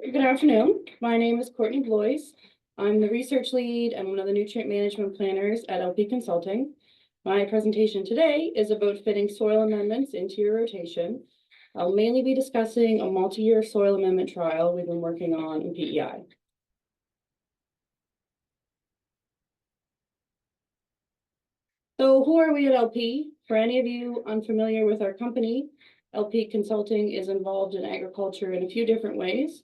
Good afternoon. My name is Courtney Blois. I'm the research lead and one of the nutrient management planners at LP Consulting. My presentation today is about fitting soil amendments into your rotation. I'll mainly be discussing a multi-year soil amendment trial we've been working on in PEI. So who are we at LP? For any of you unfamiliar with our company, LP Consulting is involved in agriculture in a few different ways.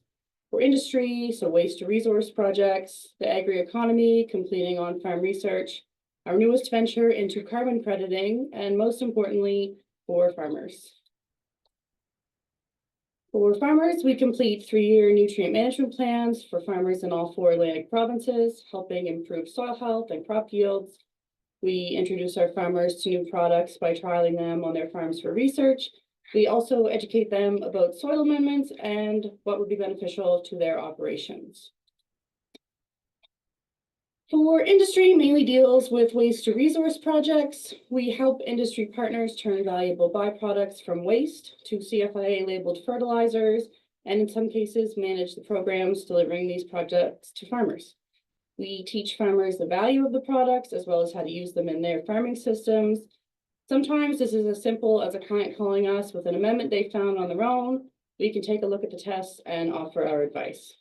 For industry, so waste to resource projects, the agri-economy, completing on-farm research, our newest venture into carbon crediting, and most importantly, for farmers. For farmers, we complete 3-year nutrient management plans for farmers in all 4 Atlantic provinces, helping improve soil health and crop yields. We introduce our farmers to new products by trialing them on their farms for research. We also educate them about soil amendments and what would be beneficial to their operations. For industry, mainly deals with waste to resource projects. We help industry partners turn valuable byproducts from waste to CFIA labeled fertilizers, and in some cases manage the programs delivering these projects to farmers. We teach farmers the value of the products as well as how to use them in their farming systems. Sometimes this is as simple as a client calling us with an amendment they found on their own. We can take a look at the tests and offer our advice.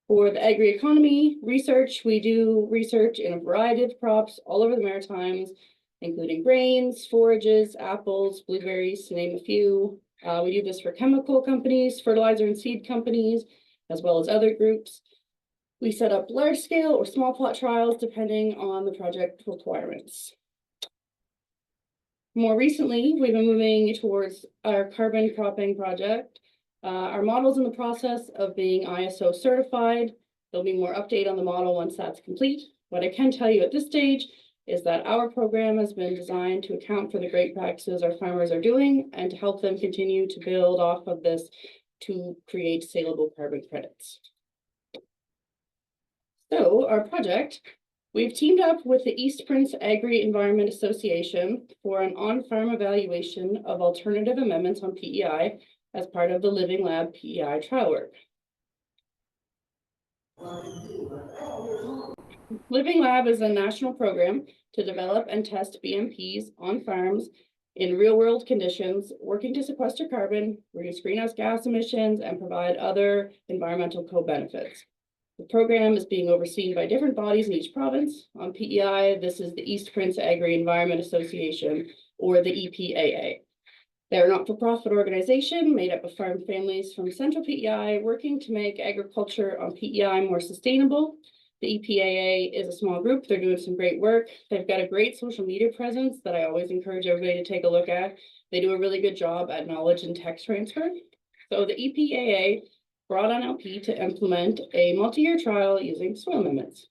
For the agri-economy research, we do research in a variety of crops all over the Maritimes, including grains, forages, apples, blueberries, to name a few. We do this for chemical companies, fertilizer and seed companies, as well as other groups. We set up large-scale or small plot trials depending on the project requirements. More recently, we've been moving towards our carbon cropping project. Our model's in the process of being ISO certified. There'll be more update on the model once that's complete. What I can tell you at this stage is that our program has been designed to account for the great practices our farmers are doing and to help them continue to build off of this to create saleable carbon credits. So our project, we've teamed up with the East Prince Agri-Environment Association for an on-farm evaluation of alternative amendments on PEI as part of the Living Lab PEI trial work. Living Lab is a national program to develop and test BMPs on farms in real-world conditions, working to sequester carbon, reduce greenhouse gas emissions, and provide other environmental co-benefits. The program is being overseen by different bodies in each province. On PEI, this is the East Prince Agri-Environment Association, or the EPAA. They're a not-for-profit organization made up of farm families from central PEI working to make agriculture on PEI more sustainable. The EPAA is a small group. They're doing some great work. They've got a great social media presence that I always encourage everybody to take a look at. They do a really good job at knowledge and tech transfer. So the EPAA brought on LP to implement a multi-year trial using soil amendments.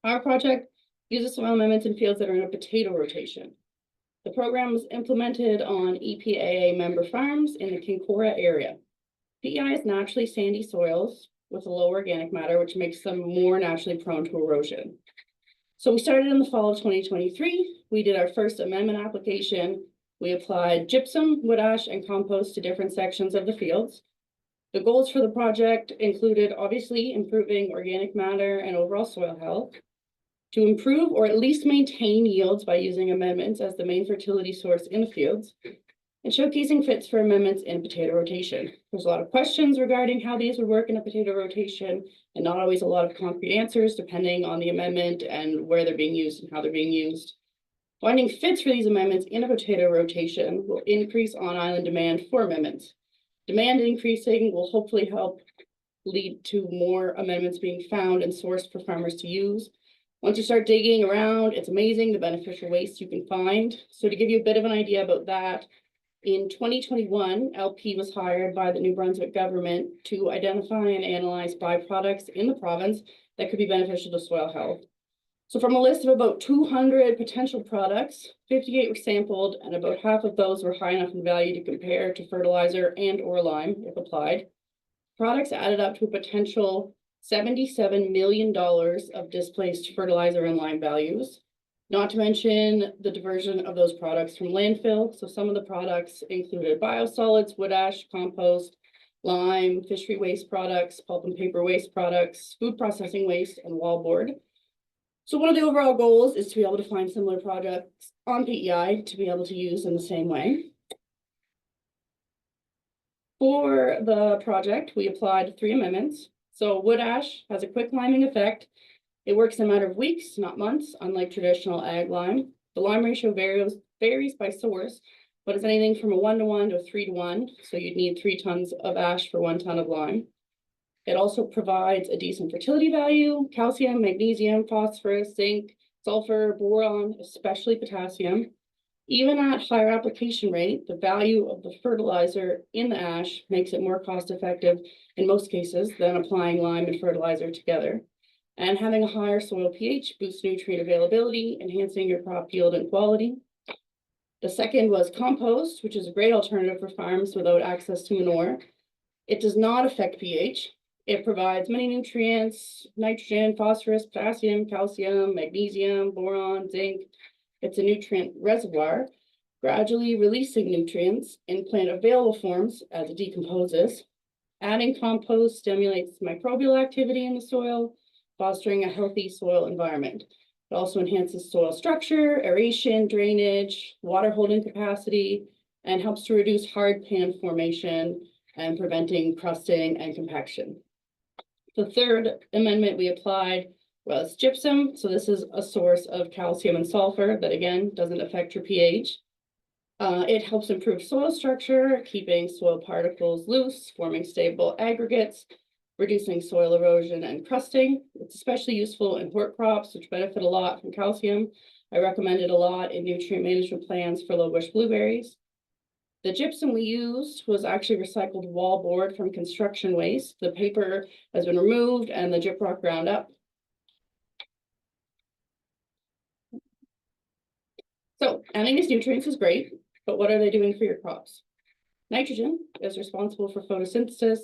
Our project uses soil amendments in fields that are in a potato rotation. The program was implemented on EPAA member farms in the Kincora area. PEI is naturally sandy soils with a low organic matter, which makes them more naturally prone to erosion. So we started in the fall of 2023. We did our first amendment application. We applied gypsum, wood ash, and compost to different sections of the fields. The goals for the project included obviously improving organic matter and overall soil health, to improve or at least maintain yields by using amendments as the main fertility source in the fields, and showcasing fits for amendments in potato rotation. There's a lot of questions regarding how these would work in a potato rotation, and not always a lot of concrete answers depending on the amendment and where they're being used and how they're being used. Finding fits for these amendments in a potato rotation will increase on-island demand for amendments. Demand increasing will hopefully help lead to more amendments being found and sourced for farmers to use. Once you start digging around, it's amazing the beneficial waste you can find. So to give you a bit of an idea about that, in 2021, LP was hired by the New Brunswick government to identify and analyze byproducts in the province that could be beneficial to soil health. So from a list of about 200 potential products, 58 were sampled, and about half of those were high enough in value to compare to fertilizer and or lime if applied. Products added up to a potential $77 million of displaced fertilizer and lime values. Not to mention the diversion of those products from landfill. So some of the products included biosolids, wood ash, compost, lime, fishery waste products, pulp and paper waste products, food processing waste, and wallboard. So one of the overall goals is to be able to find similar projects on PEI to be able to use in the same way. For the project, we applied 3 amendments. So wood ash has a quick liming effect. It works in a matter of weeks, not months, unlike traditional ag lime. The lime ratio varies by source, but it's anything from a 1:1 to a 3:1. So you'd need 3 tons of ash for 1 ton of lime. It also provides a decent fertility value: calcium, magnesium, phosphorus, zinc, sulfur, boron, especially potassium. Even at higher application rate, the value of the fertilizer in the ash makes it more cost effective in most cases than applying lime and fertilizer together. And having a higher soil pH boosts nutrient availability, enhancing your crop yield and quality. The second was compost, which is a great alternative for farms without access to manure. It does not affect pH. It provides many nutrients: nitrogen, phosphorus, potassium, calcium, magnesium, boron, zinc. It's a nutrient reservoir, gradually releasing nutrients in plant available forms as it decomposes. Adding compost stimulates microbial activity in the soil, fostering a healthy soil environment. It also enhances soil structure, aeration, drainage, water holding capacity, and helps to reduce hard pan formation and preventing crusting and compaction. The third amendment we applied was gypsum. So this is a source of calcium and sulfur that, again, doesn't affect your pH. It helps improve soil structure, keeping soil particles loose, forming stable aggregates, reducing soil erosion and crusting. It's especially useful in hort crops, which benefit a lot from calcium. I recommend it a lot in nutrient management plans for low bush blueberries. The gypsum we used was actually recycled wallboard from construction waste. The paper has been removed and the gyprock ground up. So adding these nutrients is great, but what are they doing for your crops? Nitrogen is responsible for photosynthesis.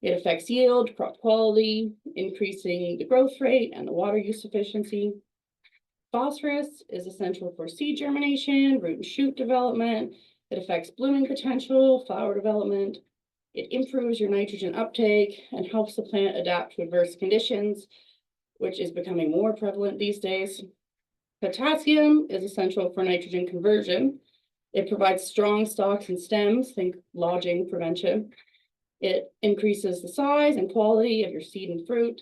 It affects yield, crop quality, increasing the growth rate and the water use efficiency. Phosphorus is essential for seed germination, root and shoot development. It affects blooming potential, flower development. It improves your nitrogen uptake and helps the plant adapt to adverse conditions, which is becoming more prevalent these days. Potassium is essential for nitrogen conversion. It provides strong stalks and stems, think lodging prevention. It increases the size and quality of your seed and fruit.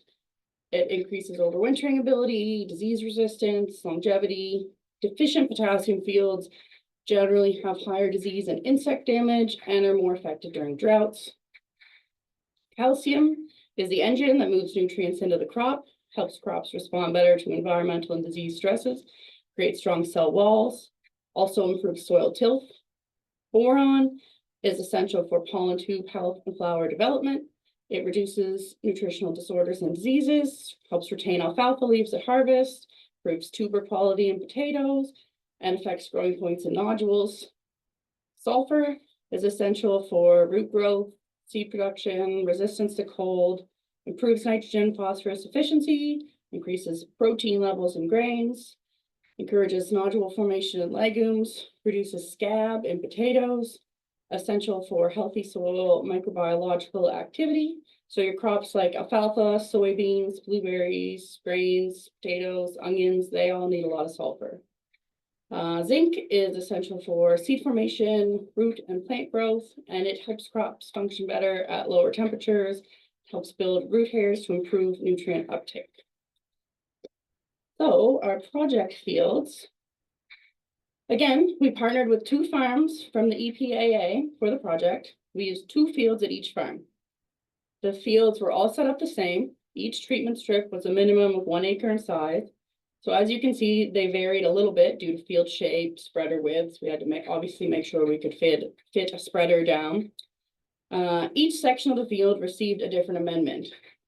It increases overwintering ability, disease resistance, longevity. Deficient potassium fields generally have higher disease and insect damage and are more affected during droughts. Calcium is the engine that moves nutrients into the crop, helps crops respond better to environmental and disease stresses, creates strong cell walls, also improves soil tilth. Boron is essential for pollen tube health and flower development. It reduces nutritional disorders and diseases, helps retain alfalfa leaves at harvest, improves tuber quality in potatoes, and affects growing points and nodules. Sulfur is essential for root growth, seed production, resistance to cold, improves nitrogen phosphorus efficiency, increases protein levels in grains, encourages nodule formation in legumes, reduces scab in potatoes, essential for healthy soil microbiological activity. So your crops like alfalfa, soybeans, blueberries, grains, potatoes, onions, they all need a lot of sulfur. Zinc is essential for seed formation, root and plant growth, and it helps crops function better at lower temperatures, helps build root hairs to improve nutrient uptake. So our project fields, again, we partnered with 2 farms from the EPAA for the project. We used 2 fields at each farm. The fields were all set up the same. Each treatment strip was a minimum of 1 acre in size. So as you can see, they varied a little bit due to field shape, spreader widths. We had to obviously make sure we could fit a spreader down. Each section of the field received a different amendment.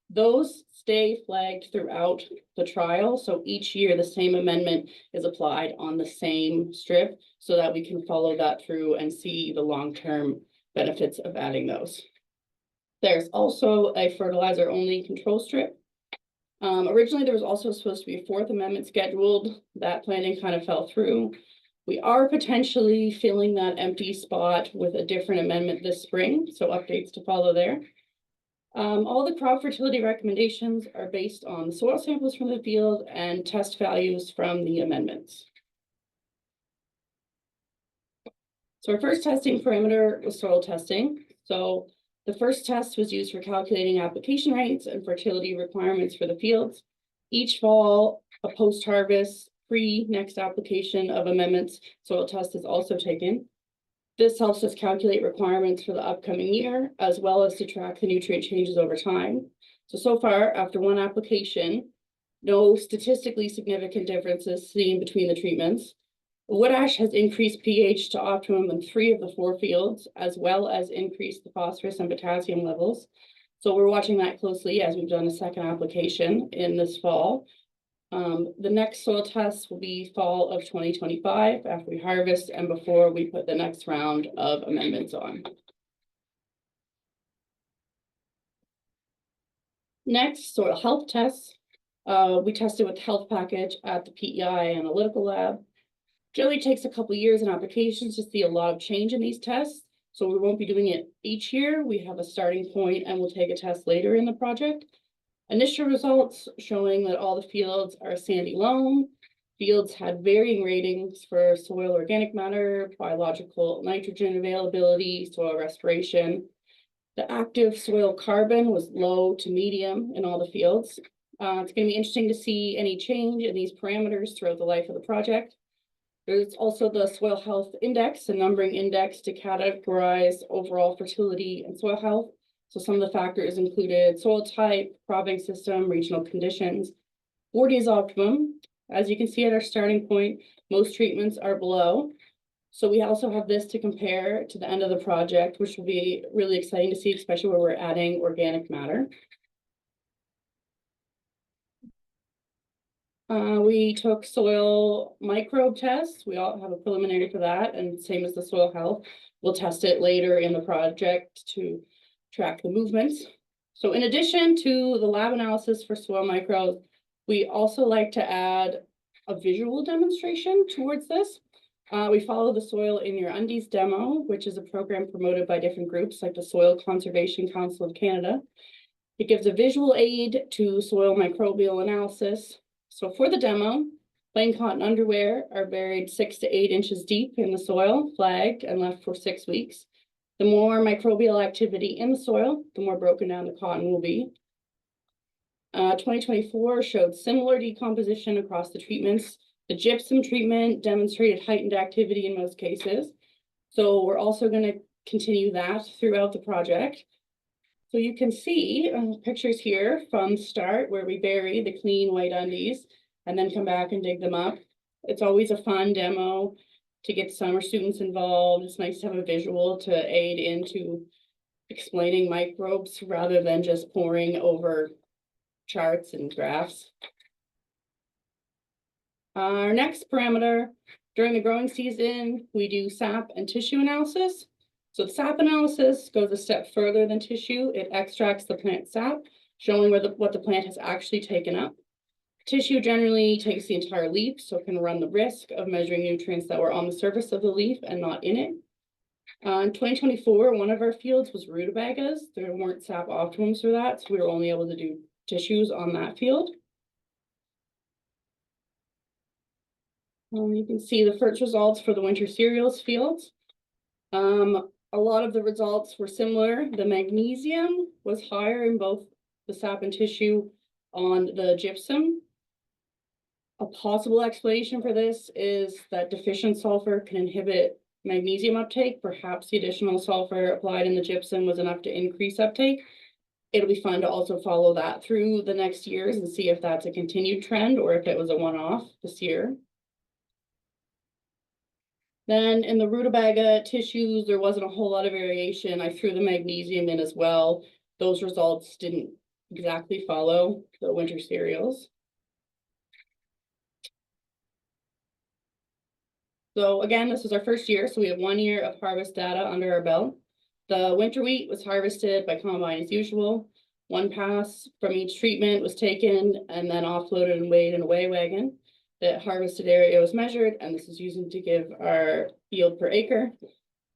Those stay flagged throughout the trial. So each year the same amendment is applied on the same strip so that we can follow that through and see the long-term benefits of adding those. There's also a fertilizer only control strip. Originally, there was also supposed to be a fourth amendment scheduled. That planning kind of fell through. We are potentially filling that empty spot with a different amendment this spring, so updates to follow there. All the crop fertility recommendations are based on the soil samples from the field and test values from the amendments. So our first testing parameter was soil testing. So the first test was used for calculating application rates and fertility requirements for the fields. Each fall, a post-harvest pre-next application of amendments soil test is also taken. This helps us calculate requirements for the upcoming year, as well as to track the nutrient changes over time. So far, after one application, no statistically significant differences seen between the treatments. Wood ash has increased pH to optimum in 3 of the 4 fields, as well as increased the phosphorus and potassium levels. So we're watching that closely as we've done a second application in this fall. The next soil test will be fall of 2025 after we harvest and before we put the next round of amendments on. Next, soil health tests. We tested with health package at the PEI analytical lab. Generally takes a couple years in applications to see a lot of change in these tests. So we won't be doing it each year. We have a starting point and we'll take a test later in the project. Initial results showing that all the fields are sandy loam. Fields had varying ratings for soil organic matter, biological nitrogen availability, soil respiration. The active soil carbon was low to medium in all the fields. It's going to be interesting to see any change in these parameters throughout the life of the project. There's also the soil health index, a numbering index to categorize overall fertility and soil health. So some of the factors included soil type, cropping system, regional conditions. 40 is optimum. As you can see at our starting point, most treatments are below. So we also have this to compare to the end of the project, which will be really exciting to see, especially where we're adding organic matter. We took soil microbe tests. We all have a preliminary for that, and same as the soil health. We'll test it later in the project to track the movements. So in addition to the lab analysis for soil microbes, we also like to add a visual demonstration towards this. We follow the Soil in Your Undies demo, which is a program promoted by different groups like the Soil Conservation Council of Canada. It gives a visual aid to soil microbial analysis. So for the demo, plain cotton underwear are buried 6 to 8 inches deep in the soil, flagged, and left for 6 weeks. The more microbial activity in the soil, the more broken down the cotton will be. 2024 showed similar decomposition across the treatments. The gypsum treatment demonstrated heightened activity in most cases. So we're also going to continue that throughout the project. So you can see pictures here from start where we bury the clean white undies and then come back and dig them up. It's always a fun demo to get summer students involved. It's nice to have a visual to aid into explaining microbes rather than just poring over charts and graphs. Our next parameter, during the growing season, we do sap and tissue analysis. So the sap analysis goes a step further than tissue. It extracts the plant sap, showing what the plant has actually taken up. Tissue generally takes the entire leaf, so it can run the risk of measuring nutrients that were on the surface of the leaf and not in it. In 2024, one of our fields was rutabagas. There weren't sap optimums for that, so we were only able to do tissues on that field. You can see the first results for the winter cereals fields. A lot of the results were similar. The magnesium was higher in both the sap and tissue on the gypsum. A possible explanation for this is that deficient sulfur can inhibit magnesium uptake. Perhaps the additional sulfur applied in the gypsum was enough to increase uptake. It'll be fun to also follow that through the next years and see if that's a continued trend or if it was a one-off this year. Then in the rutabaga tissues, there wasn't a whole lot of variation. I threw the magnesium in as well. Those results didn't exactly follow the winter cereals. So again, this was our first year, so we have 1 year of harvest data under our belt. The winter wheat was harvested by combine as usual. One pass from each treatment was taken and then offloaded and weighed in a weigh wagon. The harvested area was measured, and this is using to give our yield per acre.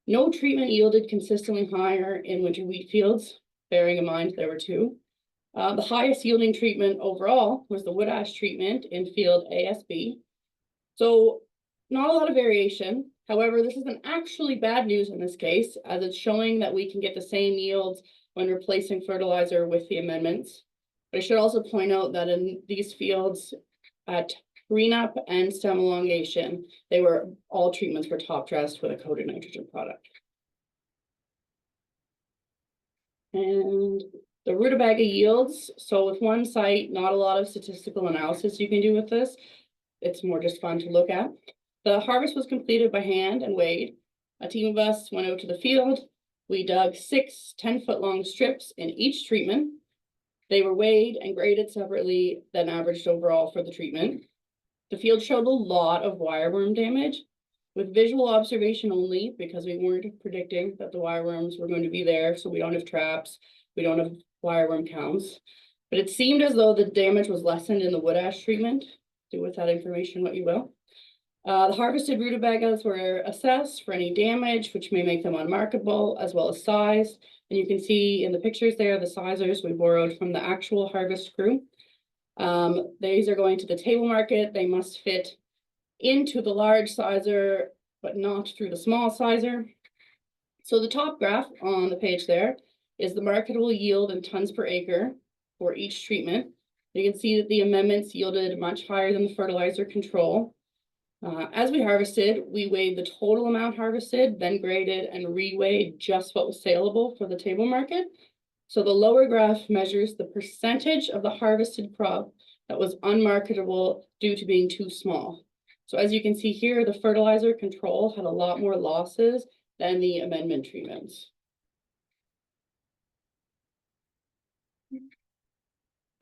No treatment yielded consistently higher in winter wheat fields, bearing in mind there were two. The highest yielding treatment overall was the wood ash treatment in field ASB. So not a lot of variation. However, this isn't actually bad news in this case, as it's showing that we can get the same yields when replacing fertilizer with the amendments. But I should also point out that in these fields at green up and stem elongation, they were all treatments were top dressed with a coated nitrogen product. And the rutabaga yields. So with one site, not a lot of statistical analysis you can do with this. It's more just fun to look at. The harvest was completed by hand and weighed. A team of us went out to the field. We dug 6 10-foot long strips in each treatment. They were weighed and graded separately, then averaged overall for the treatment. The field showed a lot of wireworm damage with visual observation only, because we weren't predicting that the wireworms were going to be there. So we don't have traps, we don't have wireworm counts, but it seemed as though the damage was lessened in the wood ash treatment. Do with that information what you will. The harvested rutabagas were assessed for any damage, which may make them unmarketable, as well as size. And you can see in the pictures there, the sizers we borrowed from the actual harvest crew. These are going to the table market. They must fit into the large sizer, but not through the small sizer. So the top graph on the page there is the marketable yield in tons per acre for each treatment. You can see that the amendments yielded much higher than the fertilizer control. As we harvested, we weighed the total amount harvested, then graded and re-weighed just what was saleable for the table market. So the lower graph measures the percentage of the harvested crop that was unmarketable due to being too small. So as you can see here, the fertilizer control had a lot more losses than the amendment treatments.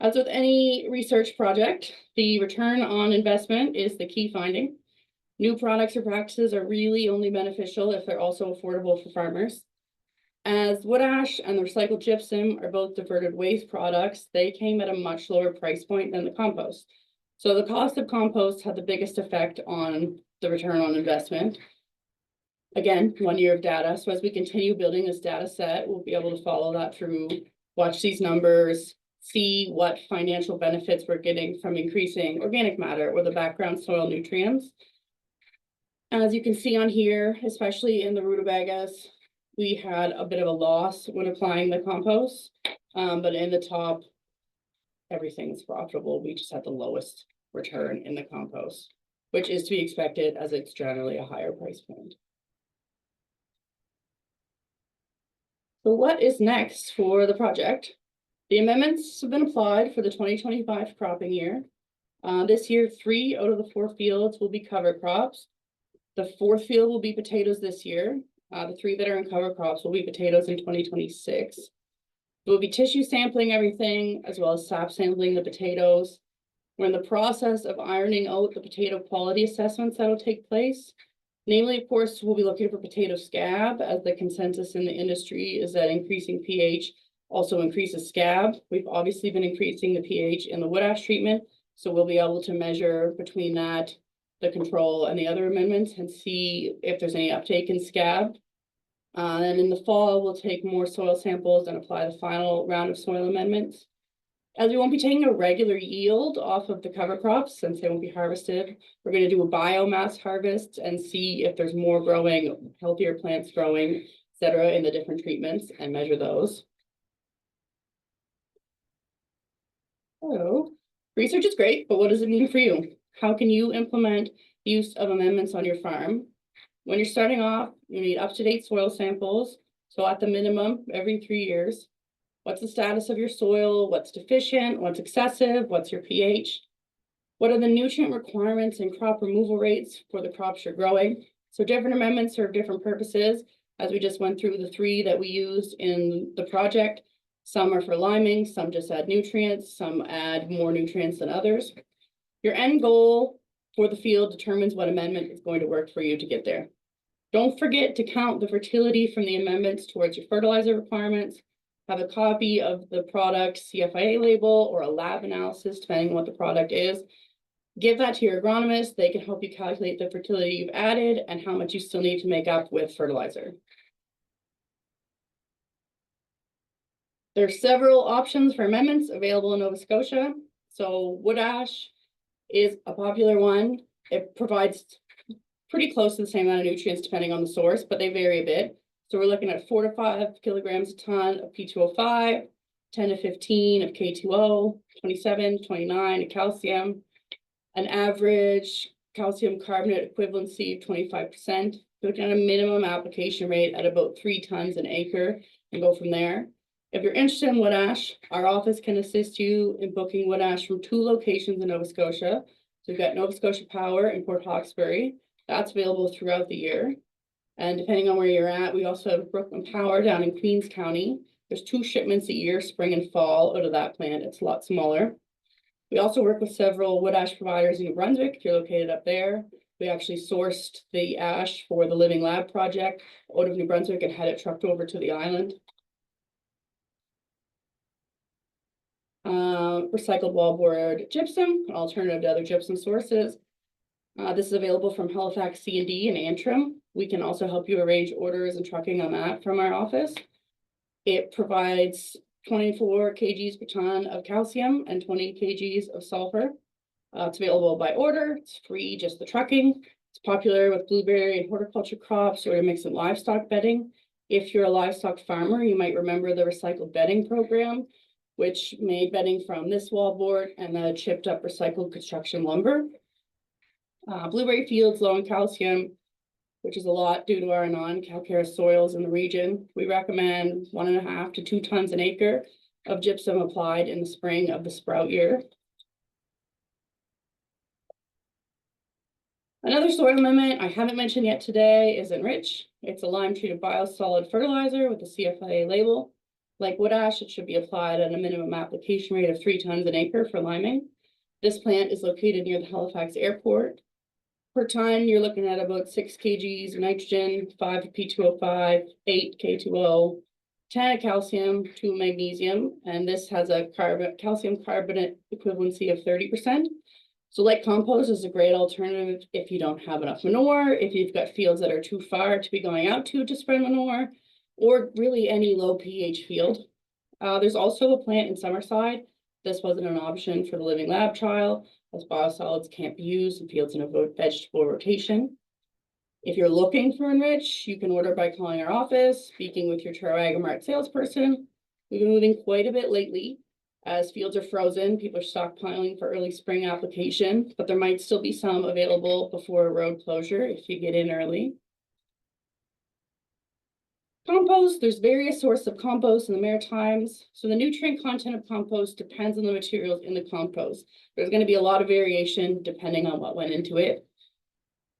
As with any research project, the return on investment is the key finding. New products or practices are really only beneficial if they're also affordable for farmers. As wood ash and the recycled gypsum are both diverted waste products, they came at a much lower price point than the compost. So the cost of compost had the biggest effect on the return on investment. Again, 1 year of data. So as we continue building this data set, we'll be able to follow that through, watch these numbers, see what financial benefits we're getting from increasing organic matter or the background soil nutrients. And as you can see on here, especially in the rutabagas, we had a bit of a loss when applying the compost, but in the top, everything's profitable. We just had the lowest return in the compost, which is to be expected as it's generally a higher price point. So what is next for the project? The amendments have been applied for the 2025 cropping year. This year, 3 out of the 4 fields will be cover crops. The 4th field will be potatoes this year. The 3 that are in cover crops will be potatoes in 2026. We'll be tissue sampling everything, as well as sap sampling the potatoes. We're in the process of ironing out the potato quality assessments that will take place. Namely, of course, we'll be looking for potato scab, as the consensus in the industry is that increasing pH also increases scab. We've obviously been increasing the pH in the wood ash treatment, so we'll be able to measure between that, the control and the other amendments, and see if there's any uptake in scab. And in the fall, we'll take more soil samples and apply the final round of soil amendments. As we won't be taking a regular yield off of the cover crops since they won't be harvested, we're going to do a biomass harvest and see if there's more growing, healthier plants growing, etc. in the different treatments and measure those. So research is great, but what does it mean for you? How can you implement use of amendments on your farm? When you're starting off, you need up-to-date soil samples. So at the minimum, every 3 years. What's the status of your soil? What's deficient? What's excessive? What's your pH? What are the nutrient requirements and crop removal rates for the crops you're growing? So different amendments serve different purposes. As we just went through the 3 that we used in the project, some are for liming, some just add nutrients, some add more nutrients than others. Your end goal for the field determines what amendment is going to work for you to get there. Don't forget to count the fertility from the amendments towards your fertilizer requirements. have a copy of the product CFIA label or a lab analysis, depending on what the product is. Give that to your agronomist. They can help you calculate the fertility you've added and how much you still need to make up with fertilizer. There are several options for amendments available in Nova Scotia. So wood ash is a popular one. It provides pretty close to the same amount of nutrients depending on the source, but they vary a bit. So we're looking at 4 to 5 kilograms a ton of P2O5, 10 to 15 of K2O, 27, 29 of calcium, an average calcium carbonate equivalency of 25%. Looking at a minimum application rate at about 3 tons an acre and go from there. If you're interested in wood ash, our office can assist you in booking wood ash from 2 locations in Nova Scotia. So we've got Nova Scotia Power in Port Hawkesbury. That's available throughout the year. And depending on where you're at, we also have Brooklyn Power down in Queens County. There's 2 shipments a year, spring and fall, out of that plant. It's a lot smaller. We also work with several wood ash providers in New Brunswick, if you're located up there. We actually sourced the ash for the Living Lab project out of New Brunswick and had it trucked over to the island. Recycled wallboard gypsum, an alternative to other gypsum sources. This is available from Halifax C&D and Antrim. We can also help you arrange orders and trucking on that from our office. It provides 24 kgs per ton of calcium and 20 kgs of sulfur. It's available by order. It's free, just the trucking. It's popular with blueberry and horticulture crops or to mix in livestock bedding. If you're a livestock farmer, you might remember the recycled bedding program, which made bedding from this wallboard and the chipped up recycled construction lumber. Blueberry fields low in calcium, which is a lot due to our non-calcareous soils in the region. We recommend 1.5 to 2 tons an acre of gypsum applied in the spring of the sprout year. Another soil amendment I haven't mentioned yet today is Enrich. It's a lime-treated biosolid fertilizer with a CFIA label. Like wood ash, it should be applied at a minimum application rate of 3 tons an acre for liming. This plant is located near the Halifax airport. Per ton, you're looking at about 6 kgs of nitrogen, 5 of P2O5, 8 K2O, 10 of calcium, 2 magnesium, and this has a calcium carbonate equivalency of 30%. So like compost is a great alternative if you don't have enough manure, if you've got fields that are too far to be going out to spread manure, or really any low pH field. There's also a plant in Summerside. This wasn't an option for the Living Lab trial, as biosolids can't be used in fields in a vegetable rotation. If you're looking for Enrich, you can order by calling our office, speaking with your NutriAg or Mart salesperson. We've been moving quite a bit lately. As fields are frozen, people are stockpiling for early spring application, but there might still be some available before a road closure if you get in early. Compost, there's various sources of compost in the Maritimes. So the nutrient content of compost depends on the materials in the compost. There's going to be a lot of variation depending on what went into it.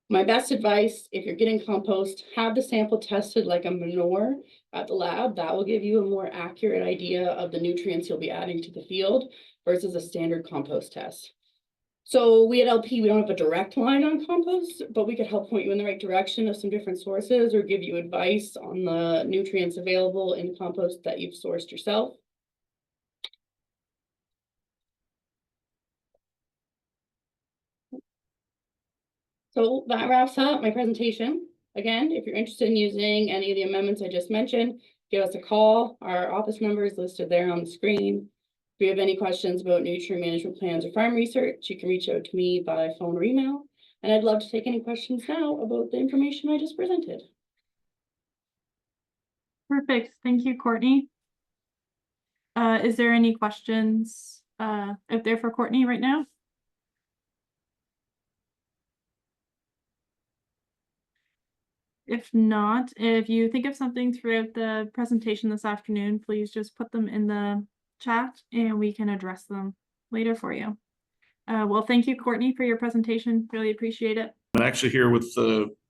My best advice, if you're getting compost, have the sample tested like a manure at the lab. That will give you a more accurate idea of the nutrients you'll be adding to the field versus a standard compost test. So we at LP, we don't have a direct line on compost, but we could help point you in the right direction of some different sources or give you advice on the nutrients available in compost that you've sourced yourself. So that wraps up my presentation. Again, if you're interested in using any of the amendments I just mentioned, give us a call. Our office number is listed there on the screen. If you have any questions about nutrient management plans or farm research, you can reach out to me by phone or email. And I'd love to take any questions now about the information I just presented. Perfect. Thank you, Courtney. Is there any questions out there for Courtney right now? If not, if you think of something throughout the presentation this afternoon, please just put them in the chat and we can address them later for you. Well, thank you, Courtney, for your presentation. Really appreciate it. I'm actually here with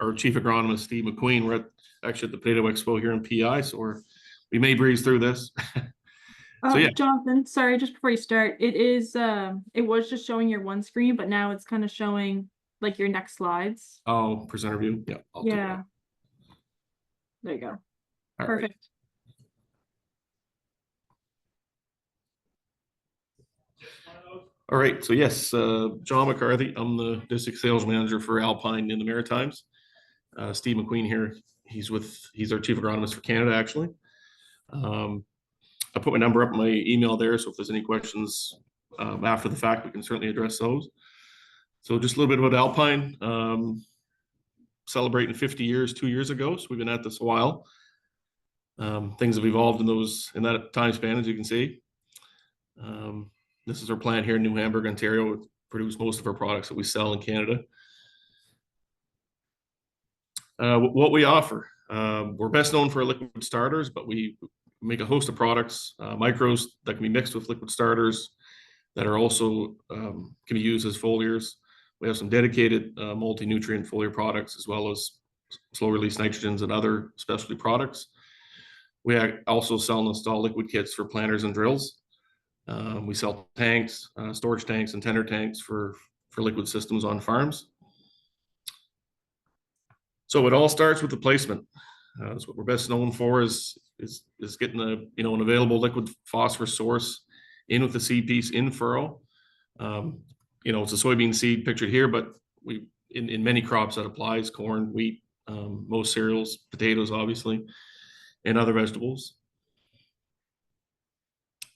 our chief agronomist, Steve McQueen. We're actually at the Potato Expo here in PI, so we may breeze through this. So yeah, Jonathan, sorry, just before you start, it was just showing your one screen, but now it's kind of showing like your next slides. oh, presenter view. Yeah. Yeah. There you go. All Perfect. right. All right, so yes, John McCarthy, I'm the district sales manager for Alpine in the Maritimes. Steve McQueen here, he's our chief agronomist for Canada, actually. I put my number up in my email there, so if there's any questions after the fact, we can certainly address those. So just a little bit about Alpine. Celebrating 50 years 2 years ago, so we've been at this a while. Things have evolved in that time span, as you can see. This is our plant here in New Hamburg, Ontario. We produce most of our products that we sell in Canada. What we offer, we're best known for our liquid starters, but we make a host of products, micros that can be mixed with liquid starters that are also can be used as foliars. We have some dedicated multi-nutrient foliar products, as well as slow release nitrogens and other specialty products. We also sell and install liquid kits for planters and drills. We sell tanks, storage tanks and tender tanks for liquid systems on farms. So it all starts with the placement. That's what we're best known for is getting an available liquid phosphorus source in with the seed piece in furrow. It's a soybean seed pictured here, but in many crops that applies: corn, wheat, most cereals, potatoes, obviously, and other vegetables.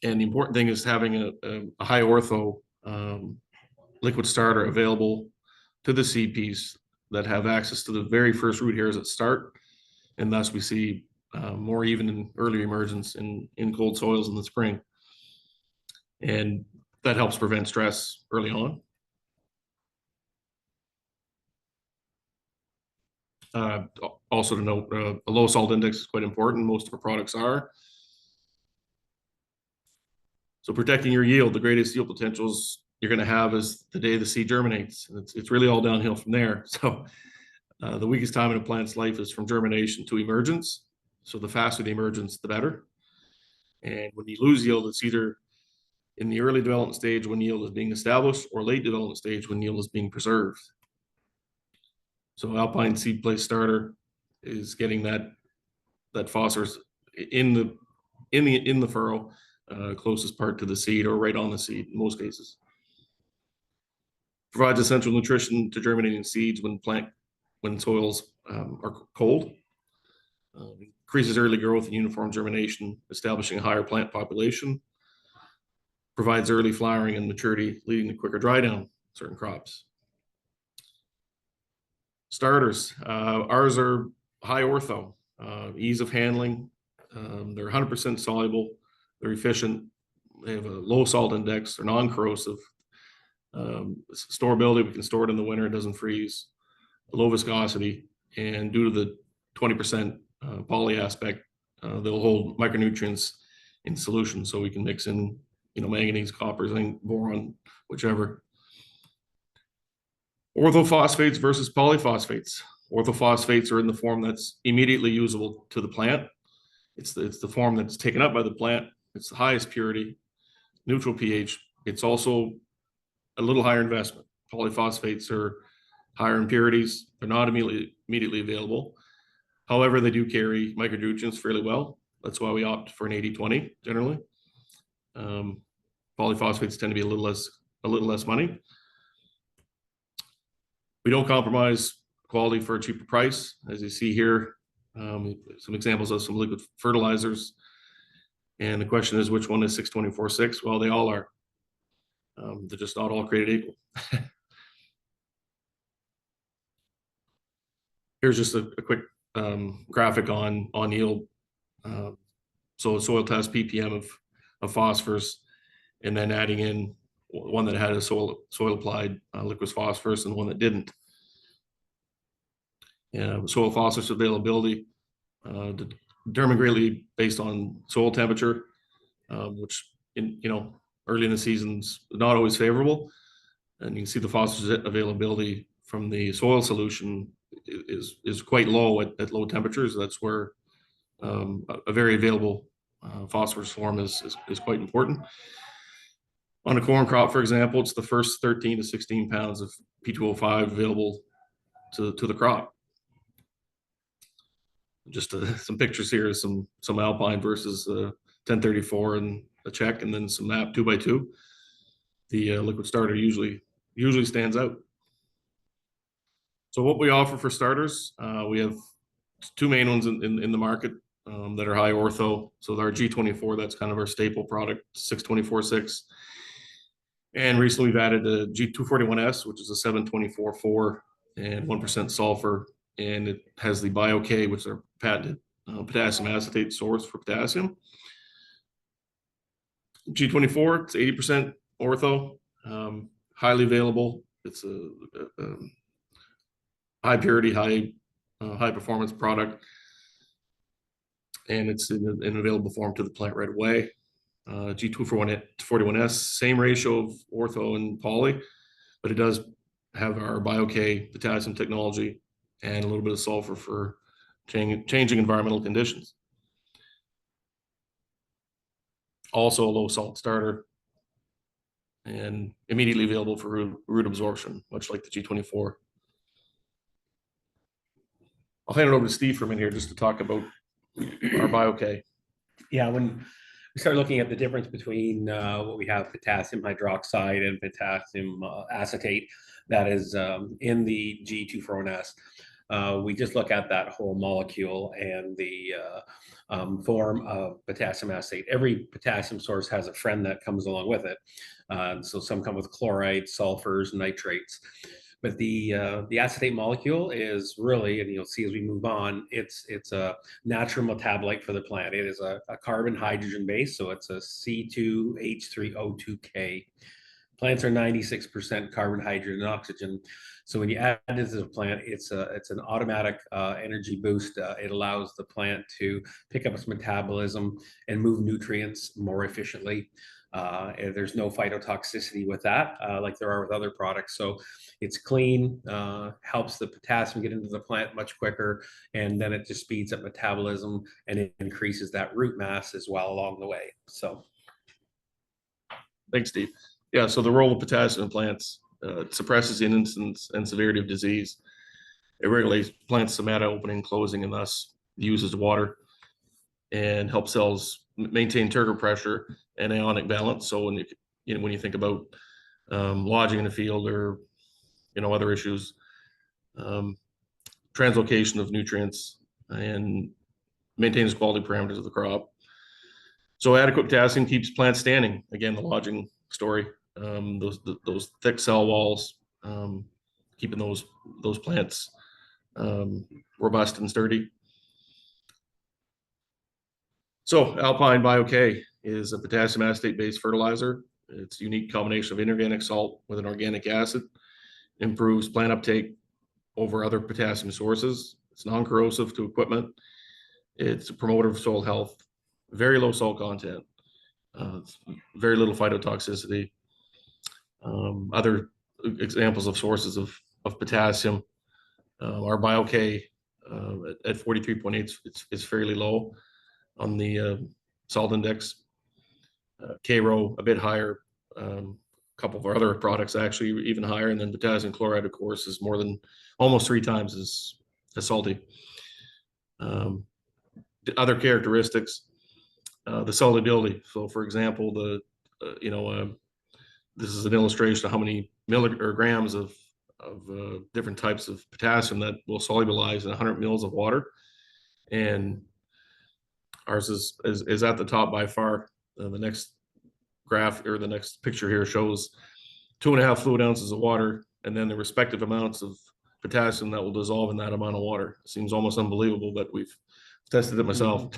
And the important thing is having a high ortho liquid starter available to the seed piece that have access to the very first root hairs that start, and thus we see more even in early emergence in cold soils in the spring, and that helps prevent stress early on. Also to note, a low salt index is quite important. Most of our products are. So protecting your yield, the greatest yield potentials you're going to have is the day the seed germinates. And it's really all downhill from there. So the weakest time in a plant's life is from germination to emergence. So the faster the emergence, the better. And when you lose yield, it's either in the early development stage when yield is being established, or late development stage when yield is being preserved. So Alpine seed place starter is getting that phosphorus in the furrow, closest part to the seed or right on the seed in most cases. Provides essential nutrition to germinating seeds when soils are cold. Increases early growth and uniform germination, establishing a higher plant population. Provides early flowering and maturity, leading to quicker dry down certain crops. Starters, ours are high ortho, ease of handling. They're 100% soluble. They're efficient. They have a low salt index. They're non-corrosive. Storability, we can store it in the winter. It doesn't freeze. Low viscosity, and due to the 20% poly aspect, they'll hold micronutrients in solution, so we can mix in, manganese, copper, zinc, boron, whichever. Orthophosphates versus polyphosphates. Orthophosphates are in the form that's immediately usable to the plant. It's the form that's taken up by the plant. It's the highest purity, neutral pH. It's also a little higher investment. Polyphosphates are higher impurities. They're not immediately available. However, they do carry micronutrients fairly well. That's why we opt for an 80-20 generally. Polyphosphates tend to be a little less money. We don't compromise quality for a cheaper price. As you see here, some examples of some liquid fertilizers. And the question is, which one is 624-6? Well, they all are. They're just not all created equal. Here's just a quick graphic on yield. So a soil test ppm of phosphorus, and then adding in one that had a soil applied liquid phosphorus and one that didn't. Soil phosphorus availability determined greatly based on soil temperature, which early in the season's not always favorable. And you can see the phosphorus availability from the soil solution is quite low at low temperatures. That's where a very available phosphorus form is quite important. On a corn crop, for example, it's the first 13 to 16 pounds of P2O5 available to the crop. Just some pictures here, some Alpine versus 1034 and a check, and then some MAP 2x2. the liquid starter usually stands out. So what we offer for starters, we have two main ones in the market that are high ortho. So our G24, that's kind of our staple product, 624/6. And recently we've added the G241S, which is a 724/4 and 1% sulfur. And it has the BioK, which is our patented potassium acetate source for potassium. G24, it's 80% ortho, highly available. It's a high purity, high performance product, and it's in an available form to the plant right away. G241S, same ratio of ortho and poly, but it does have our BioK potassium technology and a little bit of sulfur for changing environmental conditions. Also a low salt starter and immediately available for root absorption, much like the G24. I'll hand it over to Steve for a minute here just to talk about our BioK. Yeah, when we start looking at the difference between what we have, potassium hydroxide and potassium acetate, that is in the G241S, we just look at that whole molecule and the form of potassium acetate. Every potassium source has a friend that comes along with it. So some come with chloride, sulfurs, nitrates. But the acetate molecule is really, and you'll see as we move on, it's a natural metabolite for the plant. It is a carbon hydrogen base, so it's a C2H3O2K. Plants are 96% carbon, hydrogen, and oxygen. So when you add this to the plant, it's an automatic energy boost. It allows the plant to pick up its metabolism and move nutrients more efficiently. And there's no phytotoxicity with that, like there are with other products. So it's clean, helps the potassium get into the plant much quicker, and then it just speeds up metabolism and it increases that root mass as well along the way. So, thanks, Steve. Yeah, so the role of potassium in plants, it suppresses the incidence and severity of disease. It regulates plant stomata opening, closing, and thus uses water, and helps cells maintain turgor pressure and ionic balance. So when you think about lodging in the field or other issues, translocation of nutrients, and maintains quality parameters of the crop. So adequate potassium keeps plants standing. Again, the lodging story, those thick cell walls, keeping those plants robust and sturdy. So Alpine BioK is a potassium acetate-based fertilizer. It's a unique combination of inorganic salt with an organic acid. Improves plant uptake over other potassium sources. It's non-corrosive to equipment. It's a promoter of soil health. Very low salt content. Very little phytotoxicity. Other examples of sources of potassium. Our BioK at 43.8 is fairly low on the salt index. K-Row a bit higher. A couple of our other products actually even higher, and then potassium chloride, of course, is almost 3 times as salty. The other characteristics, the solubility. So, for example, this is an illustration of how many grams of different types of potassium that will solubilize in 100 mils of water, and ours is at the top by far. The next graph or the next picture here shows 2.5 fluid ounces of water, and then the respective amounts of potassium that will dissolve in that amount of water. It seems almost unbelievable, but we've tested it myself.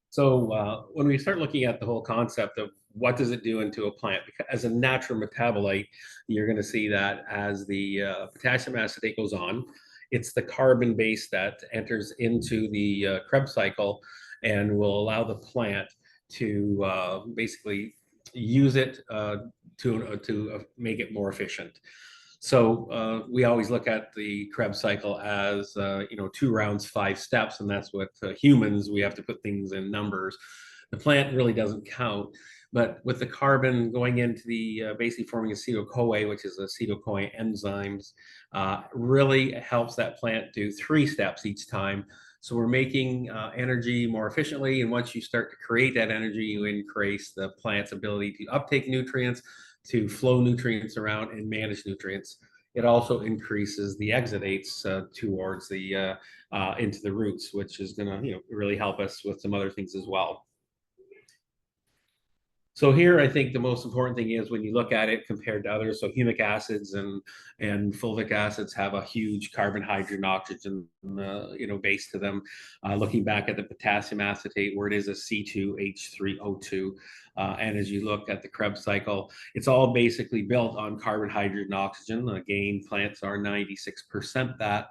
So when we start looking at the whole concept of what does it do into a plant, because as a natural metabolite, you're going to see that as the potassium acetate goes on, it's the carbon base that enters into the Krebs cycle and will allow the plant to basically use it to make it more efficient. So we always look at the Krebs cycle as 2 rounds, 5 steps, and that's what humans, we have to put things in numbers. The plant really doesn't count, but with the carbon going into the basically forming acetyl-CoA, which is acetyl-CoA enzymes, really helps that plant do 3 steps each time. So we're making energy more efficiently. And once you start to create that energy, you increase the plant's ability to uptake nutrients, to flow nutrients around and manage nutrients. It also increases the exudates towards the into the roots, which is going to really help us with some other things as well. So here, I think the most important thing is when you look at it compared to others. So humic acids and fulvic acids have a huge carbon, hydrogen, oxygen, base to them. Looking back at the potassium acetate, where it is a C2H3O2, and as you look at the Krebs cycle, it's all basically built on carbon, hydrogen, oxygen. Again, plants are 96% that.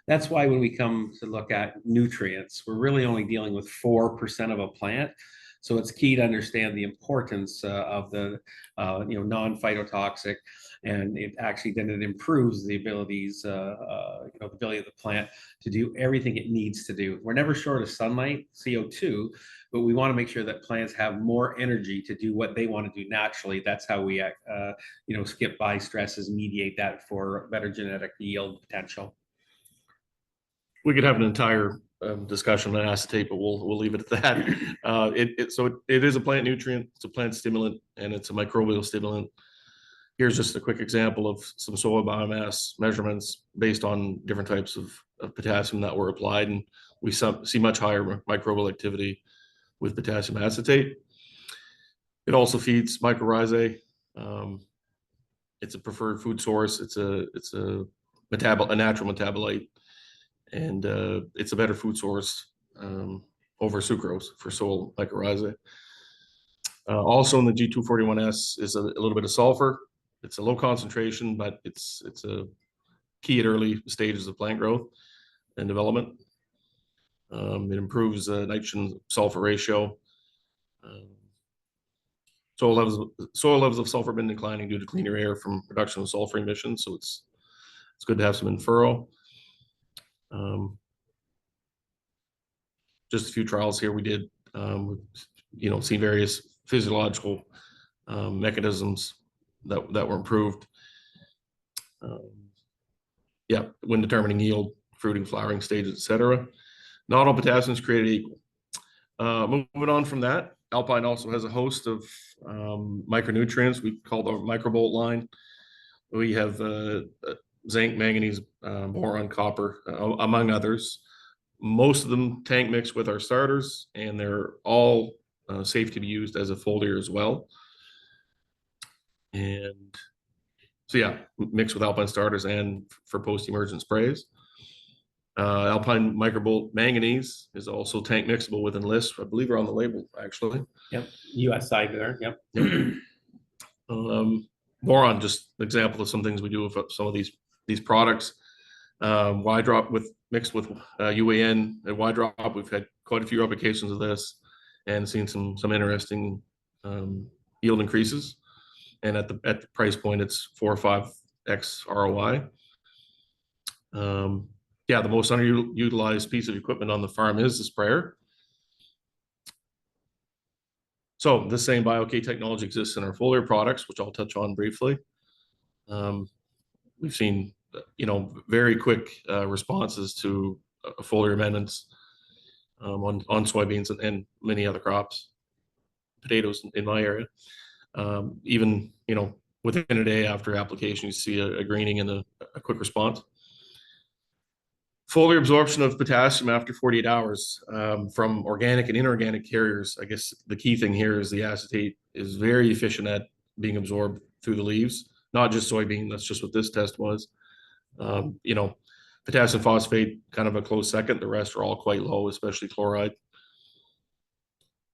That's why when we come to look at nutrients, we're really only dealing with 4% of a plant. So it's key to understand the importance of the non-phytotoxic, and it actually then it improves the abilities, the ability of the plant to do everything it needs to do. We're never short of sunlight, CO2, but we want to make sure that plants have more energy to do what they want to do naturally. That's how we skip by stresses, mediate that for better genetic yield potential. We could have an entire discussion on acetate, but we'll leave it at that. So it is a plant nutrient, it's a plant stimulant, and it's a microbial stimulant. Here's just a quick example of some soil biomass measurements based on different types of potassium that were applied, and we see much higher microbial activity with potassium acetate. It also feeds mycorrhizae. It's a preferred food source. It's a natural metabolite. And it's a better food source over sucrose for soil mycorrhizae. Also in the G241S is a little bit of sulfur. It's a low concentration, but it's a key at early stages of plant growth and development. It improves nitrogen sulfur ratio. Soil levels of sulfur have been declining due to cleaner air from reduction of sulfur emissions, so it's good to have some in furrow. Just a few trials here we did, see various physiological mechanisms that were improved. When determining yield, fruiting, flowering stages, etc. Not all potassium is created equal. Moving on from that, Alpine also has a host of micronutrients we call the microbolt line. We have zinc, manganese, boron, copper, among others. Most of them tank mix with our starters, and they're all safe to be used as a foliar as well. And so mix with Alpine starters and for post-emergent sprays. Alpine microbolt manganese is also tank mixable with Enlist. I believe we're on the label actually. Yep, US side there. Yep. Boron, just an example of some things we do with some of these products. Y drop mixed with UAN and Y drop. We've had quite a few applications of this and seen some interesting yield increases. And at the price point, it's 4 or 5x ROI. The most underutilized piece of equipment on the farm is the sprayer. So the same BioK technology exists in our foliar products, which I'll touch on briefly. We've seen very quick responses to foliar amendments on soybeans and many other crops, potatoes in my area. Even within a day after application, you see a greening and a quick response. Foliar absorption of potassium after 48 hours from organic and inorganic carriers. I guess the key thing here is the acetate is very efficient at being absorbed through the leaves, not just soybean. That's just what this test was. Potassium phosphate, kind of a close second. The rest are all quite low, especially chloride.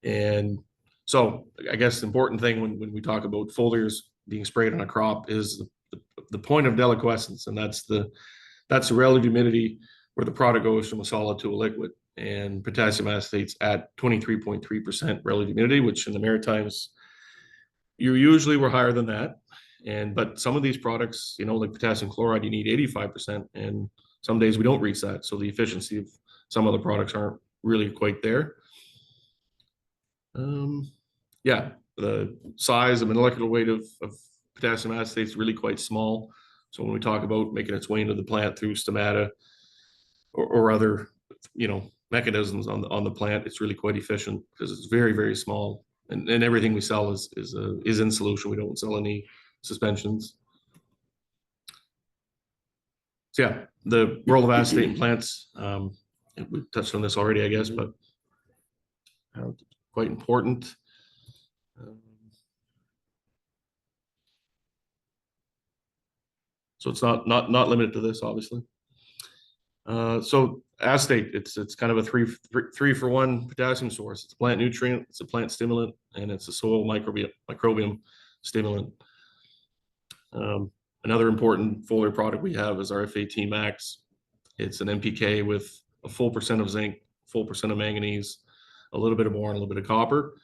And so I guess the important thing when we talk about foliars being sprayed on a crop is the point of deliquescence, and that's the relative humidity where the product goes from a solid to a liquid. And potassium acetate's at 23.3% relative humidity, which in the Maritimes, we're higher than that. But some of these products, like potassium chloride, you need 85%, and some days we don't reach that. So the efficiency of some other products aren't really quite there. The size and molecular weight of potassium acetate is really quite small. So when we talk about making its way into the plant through stomata or other, mechanisms on the plant. It's really quite efficient because it's very, very small, and everything we sell is in solution. We don't sell any suspensions. So yeah, the role of acetate in plants, we touched on this already, I guess, but quite important. So it's not limited to this, obviously. So acetate, it's kind of a three for one potassium source. It's a plant nutrient, it's a plant stimulant, and it's a soil microbiome stimulant. Another important foliar product we have is our F18 Max. It's an NPK with a full % of zinc, full % of manganese, a little bit of boron, a little bit of copper.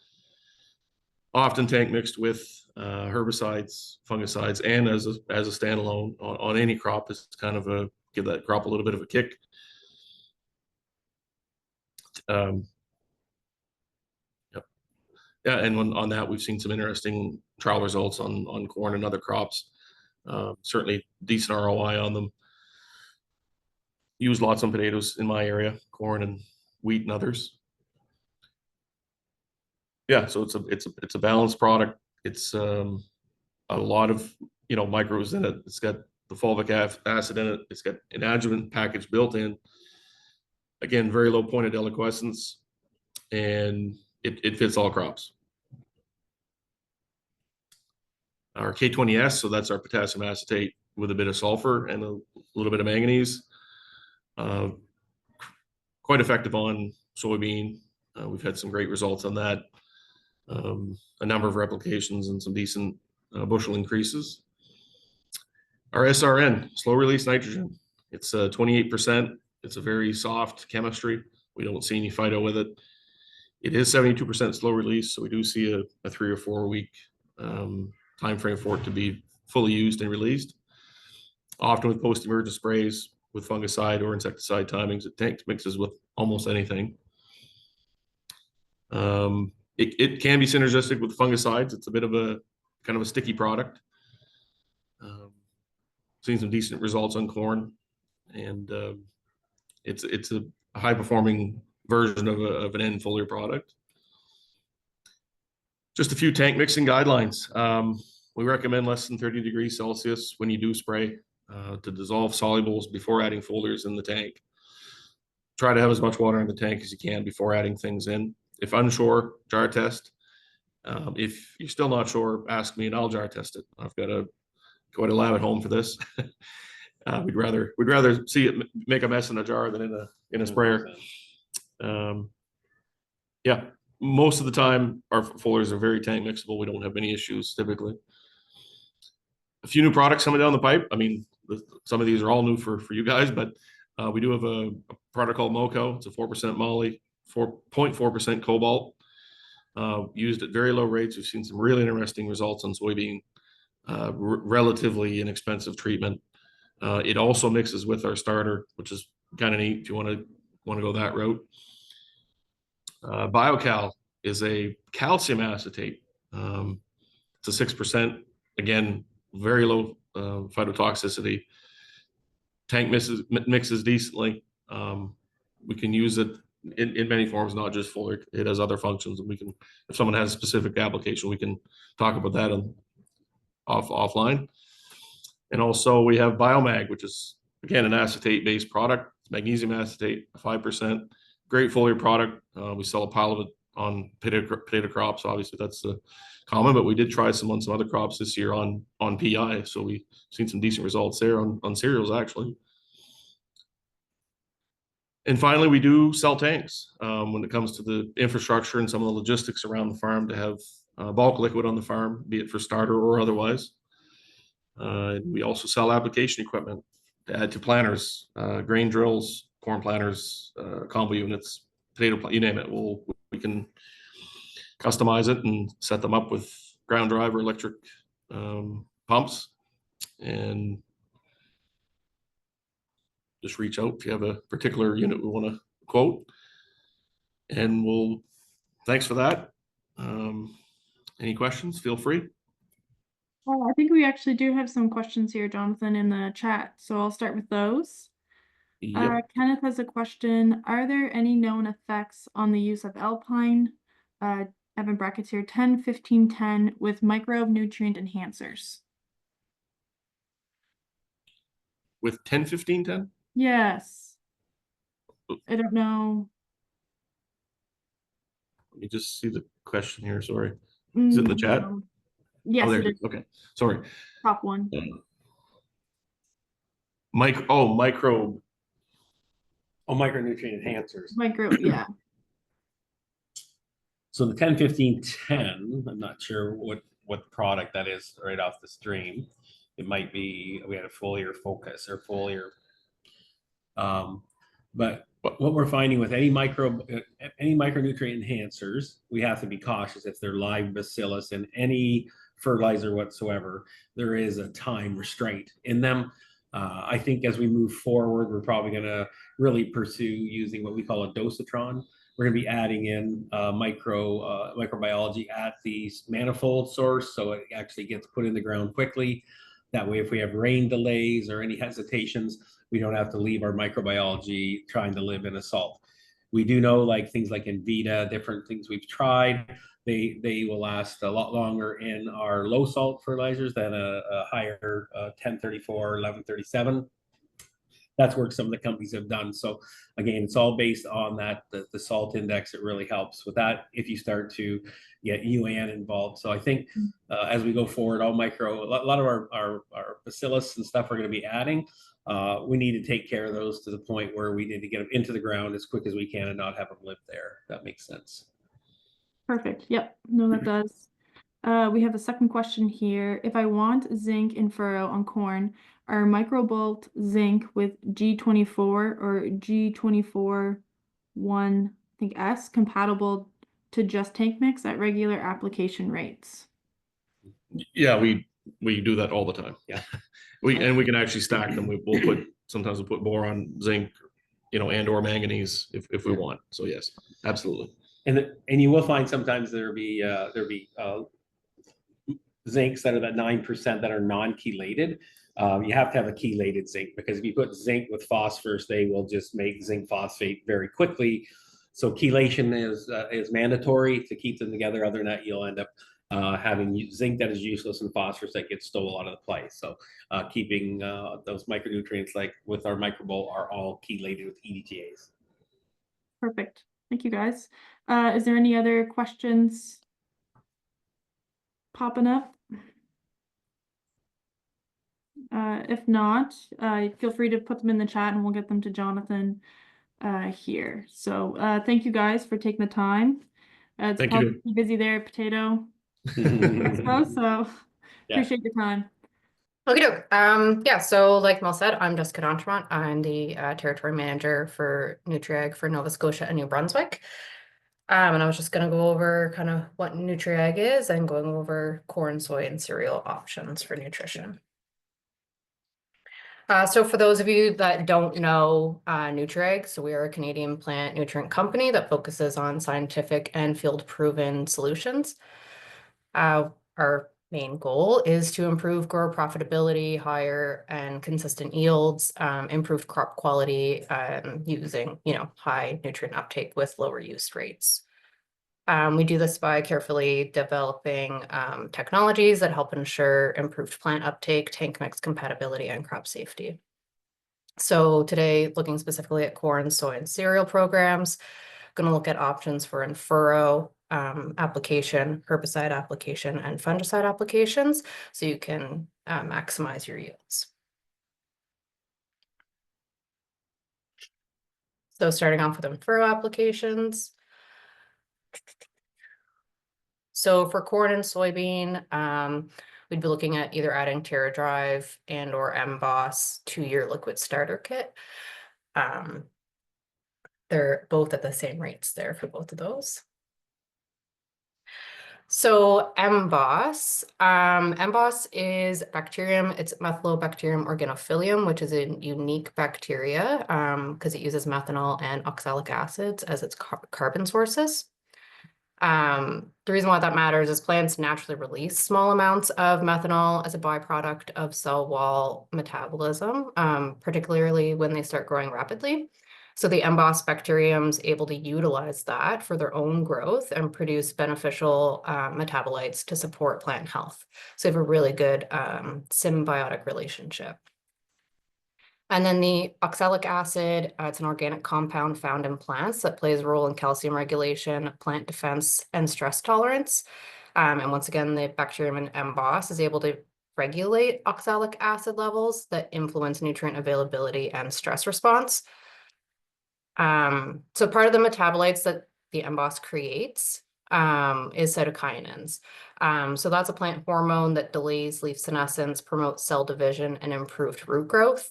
Often tank mixed with herbicides, fungicides, and as a standalone on any crop is kind of give that crop a little bit of a kick. Yep. Yeah, and on that we've seen some interesting trial results on corn and other crops. Certainly decent ROI on them. Use lots on potatoes in my area, corn and wheat and others. Yeah, so it's a balanced product. It's a lot of micros in it. It's got the fulvic acid in it. It's got an adjuvant package built in. Again, very low point of deliquescence, and it fits all crops. Our K20S, so that's our potassium acetate with a bit of sulfur and a little bit of manganese. Quite effective on soybean. We've had some great results on that. A number of replications and some decent bushel increases. Our SRN, slow release nitrogen. It's 28%. It's a very soft chemistry. We don't see any phyto with it. It is 72% slow release, so we do see a 3 or 4 week time frame for it to be fully used and released. Often with post-emergent sprays with fungicide or insecticide timings, it tank mixes with almost anything. It can be synergistic with fungicides. It's a bit of a kind of a sticky product. Seen some decent results on corn, and it's a high performing version of an end foliar product. Just a few tank mixing guidelines. We recommend less than 30 degrees Celsius when you do spray to dissolve solubles before adding foliars in the tank. Try to have as much water in the tank as you can before adding things in. If unsure, jar test. If you're still not sure, ask me and I'll jar test it. I've got quite a lab at home for this. We'd rather see it make a mess in a jar than in a sprayer. Yeah, most of the time our foliars are very tank mixable. We don't have any issues typically. A few new products coming down the pipe. I mean, some of these are all new for you guys, but we do have a product called MoCo. It's a 4% moly, 4.4% cobalt, used at very low rates. We've seen some really interesting results on soybean, relatively inexpensive treatment. It also mixes with our starter, which is kind of neat if you want to go that route. BioCal is a calcium acetate. It's a 6%, again, very low phytotoxicity. Tank mixes decently. We can use it in many forms, not just foliar. It has other functions, and we can, if someone has a specific application, we can talk about that offline. And also we have Biomag, which is again an acetate-based product. It's magnesium acetate, 5%. Great foliar product. We sell a pile of it on potato crops. Obviously, that's common, but we did try some on some other crops this year on PI. So we've seen some decent results there on cereals actually. And finally, we do sell tanks when it comes to the infrastructure and some of the logistics around the farm to have bulk liquid on the farm, be it for starter or otherwise. We also sell application equipment to add to planters, grain drills, corn planters, combo units, potato, you name it. We can customize it and set them up with ground drive or electric pumps, and just reach out if you have a particular unit we want to quote. And thanks for that. Any questions? Feel free. Well, I think we actually do have some questions here, Jonathan, in the chat. So I'll start with those. Yep. Kenneth has a question. Are there any known effects on the use of Alpine, I have in brackets here, 10, 15, 10 with micronutrient enhancers? With 10, 15, 10? Yes. I don't know. Let me just see the question here. Sorry. Is it in the chat? No. Yes, Oh, there it it is. is. Okay. Sorry. Top one. Micro. Oh, micronutrient enhancers. Micro, yeah. So the 10, 15, 10, I'm not sure what product that is right off the stream. It might be, we had a foliar focus or foliar. But what we're finding with any micronutrient enhancers, we have to be cautious if they're live bacillus in any fertilizer whatsoever. There is a time restraint in them. I think as we move forward, we're probably going to really pursue using what we call a dosatron. We're going to be adding in microbiology at the manifold source, so it actually gets put in the ground quickly. That way, if we have rain delays or any hesitations, we don't have to leave our microbiology trying to live in a salt. We do know like things like Invita, different things we've tried, they will last a lot longer in our low salt fertilizers than a higher 1034, 1137. That's work some of the companies have done. So again, it's all based on that, the salt index. It really helps with that if you start to get UAN involved. So I think as we go forward, all micro, a lot of our bacillus and stuff we're going to be adding. We need to take care of those to the point where we need to get them into the ground as quick as we can and not have them live there. If that makes sense. Perfect. Yep. No, that does. We have a second question here. If I want zinc in furrow on corn, are microbolt zinc with G24 or G24 1, I think S, compatible to just tank mix at regular application rates? Yeah, we do that all the time. Yeah. We can actually stack them. Sometimes we'll put boron, zinc, and or manganese if we want. So yes, absolutely. And you will find sometimes there'll be zincs that are that 9% that are non-chelated. You have to have a chelated zinc because if you put zinc with phosphorus, they will just make zinc phosphate very quickly. So chelation is mandatory to keep them together. Other than that, you'll end up having zinc that is useless and phosphorus that gets stole out of the place. So keeping those micronutrients like with our microbolt are all chelated with EDTAs. Perfect. Thank you, guys. Is there any other questions popping up? If not, feel free to put them in the chat and we'll get them to Jonathan here. So thank you guys for taking the time. It's Thank probably you. busy there at Potato Expo, so appreciate your time. Okay, yeah, so like Mel said, I'm Jessica D'Entremont. I'm the territory manager for NutriAg for Nova Scotia and New Brunswick. And I was just going to go over kind of what NutriAg is and going over corn, soy, and cereal options for nutrition. So for those of you that don't know NutriAg, so we are a Canadian plant nutrient company that focuses on scientific and field-proven solutions. Our main goal is to improve grower profitability, higher and consistent yields, improved crop quality, using high nutrient uptake with lower use rates. We do this by carefully developing technologies that help ensure improved plant uptake, tank mix compatibility, and crop safety. So today, looking specifically at corn, soy, and cereal programs, going to look at options for in-furrow application, herbicide application, and fungicide applications, so you can maximize your yields. So starting off with in-furrow applications. So for corn and soybean, we'd be looking at either adding TerraDrive and or MBOSS to your liquid starter kit. They're both at the same rates there for both of those. So MBOSS, MBOSS is bacterium. It's Methylobacterium organophilium, which is a unique bacteria because it uses methanol and oxalic acids as its carbon sources. The reason why that matters is plants naturally release small amounts of methanol as a byproduct of cell wall metabolism, particularly when they start growing rapidly. So the emboss bacterium is able to utilize that for their own growth and produce beneficial metabolites to support plant health. So they have a really good symbiotic relationship. And then the oxalic acid, it's an organic compound found in plants that plays a role in calcium regulation, plant defense, and stress tolerance. And once again, the bacterium in emboss is able to regulate oxalic acid levels that influence nutrient availability and stress response. So part of the metabolites that the emboss creates is cytokinins. So that's a plant hormone that delays leaf senescence, promotes cell division, and improved root growth.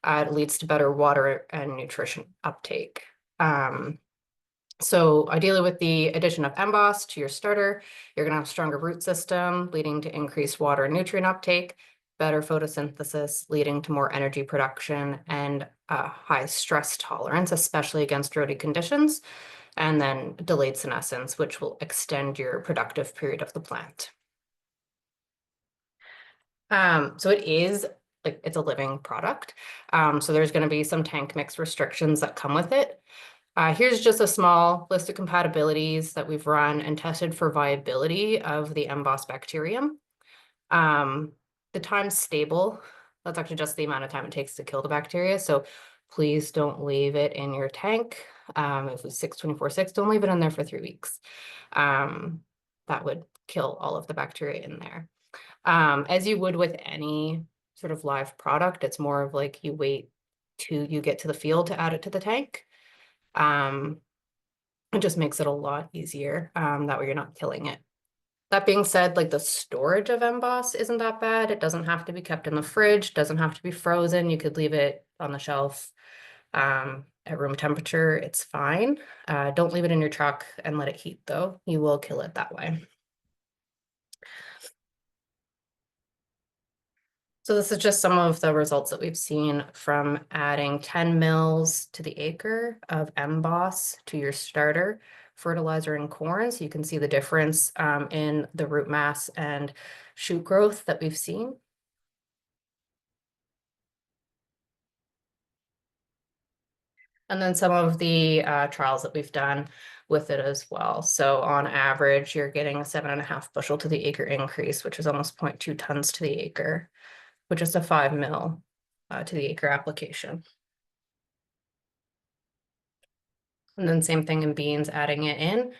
It leads to better water and nutrition uptake. So ideally with the addition of emboss to your starter, you're going to have a stronger root system, leading to increased water and nutrient uptake, better photosynthesis, leading to more energy production, and high stress tolerance, especially against droughty conditions, and then delayed senescence, which will extend your productive period of the plant. So it is like it's a living product. So there's going to be some tank mix restrictions that come with it. Here's just a small list of compatibilities that we've run and tested for viability of the emboss bacterium. The time stable, that's actually just the amount of time it takes to kill the bacteria. So please don't leave it in your tank. If it's 6/24/6, don't leave it in there for 3 weeks. That would kill all of the bacteria in there. As you would with any sort of live product, it's more of like you wait till you get to the field to add it to the tank. It just makes it a lot easier. That way you're not killing it. That being said, like the storage of emboss isn't that bad. It doesn't have to be kept in the fridge, doesn't have to be frozen. You could leave it on the shelf at room temperature. It's fine. Don't leave it in your truck and let it heat though. You will kill it that way. So this is just some of the results that we've seen from adding 10 mils to the acre of emboss to your starter fertilizer in corn. So you can see the difference in the root mass and shoot growth that we've seen. And then some of the trials that we've done with it as well. So on average, you're getting a 7.5 bushel to the acre increase, which is almost 0.2 tons to the acre, which is a 5 mil to the acre application. And then same thing in beans, adding it in.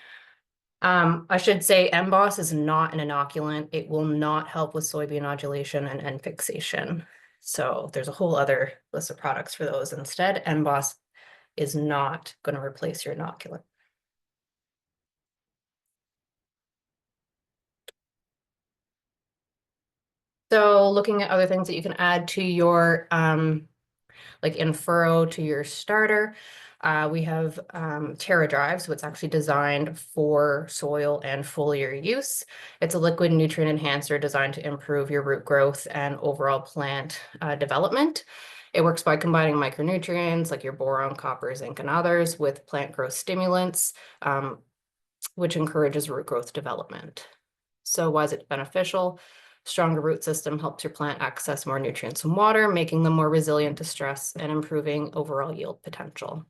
I should say emboss is not an inoculant. It will not help with soybean nodulation and N fixation. So there's a whole other list of products for those instead. Emboss is not going to replace your inoculant. So looking at other things that you can add to your, like in furrow to your starter, we have Terra Drive, so it's actually designed for soil and foliar use. It's a liquid nutrient enhancer designed to improve your root growth and overall plant development. It works by combining micronutrients like your boron, copper, zinc, and others with plant growth stimulants, which encourages root growth development. So why is it beneficial? Stronger root system helps your plant access more nutrients and water, making them more resilient to stress and improving overall yield potential.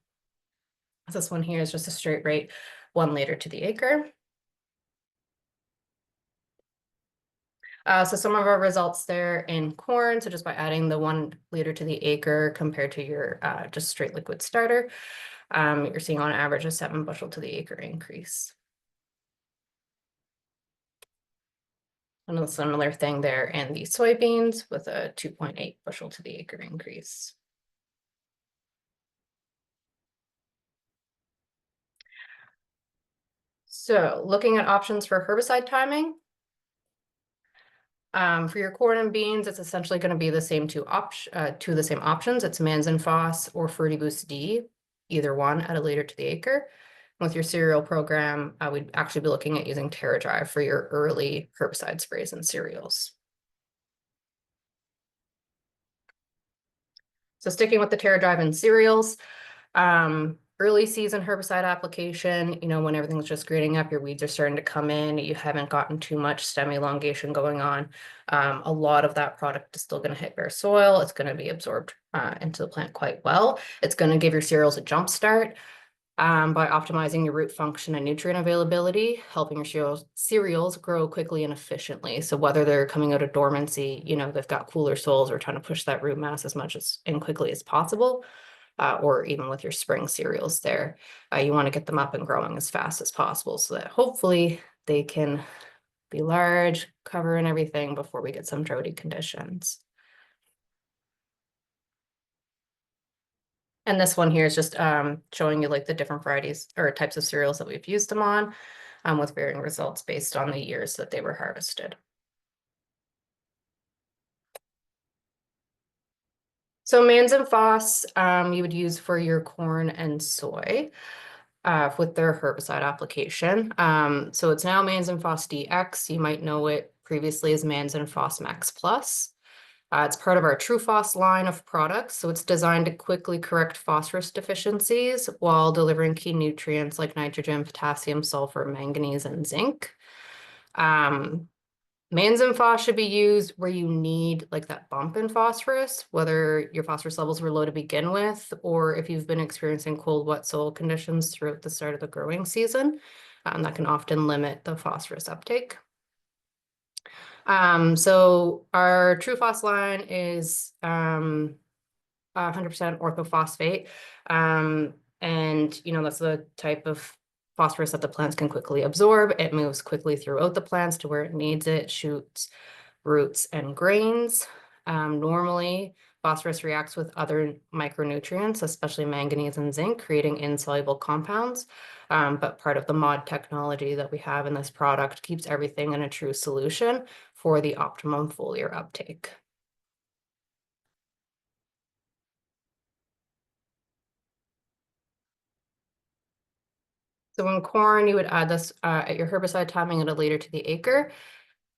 This one here is just a straight rate 1 liter to the acre. So some of our results there in corn, so just by adding the 1 liter to the acre compared to your just straight liquid starter, you're seeing on average a 7 bushel to the acre increase. And a similar thing there in the soybeans with a 2.8 bushel to the acre increase. So looking at options for herbicide timing. For your corn and beans, it's essentially going to be the same two the same options. It's Manzan-Foss or FertiBoost D, either one at a liter to the acre. With your cereal program, we'd actually be looking at using Terra Drive for your early herbicide sprays and cereals. So sticking with the Terra Drive and cereals, early season herbicide application, you know, when everything's just greening up, your weeds are starting to come in, you haven't gotten too much stem elongation going on. A lot of that product is still going to hit bare soil. It's going to be absorbed into the plant quite well. It's going to give your cereals a jump start by optimizing your root function and nutrient availability, helping your cereals grow quickly and efficiently. So whether they're coming out of dormancy, you know, they've got cooler soils, or trying to push that root mass as much as and quickly as possible. Or even with your spring cereals there, you want to get them up and growing as fast as possible so that hopefully they can be large, cover and everything before we get some droughty conditions. And this one here is just showing you like the different varieties or types of cereals that we've used them on with varying results based on the years that they were harvested. So Mans and Phos you would use for your corn and soy with their herbicide application. So it's now Mans and Phos DX. You might know it previously as Mans and Phos Max Plus. It's part of our TruePhos line of products. So it's designed to quickly correct phosphorus deficiencies while delivering key nutrients like nitrogen, potassium, sulfur, manganese, and zinc. Mans and Phos should be used where you need like that bump in phosphorus, whether your phosphorus levels were low to begin with, or if you've been experiencing cold, wet soil conditions throughout the start of the growing season. That can often limit the phosphorus uptake. So our TruePhos line is 100% orthophosphate. And you know, that's the type of phosphorus that the plants can quickly absorb. It moves quickly throughout the plants to where it needs it, shoots, roots, and grains. Normally, phosphorus reacts with other micronutrients, especially manganese and zinc, creating insoluble compounds. But part of the mod technology that we have in this product keeps everything in a true solution for the optimum foliar uptake. So in corn, you would add this at your herbicide timing at a liter to the acre.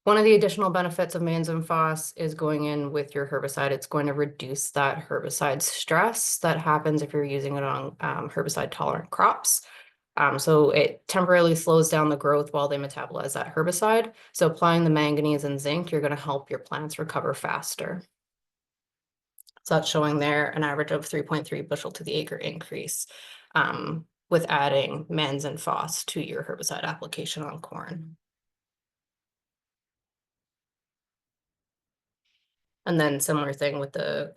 One of the additional benefits of Mans and Phos is going in with your herbicide. It's going to reduce that herbicide stress that happens if you're using it on herbicide tolerant crops. So it temporarily slows down the growth while they metabolize that herbicide. So applying the manganese and zinc, you're going to help your plants recover faster. So that's showing there an average of 3.3 bushel to the acre increase with adding Mans and Phos to your herbicide application on corn. And then similar thing with the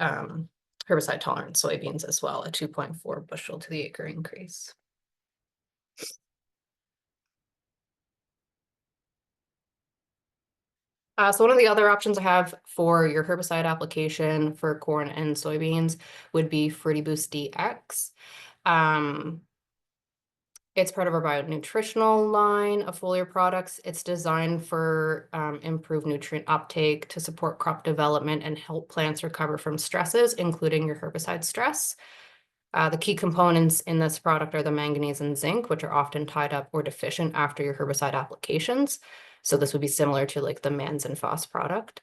herbicide tolerant soybeans as well, a 2.4 bushel to the acre increase. So one of the other options I have for your herbicide application for corn and soybeans would be Fruity Boost DX. It's part of our bionutritional line of foliar products. It's designed for improved nutrient uptake to support crop development and help plants recover from stresses, including your herbicide stress. The key components in this product are the manganese and zinc, which are often tied up or deficient after your herbicide applications. So this would be similar to like the Mans and Phos product.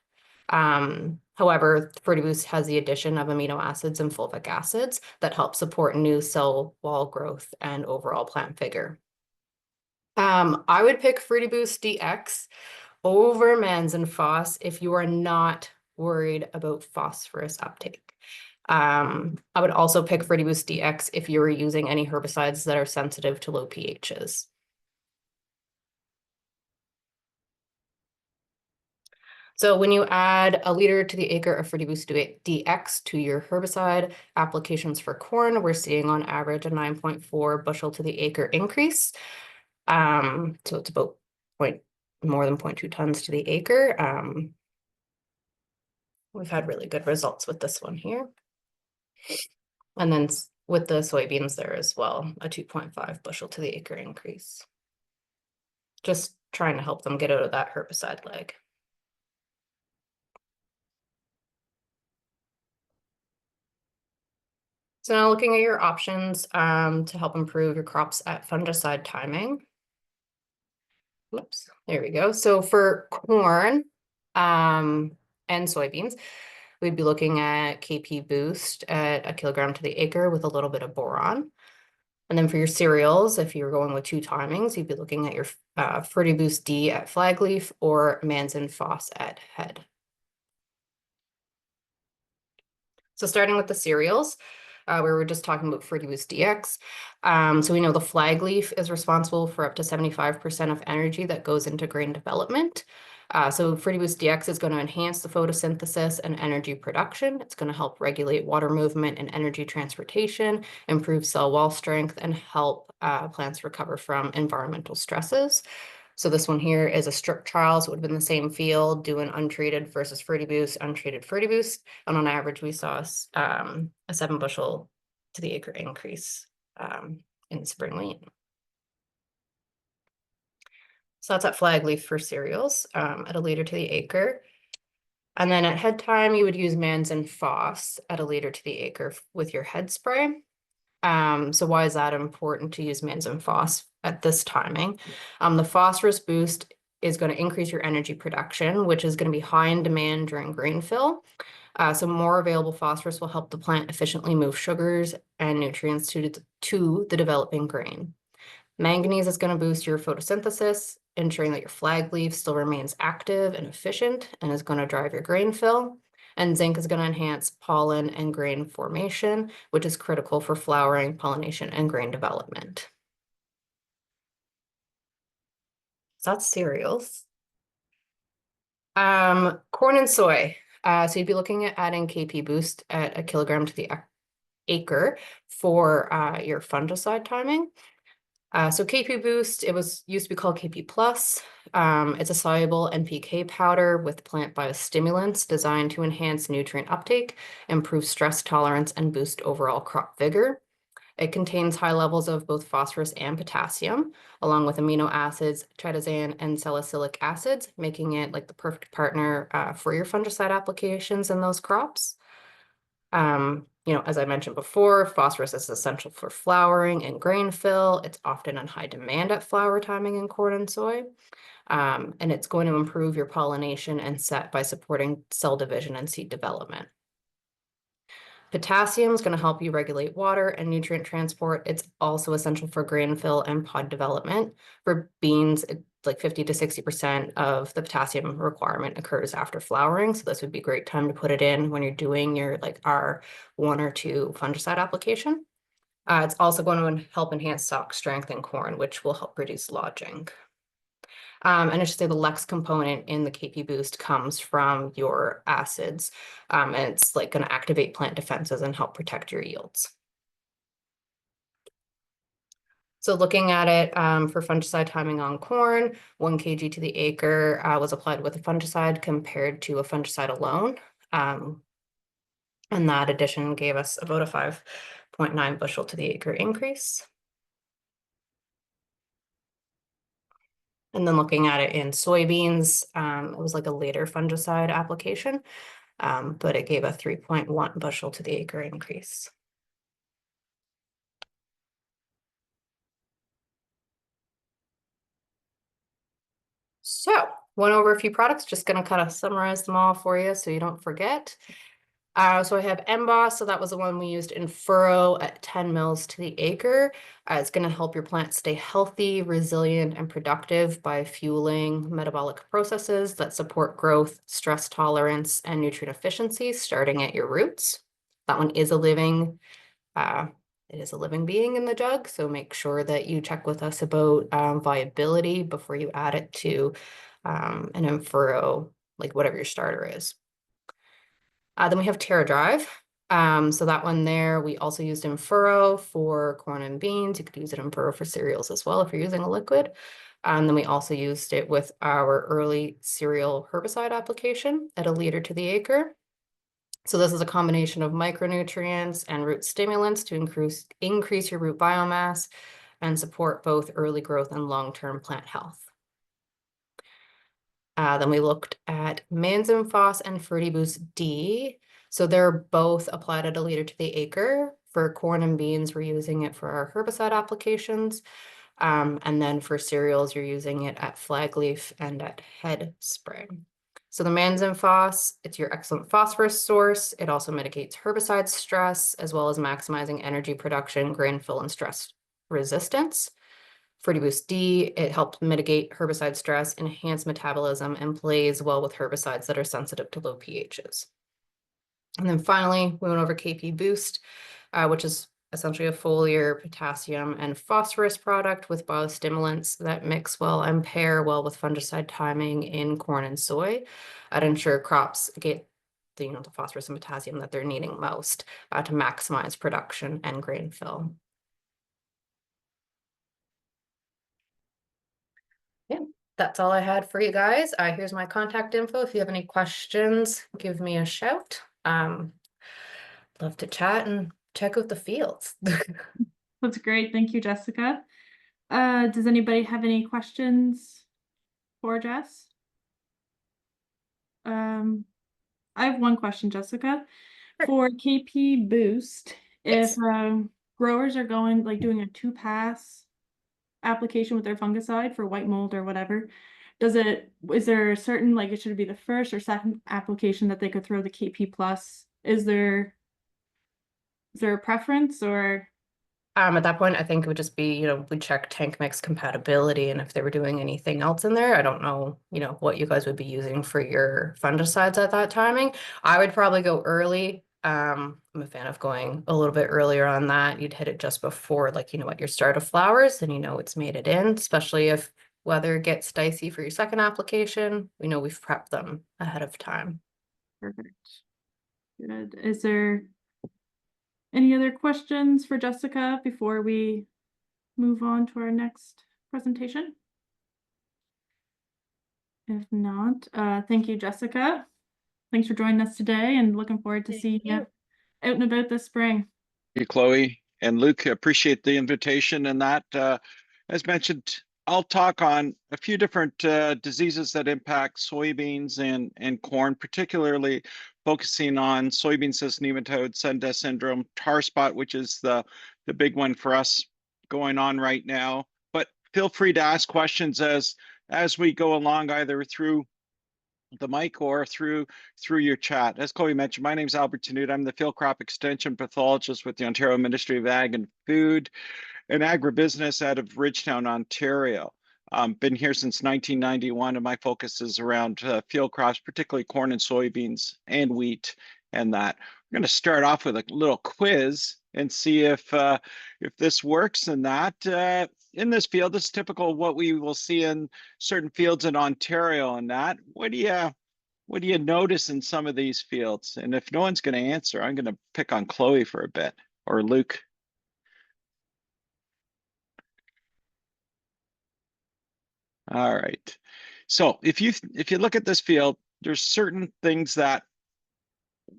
However, Fruity Boost has the addition of amino acids and fulvic acids that help support new cell wall growth and overall plant vigor. I would pick Fruity Boost DX over Mans and Phos if you are not worried about phosphorus uptake. I would also pick Fruity Boost DX if you were using any herbicides that are sensitive to low pHs. So when you add a liter to the acre of Fruity Boost DX to your herbicide applications for corn, we're seeing on average a 9.4 bushel to the acre increase. So it's about more than 0.2 tons to the acre. We've had really good results with this one here. And then with the soybeans there as well, a 2.5 bushel to the acre increase. Just trying to help them get out of that herbicide leg. So now looking at your options to help improve your crops at fungicide timing. Whoops, there we go. So for corn and soybeans, we'd be looking at KP Boost at 1 kilogram to the acre with a little bit of boron. And then for your cereals, if you're going with 2 timings, you'd be looking at your Ferty Boost D at flagleaf or Manzin Foss at head. So starting with the cereals, we were just talking about Ferty Boost DX. So we know the flagleaf is responsible for up to 75% of energy that goes into grain development. So Ferty Boost DX is going to enhance the photosynthesis and energy production. It's going to help regulate water movement and energy transportation, improve cell wall strength, and help plants recover from environmental stresses. So this one here is a strip trial, so it would have been the same field doing untreated versus Ferty Boost, untreated Ferty Boost. And on average, we saw a 7 bushel to the acre increase in spring wheat. So that's at flagleaf for cereals at a liter to the acre. And then at head time, you would use Manzin Foss at a liter to the acre with your head spray. So why is that important to use Manzin Foss at this timing? The phosphorus boost is going to increase your energy production, which is going to be high in demand during grain fill. So more available phosphorus will help the plant efficiently move sugars and nutrients to the developing grain. Manganese is going to boost your photosynthesis, ensuring that your flag leaf still remains active and efficient and is going to drive your grain fill. And zinc is going to enhance pollen and grain formation, which is critical for flowering, pollination, and grain development. So that's cereals. Corn and soy. So you'd be looking at adding KP Boost at 1 kilogram to the acre for your fungicide timing. So KP Boost, it used to be called KP Plus. It's a soluble NPK powder with plant biostimulants designed to enhance nutrient uptake, improve stress tolerance, and boost overall crop vigor. It contains high levels of both phosphorus and potassium, along with amino acids, tryptophan, and salicylic acids, making it like the perfect partner for your fungicide applications in those crops. As I mentioned before, phosphorus is essential for flowering and grain fill. It's often in high demand at flower timing in corn and soy. And it's going to improve your pollination and set by supporting cell division and seed development. Potassium is going to help you regulate water and nutrient transport. It's also essential for grain fill and pod development. For beans, like 50 to 60% of the potassium requirement occurs after flowering. So this would be a great time to put it in when you're doing your R1 or 2 fungicide application. It's also going to help enhance stalk strength in corn, which will help reduce lodging. And I should say the Lex component in the KP Boost comes from your acids, and it's going to activate plant defenses and help protect your yields. So looking at it for fungicide timing on corn, 1 kg to the acre was applied with a fungicide compared to a fungicide alone. And that addition gave us about a 5.9 bushel to the acre increase. And then looking at it in soybeans, it was like a later fungicide application, but it gave a 3.1 bushel to the acre increase. So went over a few products, just going to kind of summarize them all for you so you don't forget. So I have Emboss, so that was the one we used in furrow at 10 mils to the acre. It's going to help your plant stay healthy, resilient, and productive by fueling metabolic processes that support growth, stress tolerance, and nutrient efficiency, starting at your roots. That one is a living, being in the jug, so make sure that you check with us about viability before you add it to an in-furrow, like whatever your starter is. Then we have Terra Drive. So that one there, we also used in furrow for corn and beans. You could use it in furrow for cereals as well if you're using a liquid. And then we also used it with our early cereal herbicide application at 1 liter to the acre. So this is a combination of micronutrients and root stimulants to increase your root biomass and support both early growth and long-term plant health. Then we looked at Manzin Foss and Ferty Boost D. So they're both applied at 1 liter to the acre. For corn and beans, we're using it for our herbicide applications. And then for cereals, you're using it at flagleaf and at head spray. So the Manzin Foss, it's your excellent phosphorus source. It also mitigates herbicide stress, as well as maximizing energy production, grain fill, and stress resistance. Boost D, it helps mitigate herbicide stress, enhance metabolism, and plays well with herbicides that are sensitive to low pHs. And then finally, we went over KP Boost, which is essentially a foliar, potassium, and phosphorus product with biostimulants that mix well and pair well with fungicide timing in corn and soy to ensure crops get the phosphorus and potassium that they're needing most to maximize production and grain fill. Yeah, that's all I had for you guys. Here's my contact info. If you have any questions, give me a shout. Love to chat and check out the fields. That's great. Thank you, Jessica. Does anybody have any questions for Jess? I have one question, Jessica. For KP Boost, Yes. if growers are going doing a 2-pass application with their fungicide for white mold or whatever, is there a certain it should be the first or second application that they could throw the KP plus? Is there a preference or? At that point, I think it would just be, we'd check tank mix compatibility, and if they were doing anything else in there, I don't know, what you guys would be using for your fungicides at that timing. I would probably go early. I'm a fan of going a little bit earlier on that. You'd hit it just before, at your start of flowers, and it's made it in, especially if weather gets dicey for your second application. We know we've prepped them ahead of time. Perfect. Good. Is there any other questions for Jessica before we move on to our next presentation? If not, thank you, Jessica. Thanks for joining us today and looking forward to seeing you out and about this spring. Thank you, Chloe and Luke. Appreciate the invitation and that. As mentioned, I'll talk on a few different diseases that impact soybeans and corn, particularly focusing on soybean cyst nematode, sun dust syndrome, tar spot, which is the big one for us going on right now. But feel free to ask questions as we go along, either through the mic or through your chat. As Chloe mentioned, my name is Albert Tenuta. I'm the field crop extension pathologist with the Ontario Ministry of Ag and Food and Agribusiness out of Ridgetown, Ontario. Been here since 1991, and my focus is around field crops, particularly corn and soybeans and wheat and that. We're going to start off with a little quiz and see if this works and that. In this field, this is typical of what we will see in certain fields in Ontario and that. What do you notice in some of these fields? And if no one's going to answer, I'm going to pick on Chloe for a bit, or Luke. All right. So if you look at this field, there's certain things that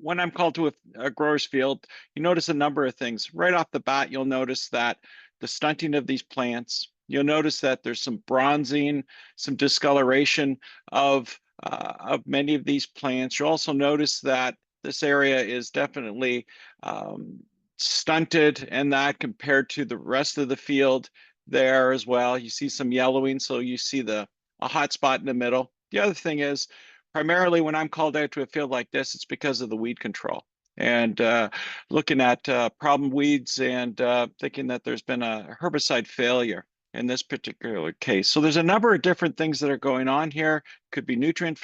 when I'm called to a grower's field, you notice a number of things. Right off the bat, you'll notice that the stunting of these plants. You'll notice that there's some bronzing, some discoloration of many of these plants. You'll also notice that this area is definitely stunted, and that compared to the rest of the field there as well. You see some yellowing, so you see a hot spot in the middle. The other thing is, primarily when I'm called out to a field like this, it's because of the weed control and looking at problem weeds and thinking that there's been a herbicide failure in this particular case. So there's a number of different things that are going on here. Could be nutrient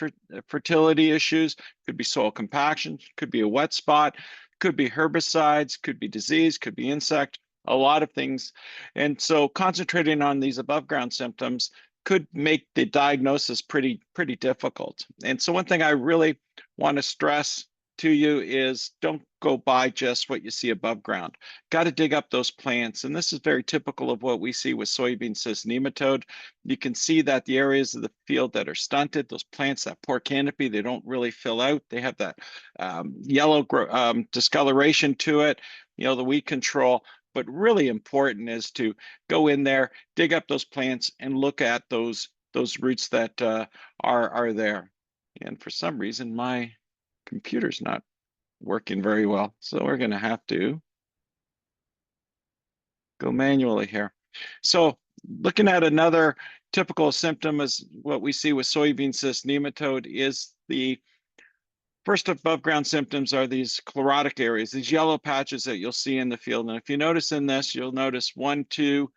fertility issues, could be soil compaction, could be a wet spot, could be herbicides, could be disease, could be insect, a lot of things. And so concentrating on these above ground symptoms could make the diagnosis pretty difficult. And so one thing I really want to stress to you is don't go by just what you see above ground. Got to dig up those plants. And this is very typical of what we see with soybean cyst nematode. You can see that the areas of the field that are stunted, those plants, that poor canopy, they don't really fill out. They have that yellow discoloration to it, the weed control. But really important is to go in there, dig up those plants, and look at those roots that are there. And for some reason, my computer's not working very well, so we're going to have to go manually here. So looking at another typical symptom is what we see with soybean cyst nematode is the First above ground symptoms are these chlorotic areas, these yellow patches that you'll see in the field. And if you notice in this, you'll notice 1, 2,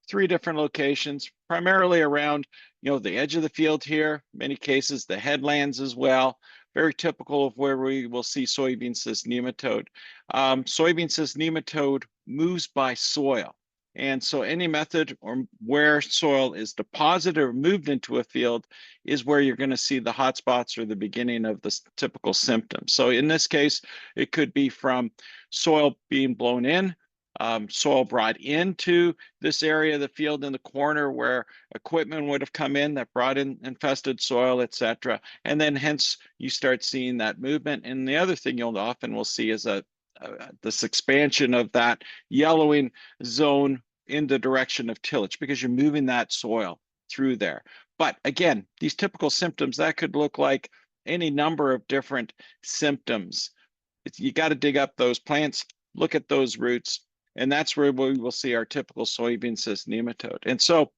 3 different locations, primarily around, the edge of the field here, many cases, the headlands as well. Very typical of where we will see soybean cyst nematode. Soybean cyst nematode moves by soil. And so any method or where soil is deposited or moved into a field is where you're going to see the hot spots or the beginning of the typical symptoms. So in this case, it could be from soil being blown in, soil brought into this area of the field in the corner where equipment would have come in that brought in infested soil, etc. And then hence you start seeing that movement. And the other thing you'll often will see is this expansion of that yellowing zone in the direction of tillage because you're moving that soil through there. But again, these typical symptoms, that could look like any number of different symptoms. You got to dig up those plants, look at those roots, and that's where we will see our typical soybean cyst nematode. And so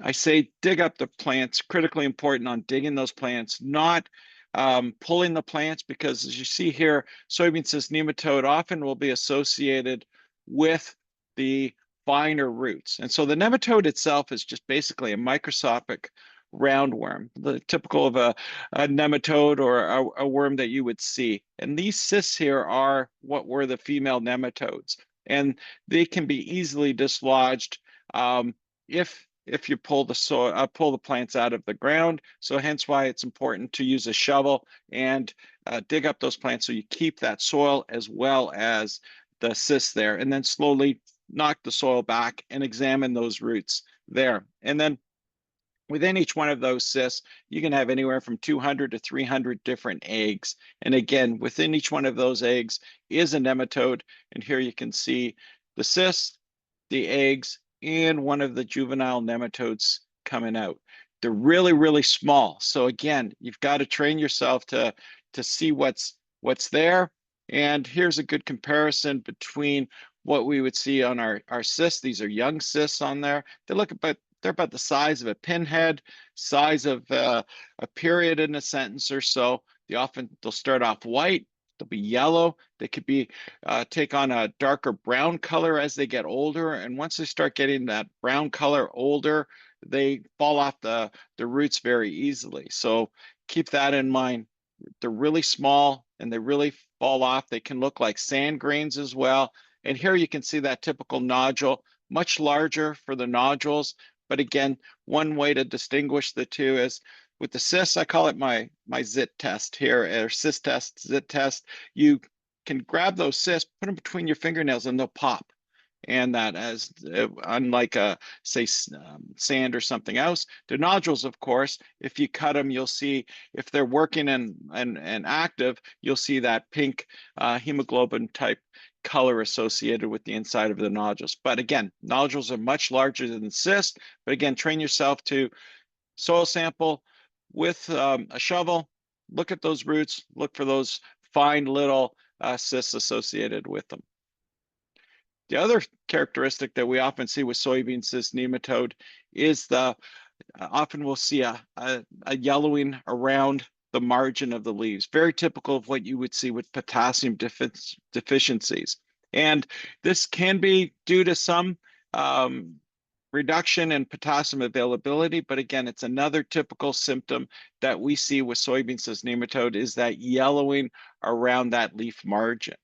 I say dig up the plants, critically important on digging those plants, not pulling the plants, because as you see here, soybean cyst nematode often will be associated with the finer roots. And so the nematode itself is just basically a microscopic roundworm, the typical of a nematode or a worm that you would see. And these cysts here are what were the female nematodes. And they can be easily dislodged if you pull the plants out of the ground. So hence why it's important to use a shovel and dig up those plants so you keep that soil as well as the cysts there, and then slowly knock the soil back and examine those roots there. And then within each one of those cysts, you can have anywhere from 200 to 300 different eggs. And again, within each one of those eggs is a nematode. And here you can see the cysts, the eggs, and one of the juvenile nematodes coming out. They're really, really small. So again, you've got to train yourself to see what's there. And here's a good comparison between what we would see on our cysts. These are young cysts on there. They're about the size of a pinhead, size of a period in a sentence or so. They'll start off white. They'll be yellow. They could be take on a darker brown color as they get older. And once they start getting that brown color older, they fall off the roots very easily. So keep that in mind. They're really small and they really fall off. They can look like sand grains as well. And here you can see that typical nodule, much larger for the nodules. But again, one way to distinguish the two is with the cysts, I call it my zit test here, or cyst test, zit test. You can grab those cysts, put them between your fingernails, and they'll pop. And that, as unlike say sand or something else, the nodules, of course, if you cut them, you'll see if they're working and active, you'll see that pink hemoglobin type color associated with the inside of the nodules. But again, nodules are much larger than cysts. But again, train yourself to soil sample with a shovel, look at those roots, look for those fine little cysts associated with them. The other characteristic that we often see with soybean cyst nematode is often we'll see a yellowing around the margin of the leaves, very typical of what you would see with potassium deficiencies. And this can be due to some reduction in potassium availability, but again, it's another typical symptom that we see with soybean cyst nematode is that yellowing around that leaf margin.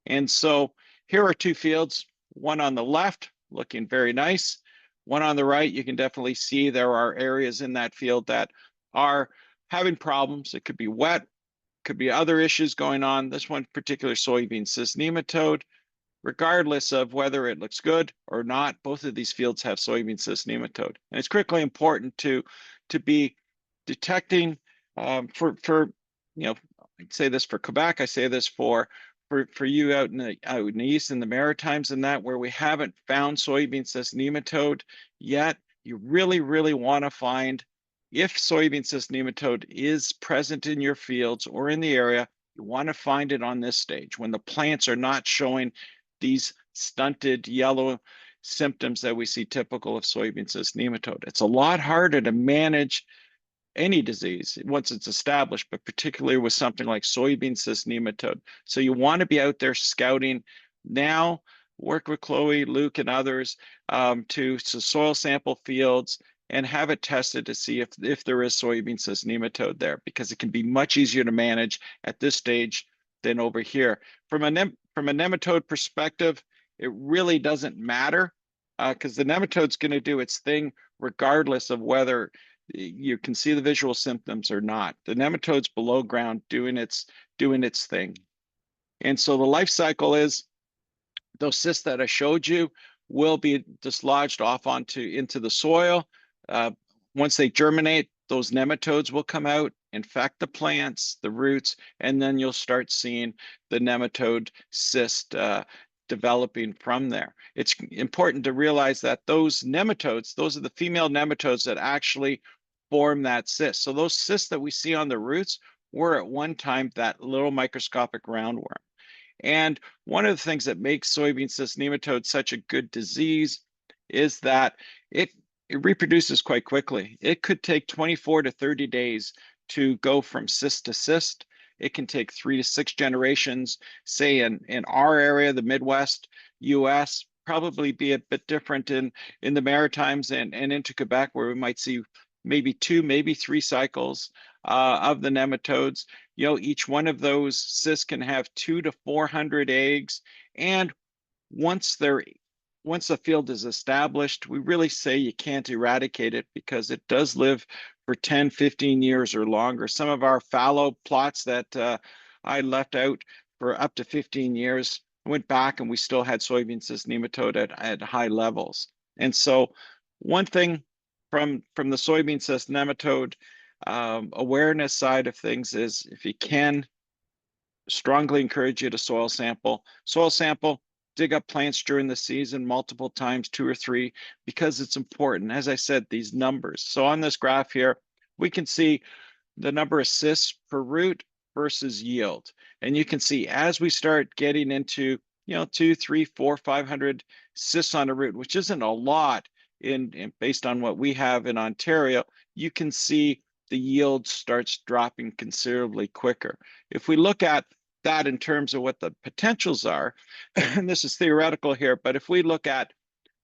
And so here are two fields, one on the left looking very nice, one on the right. You can definitely see there are areas in that field that are having problems. It could be wet, could be other issues going on. This one particular soybean cyst nematode, regardless of whether it looks good or not, both of these fields have soybean cyst nematode. And it's critically important to be detecting for I say this for Quebec, I say this for you out in the east in the Maritimes and that where we haven't found soybean cyst nematode yet. You really, really want to find if soybean cyst nematode is present in your fields or in the area. You want to find it on this stage when the plants are not showing these stunted yellow symptoms that we see typical of soybean cyst nematode. It's a lot harder to manage any disease once it's established, but particularly with something like soybean cyst nematode. So you want to be out there scouting now, work with Chloe, Luke, and others to soil sample fields and have it tested to see if there is soybean cyst nematode there, because it can be much easier to manage at this stage than over here. From a nematode perspective, it really doesn't matter because the nematode's going to do its thing regardless of whether you can see the visual symptoms or not. The nematode's below ground doing its thing. And so the life cycle is those cysts that I showed you will be dislodged off into the soil. Once they germinate, those nematodes will come out, infect the plants, the roots, and then you'll start seeing the nematode cyst developing from there. It's important to realize that those nematodes, those are the female nematodes that actually form that cyst. So those cysts that we see on the roots were at one time that little microscopic roundworm. And one of the things that makes soybean cyst nematode such a good disease is that it reproduces quite quickly. It could take 24 to 30 days to go from cyst to cyst. It can take 3 to 6 generations, say in our area, the Midwest US, probably be a bit different in the Maritimes and into Quebec, where we might see maybe 2, maybe 3 cycles of the nematodes. You know, each one of those cysts can have 200 to 400 eggs. And once the field is established, we really say you can't eradicate it because it does live for 10, 15 years or longer. Some of our fallow plots that I left out for up to 15 years, went back and we still had soybean cyst nematode at high levels. And so one thing from the soybean cyst nematode awareness side of things is, if you can, strongly encourage you to soil sample, dig up plants during the season multiple times, 2 or 3, because it's important. As I said, these numbers. So on this graph here, we can see the number of cysts per root versus yield. And you can see as we start getting into, 2, 3, 4, 500 cysts on a root, which isn't a lot based on what we have in Ontario, you can see the yield starts dropping considerably quicker. If we look at that in terms of what the potentials are, and this is theoretical here, but if we look at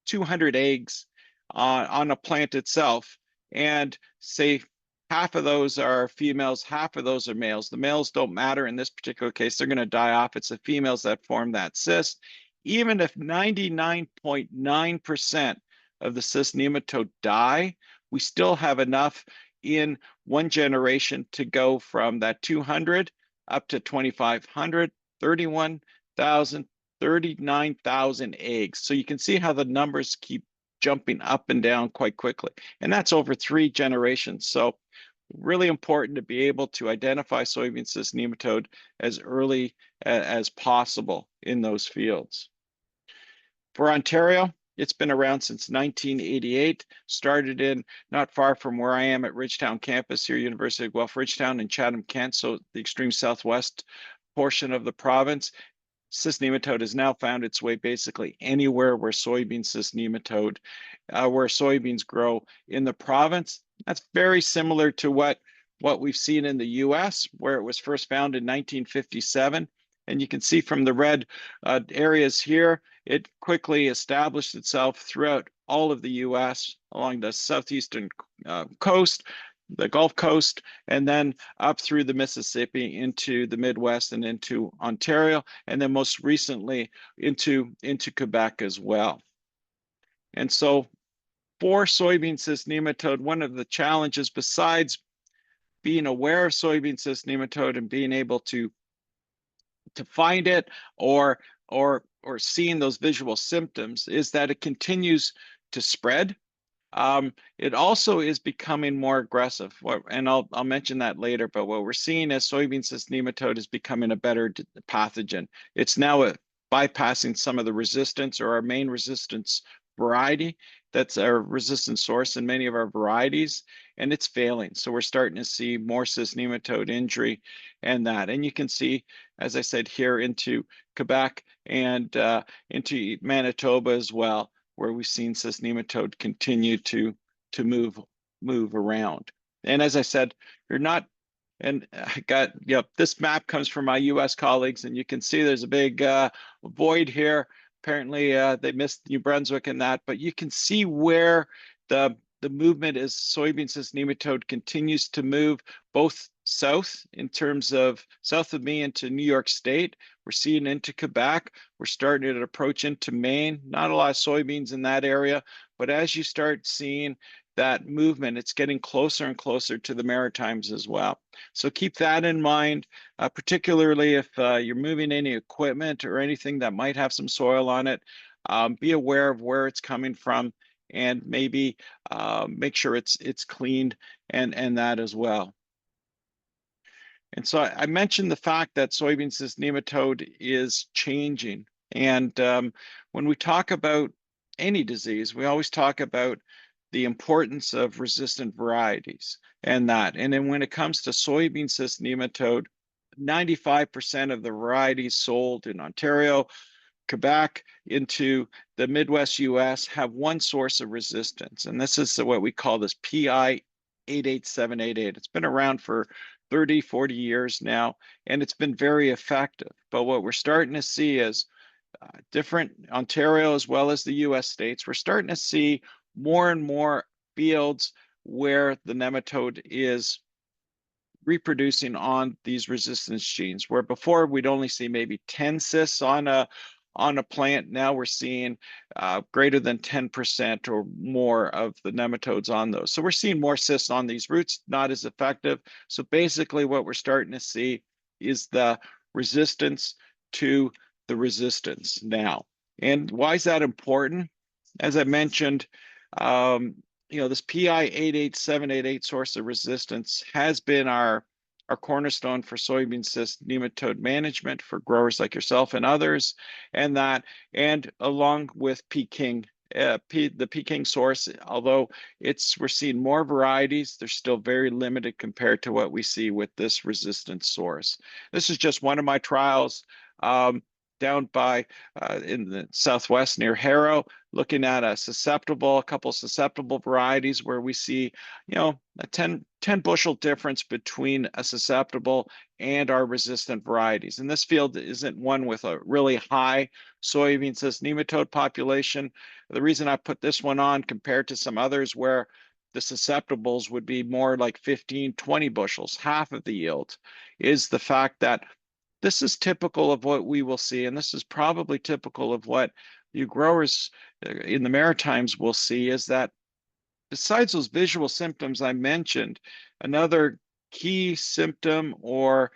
200 eggs on a plant itself, and say half of those are females, half of those are males. The males don't matter in this particular case. They're going to die off. It's the females that form that cyst. Even if 99.9% of the cyst nematode die, we still have enough in one generation to go from that 200 up to 2,500, 31,000, 39,000 eggs. So you can see how the numbers keep jumping up and down quite quickly. And that's over 3 generations. So really important to be able to identify soybean cyst nematode as early as possible in those fields. For Ontario, it's been around since 1988, started in not far from where I am at Ridgetown campus here, University of Guelph Ridgetown in Chatham, Kent, so the extreme southwest portion of the province. Cyst nematode has now found its way basically anywhere where soybean cyst nematode, where soybeans grow in the province. That's very similar to what we've seen in the US, where it was first found in 1957. And you can see from the red areas here, it quickly established itself throughout all of the US along the southeastern coast, the Gulf Coast, and then up through the Mississippi into the Midwest and into Ontario, and then most recently into Quebec as well. And so for soybean cyst nematode, one of the challenges, besides being aware of soybean cyst nematode and being able to find it or seeing those visual symptoms, is that it continues to spread. It also is becoming more aggressive, and I'll mention that later, but what we're seeing as soybean cyst nematode is becoming a better pathogen. It's now bypassing some of the resistance, or our main resistance variety. That's our resistant source in many of our varieties, and it's failing. So we're starting to see more cyst nematode injury and that. And you can see, as I said, here into Quebec and into Manitoba as well, where we've seen cyst nematode continue to move around. And as I said, you're not, and I got, this map comes from my US colleagues, and you can see there's a big void here. Apparently they missed New Brunswick in that, but you can see where the movement is. Soybean cyst nematode continues to move both south in terms of south of me into New York State. We're seeing into Quebec. We're starting to approach into Maine. Not a lot of soybeans in that area, but as you start seeing that movement, it's getting closer and closer to the Maritimes as well. So keep that in mind, particularly if you're moving any equipment or anything that might have some soil on it. Be aware of where it's coming from, and maybe make sure it's cleaned and that as well. And so I mentioned the fact that soybean cyst nematode is changing. And when we talk about any disease, we always talk about the importance of resistant varieties and that. And then when it comes to soybean cyst nematode, 95% of the varieties sold in Ontario, Quebec, into the Midwest US have one source of resistance. And this is what we call this PI 88788. It's been around for 30, 40 years now, and it's been very effective. But what we're starting to see is different Ontario as well as the US states, we're starting to see more and more fields where the nematode is reproducing on these resistance genes, where before we'd only see maybe 10 cysts on a plant. Now we're seeing greater than 10% or more of the nematodes on those. So we're seeing more cysts on these roots, not as effective. So basically what we're starting to see is the resistance to the resistance now. And why is that important? As I mentioned, this PI 88788 source of resistance has been our cornerstone for soybean cyst nematode management for growers like yourself and others, and along with Peking, the Peking source, although we're seeing more varieties, they're still very limited compared to what we see with this resistance source. This is just one of my trials down by in the southwest near Harrow, looking at a couple susceptible varieties where we see, a 10 bushel difference between a susceptible and our resistant varieties. And this field isn't one with a really high soybean cyst nematode population. The reason I put this one on compared to some others where the susceptibles would be more like 15, 20 bushels, half of the yield, is the fact that this is typical of what we will see, and this is probably typical of what you growers in the Maritimes will see, is that besides those visual symptoms I mentioned, another key symptom or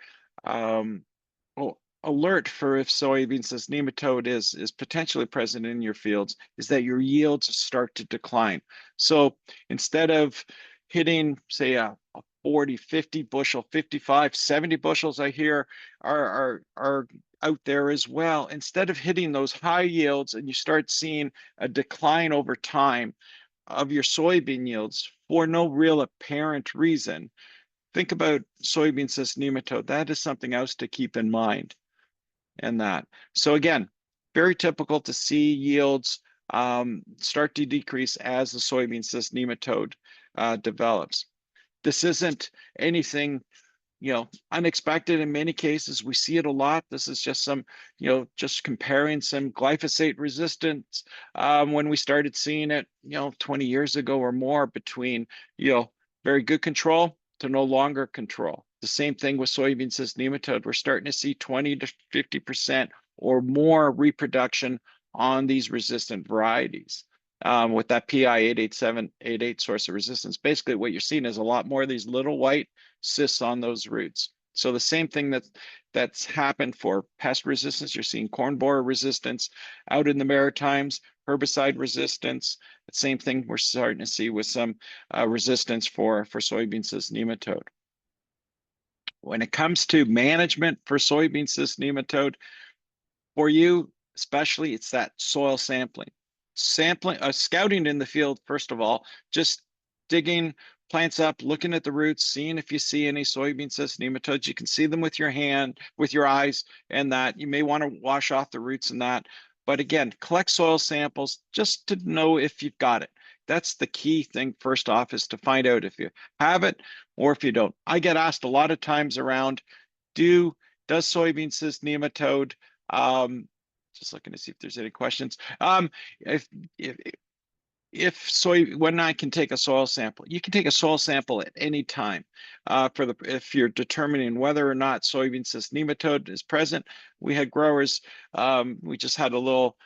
alert for if soybean cyst nematode is potentially present in your fields is that your yields start to decline. So instead of hitting, say, a 40, 50 bushel, 55, 70 bushels I hear are out there as well. Instead of hitting those high yields and you start seeing a decline over time of your soybean yields for no real apparent reason, think about soybean cyst nematode. That is something else to keep in mind. And that. So again, very typical to see yields start to decrease as the soybean cyst nematode develops. This isn't anything, unexpected in many cases. We see it a lot. This is just some, just comparing some glyphosate resistance when we started seeing it, 20 years ago or more between, very good control to no longer control. The same thing with soybean cyst nematode. We're starting to see 20 to 50% or more reproduction on these resistant varieties. With that PI 88788 source of resistance, basically what you're seeing is a lot more of these little white cysts on those roots. So the same thing that's happened for pest resistance, you're seeing corn borer resistance out in the Maritimes, herbicide resistance. The same thing we're starting to see with some resistance for soybean cyst nematode. When it comes to management for soybean cyst nematode, for you especially, it's that soil sampling. Scouting in the field, first of all, just digging plants up, looking at the roots, seeing if you see any soybean cyst nematodes. You can see them with your hand, with your eyes, and that you may want to wash off the roots and that. But again, collect soil samples just to know if you've got it. That's the key thing first off, is to find out if you have it or if you don't. I get asked a lot of times around, does soybean cyst nematode, just looking to see if there's any questions. If, if when I can take a soil sample, you can take a soil sample at any time if you're determining whether or not soybean cyst nematode is present. We had growers, we just had a little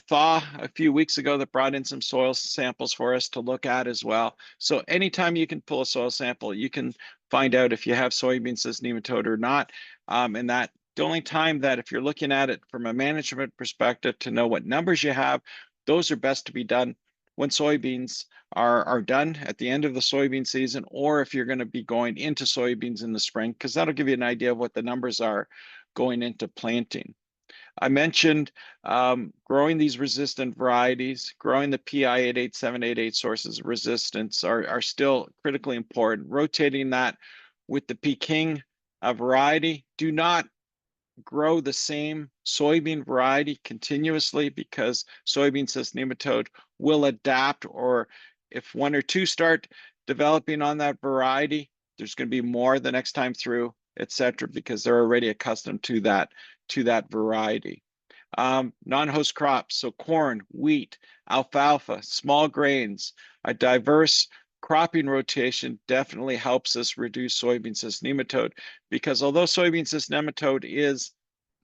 thaw a few weeks ago that brought in some soil samples for us to look at as well. So anytime you can pull a soil sample, you can find out if you have soybean cyst nematode or not. And that the only time that if you're looking at it from a management perspective to know what numbers you have, those are best to be done when soybeans are done at the end of the soybean season, or if you're going to be going into soybeans in the spring, because that'll give you an idea of what the numbers are going into planting. I mentioned growing these resistant varieties, growing the PI 88788 sources of resistance are still critically important. Rotating that with the Peking variety. Do not grow the same soybean variety continuously, because soybean cyst nematode will adapt, or if one or two start developing on that variety, there's going to be more the next time through, etc., because they're already accustomed to that variety. Non-host crops, so corn, wheat, alfalfa, small grains, a diverse cropping rotation definitely helps us reduce soybean cyst nematode, because although soybean cyst nematode is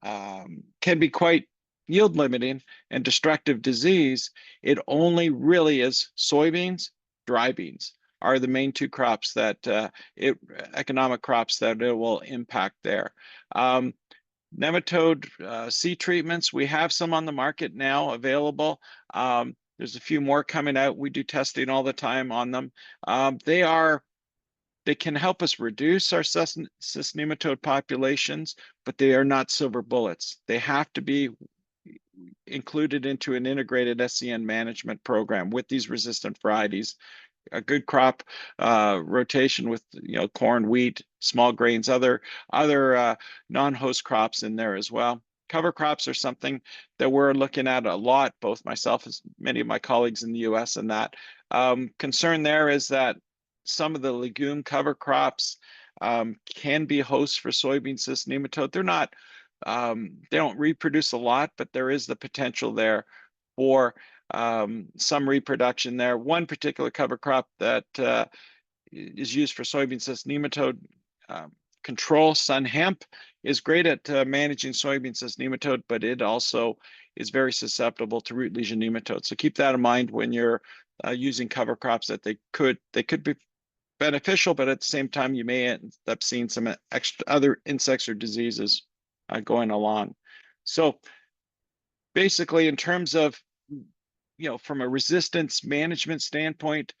can be quite yield limiting and destructive disease, it only really is soybeans, dry beans are the main two crops that economic crops that it will impact there. Nematode seed treatments, we have some on the market now available. There's a few more coming out. We do testing all the time on them. They can help us reduce our cyst nematode populations, but they are not silver bullets. They have to be included into an integrated SCN management program with these resistant varieties. A good crop rotation with corn, wheat, small grains, other non-host crops in there as well. Cover crops are something that we're looking at a lot, both myself as many of my colleagues in the US, and that concern there is that some of the legume cover crops can be hosts for soybean cyst nematode. They're not, they don't reproduce a lot, but there is the potential there for some reproduction there. One particular cover crop that is used for soybean cyst nematode control, sun hemp, is great at managing soybean cyst nematode, but it also is very susceptible to root lesion nematode. So keep that in mind when you're using cover crops, that they could be beneficial, but at the same time, you may end up seeing some extra other insects or diseases going along. So basically, in terms of, from a resistance management standpoint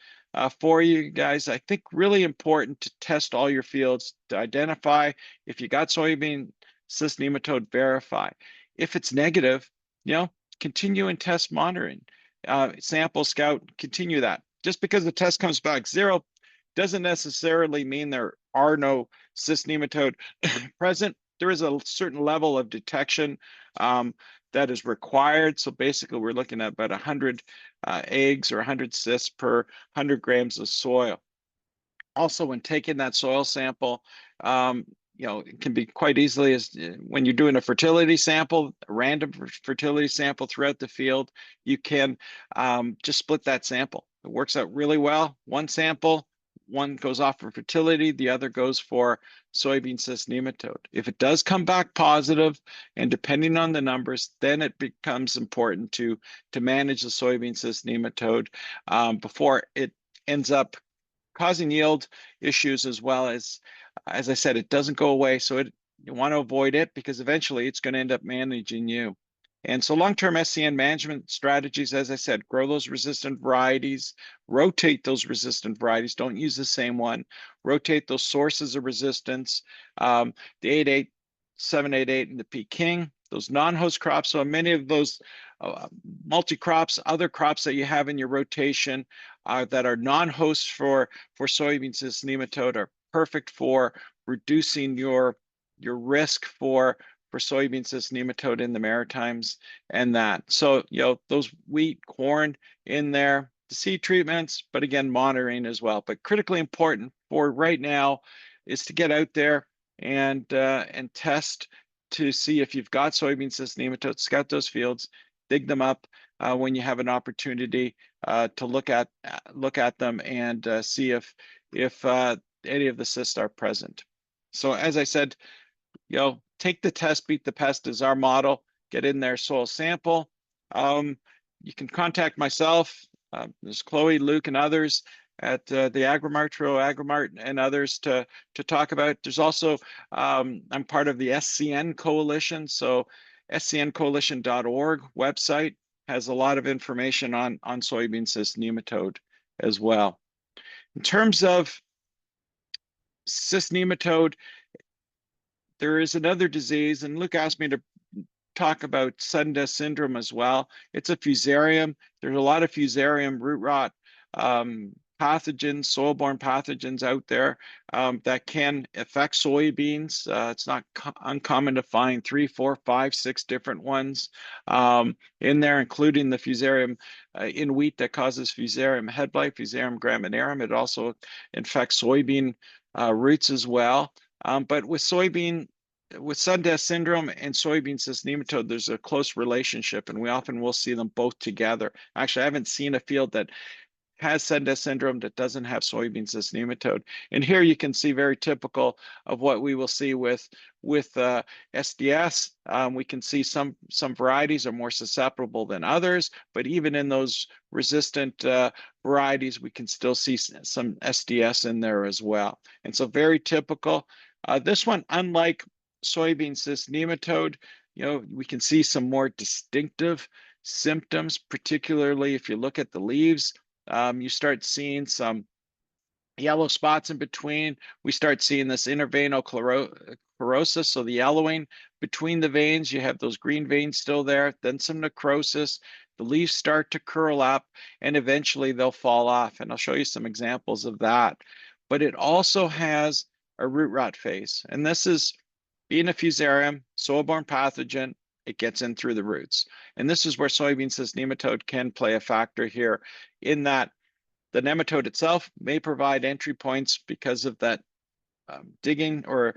for you guys, I think really important to test all your fields to identify if you got soybean cyst nematode, verify. If it's negative, continue and test monitoring. Sample scout, continue that. Just because the test comes back 0 doesn't necessarily mean there are no cyst nematode present. There is a certain level of detection that is required. So basically, we're looking at about 100 eggs or 100 cysts per 100 grams of soil. Also, when taking that soil sample, it can be quite easily, as when you're doing a fertility sample, a random fertility sample throughout the field, you can just split that sample. It works out really well. One sample, one goes off for fertility, the other goes for soybean cyst nematode. If it does come back positive, and depending on the numbers, then it becomes important to manage the soybean cyst nematode before it ends up causing yield issues, as well as I said, it doesn't go away. So you want to avoid it, because eventually it's going to end up managing you. And so long-term SCN management strategies, as I said, grow those resistant varieties, rotate those resistant varieties, don't use the same one, rotate those sources of resistance, the 88788 and the Peking, those non-host crops. So many of those multi-crops, other crops that you have in your rotation that are non-hosts for soybean cyst nematode are perfect for reducing your risk for soybean cyst nematode in the Maritimes and that. So, those wheat, corn in there, the seed treatments, but again, monitoring as well. But critically important for right now is to get out there and test to see if you've got soybean cyst nematodes, scout those fields, dig them up when you have an opportunity to look at them and see if any of the cysts are present. So as I said, take the test, beat the pest is our model. Get in there, soil sample. You can contact myself. There's Chloe, Luke, and others at the Agrimart, Trio Agrimart, and others to talk about. There's also, I'm part of the SCN Coalition, so scncoalition.org website has a lot of information on soybean cyst nematode as well. In terms of cyst nematode, there is another disease, and Luke asked me to talk about sudden death syndrome as well. It's a fusarium. There's a lot of fusarium root rot pathogens, soil-borne pathogens out there that can affect soybeans. It's not uncommon to find 3, 4, 5, 6 different ones in there, including the fusarium in wheat that causes fusarium head blight, fusarium graminearum. It also infects soybean roots as well. But with sudden death syndrome and soybean cyst nematode, there's a close relationship, and we often will see them both together. Actually, I haven't seen a field that has sudden death syndrome that doesn't have soybean cyst nematode. And here you can see very typical of what we will see with SDS. We can see some varieties are more susceptible than others, but even in those resistant varieties, we can still see some SDS in there as well. And so very typical. This one, unlike soybean cyst nematode, we can see some more distinctive symptoms, particularly if you look at the leaves. You start seeing some yellow spots in between. We start seeing this interveinal chlorosis, so the yellowing between the veins. You have those green veins still there, then some necrosis. The leaves start to curl up, and eventually they'll fall off. And I'll show you some examples of that. But it also has a root rot phase, and this is being a fusarium, soil-borne pathogen. It gets in through the roots. And this is where soybean cyst nematode can play a factor here, in that the nematode itself may provide entry points because of that digging or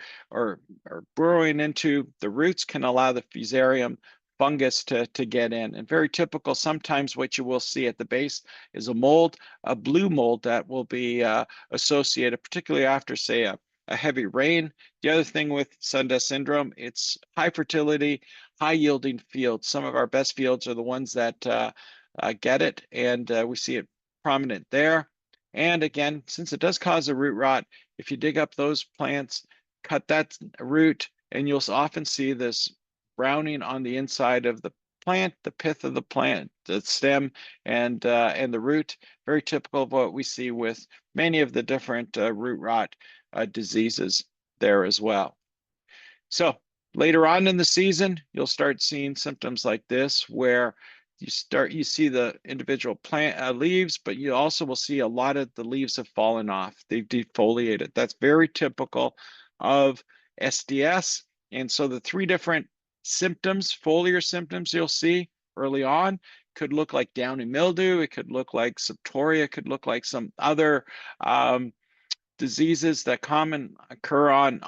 burrowing into the roots can allow the fusarium fungus to get in. And very typical, sometimes what you will see at the base is a mold, a blue mold that will be associated, particularly after, say, a heavy rain. The other thing with sudden death syndrome, it's high fertility, high yielding fields. Some of our best fields are the ones that get it, and we see it prominent there. And again, since it does cause a root rot, if you dig up those plants, cut that root, and you'll often see this browning on the inside of the plant, the pith of the plant, the stem, and the root. Very typical of what we see with many of the different root rot diseases there as well. So later on in the season, you'll start seeing symptoms like this, where you see the individual plant leaves, but you also will see a lot of the leaves have fallen off. They've defoliated. That's very typical of SDS. And so the 3 different symptoms, foliar symptoms you'll see early on, could look like downy mildew. It could look like septoria. It could look like some other diseases that common occur on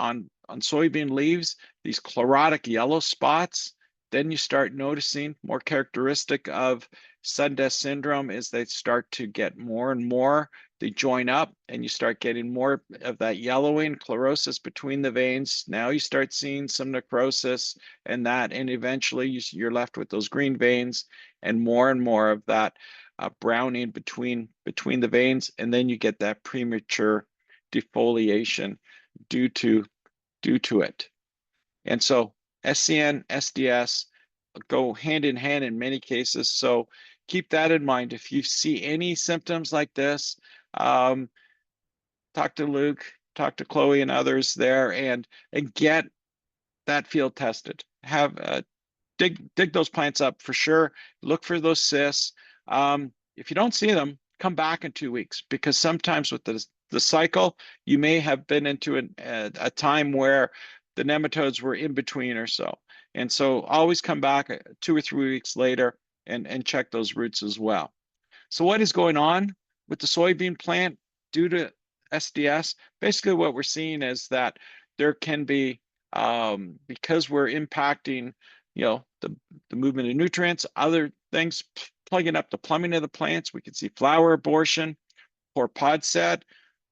soybean leaves, these chlorotic yellow spots. Then you start noticing, more characteristic of sudden death syndrome, is they start to get more and more, they join up, and you start getting more of that yellowing, chlorosis between the veins. Now you start seeing some necrosis and eventually you're left with those green veins and more of that browning between the veins, and then you get that premature defoliation due to it. And so SCN, SDS go hand in hand in many cases. So keep that in mind. If you see any symptoms like this, talk to Luke, talk to Chloe and others there, and get that field tested. Have dig those plants up for sure. Look for those cysts. If you don't see them, come back in 2 weeks, because sometimes with the cycle, you may have been into a time where the nematodes were in between or so. And so always come back 2 or 3 weeks later and check those roots as well. So what is going on with the soybean plant due to SDS? Basically what we're seeing is that there can be, because we're impacting, the movement of nutrients, other things plugging up the plumbing of the plants. We can see flower abortion, poor pod set,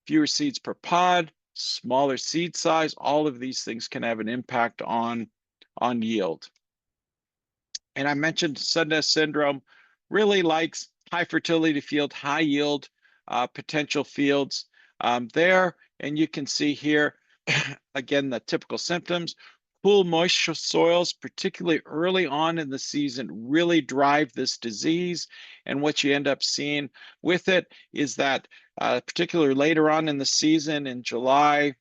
fewer seeds per pod, smaller seed size. All of these things can have an impact on yield. And I mentioned Sundance syndrome really likes high fertility field, high yield potential fields there. And you can see here, again, the typical symptoms. Cool, moisture soils, particularly early on in the season, really drive this disease. And what you end up seeing with it is that, particularly later on in the season, in July,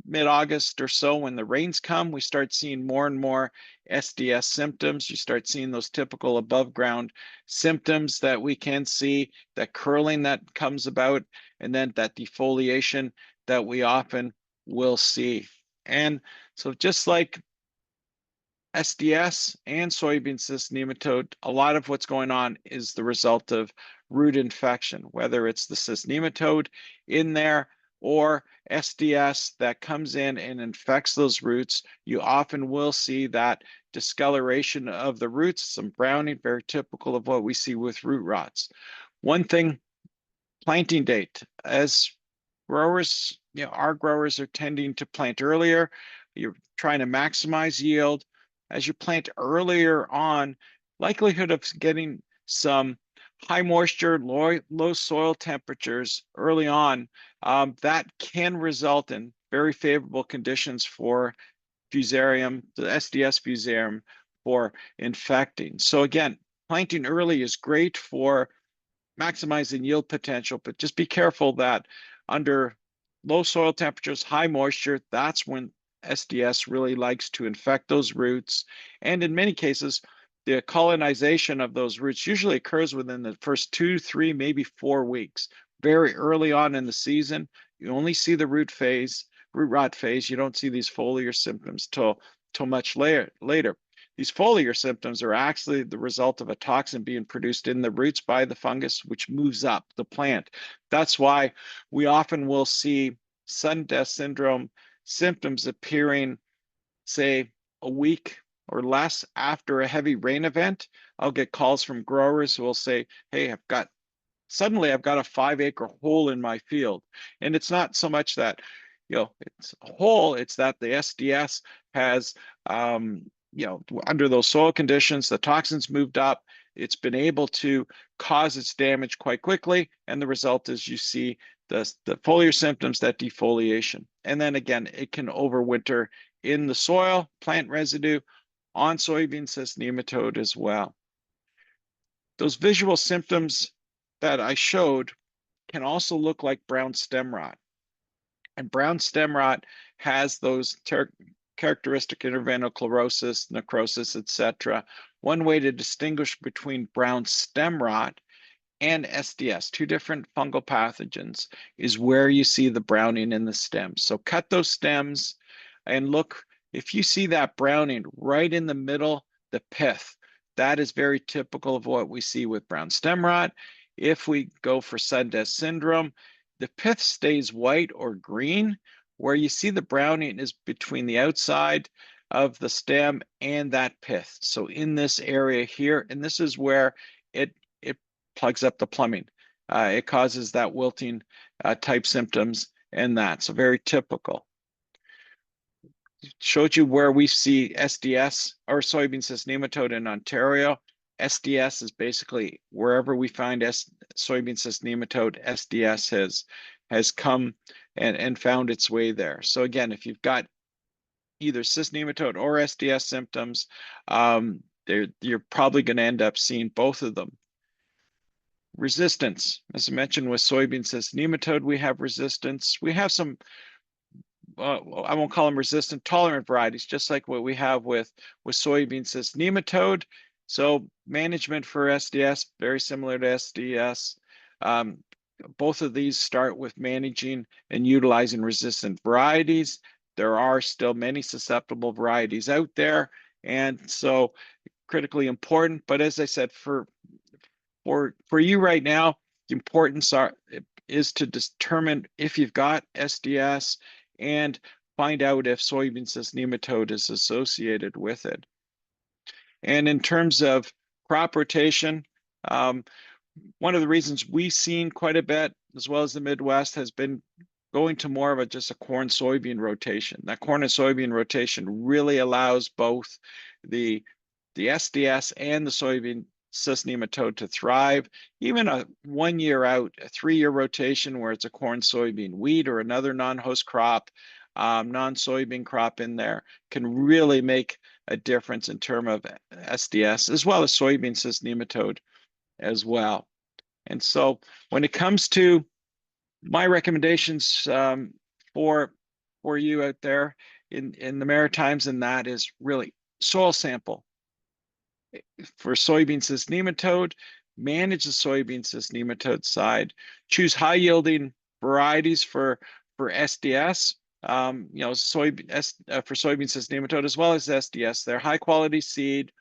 mid-August or so, when the rains come, we start seeing more and more SDS symptoms. You start seeing those typical above ground symptoms that we can see, that curling that comes about, and then that defoliation that we often will see. And so just like SDS and soybean cyst nematode, a lot of what's going on is the result of root infection, whether it's the cyst nematode in there or SDS that comes in and infects those roots. You often will see that discoloration of the roots, some browning, very typical of what we see with root rots. One thing, planting date, as growers, our growers are tending to plant earlier. You're trying to maximize yield. As you plant earlier on, likelihood of getting some high moisture, low soil temperatures early on, that can result in very favorable conditions for fusarium, the SDS fusarium, for infecting. So again, planting early is great for maximizing yield potential, but just be careful that under low soil temperatures, high moisture, that's when SDS really likes to infect those roots. And in many cases, the colonization of those roots usually occurs within the first 2, 3, maybe 4 weeks. Very early on in the season, you only see the root rot phase. You don't see these foliar symptoms till much later. These foliar symptoms are actually the result of a toxin being produced in the roots by the fungus, which moves up the plant. That's why we often will see sudden death syndrome symptoms appearing, say, a week or less after a heavy rain event. I'll get calls from growers who will say, hey, suddenly I've got a 5-acre hole in my field. And it's not so much that, it's a hole, it's that the SDS has, under those soil conditions, the toxins moved up, it's been able to cause its damage quite quickly. And the result is you see the foliar symptoms, that defoliation. And then again, it can overwinter in the soil, plant residue, on soybean cyst nematode as well. Those visual symptoms that I showed can also look like brown stem rot. And brown stem rot has those characteristic interveinoclerosis, necrosis, etc. One way to distinguish between brown stem rot and SDS, 2 different fungal pathogens, is where you see the browning in the stems. So cut those stems and look, if you see that browning right in the middle, the pith, that is very typical of what we see with brown stem rot. If we go for Sundance syndrome, the pith stays white or green. Where you see the browning is between the outside of the stem and that pith. So in this area here, and this is where it plugs up the plumbing. It causes that wilting type symptoms and that. So very typical. Showed you where we see SDS or soybean cyst nematode in Ontario. SDS is basically wherever we find soybean cyst nematode, SDS has come and found its way there. So again, if you've got either cyst nematode or SDS symptoms, you're probably going to end up seeing both of them. Resistance, as I mentioned with soybean cyst nematode, we have resistance. We have some, I won't call them resistant, tolerant varieties, just like what we have with soybean cyst nematode. So management for SDS, very similar to SDS. Both of these start with managing and utilizing resistant varieties. There are still many susceptible varieties out there, and so critically important. But as I said, for for you right now, the importance is to determine if you've got SDS and find out if soybean cyst nematode is associated with it. And in terms of crop rotation, one of the reasons we've seen quite a bit, as well as the Midwest, has been going to more of just a corn soybean rotation. That corn and soybean rotation really allows both the SDS and the soybean cyst nematode to thrive. Even a 1 year out, a 3-year rotation where it's a corn soybean wheat or another non-host crop, non-soybean crop in there can really make a difference in terms of SDS as well as soybean cyst nematode as well. And so when it comes to my recommendations for you out there in the Maritimes, and that is really soil sample. For soybean cyst nematode, manage the soybean cyst nematode side. Choose high yielding varieties for SDS. For soybean cyst nematode as well as SDS. They're high quality seed.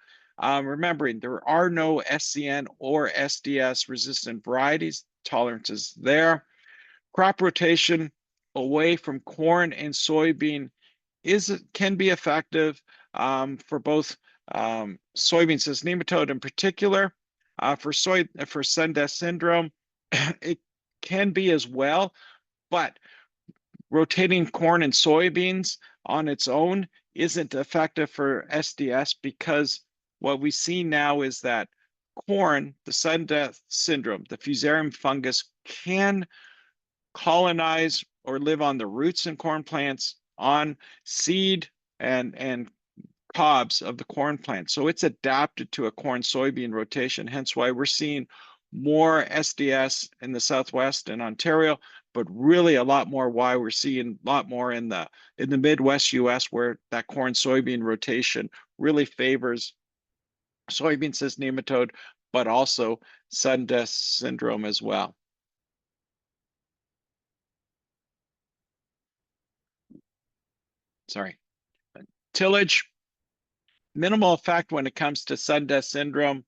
Remembering there are no SCN or SDS resistant varieties. Tolerances there. Crop rotation away from corn and soybean can be effective for both soybean cyst nematode in particular. For Sundance syndrome, it can be as well, but rotating corn and soybeans on its own isn't effective for SDS, because what we see now is that corn, the Sundance syndrome, the Fusarium fungus, can colonize or live on the roots in corn plants, on seed and cobs of the corn plant. So it's adapted to a corn soybean rotation, hence why we're seeing more SDS in the Southwest and Ontario, but really a lot more why we're seeing a lot more in the Midwest US, where that corn soybean rotation really favors soybean cyst nematode, but also Sundance syndrome as well. Sorry. Tillage, minimal effect when it comes to Sundance syndrome,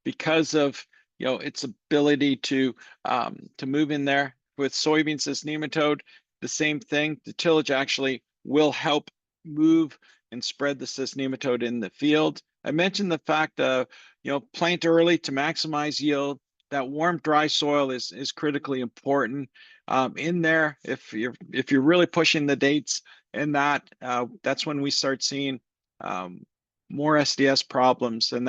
because of its ability to move in there. With soybean cyst nematode, the same thing. The tillage actually will help move and spread the cyst nematode in the field. I mentioned the fact of plant early to maximize yield. That warm, dry soil is critically important in there. If you're really pushing the dates, and that's when we start seeing more SDS problems, and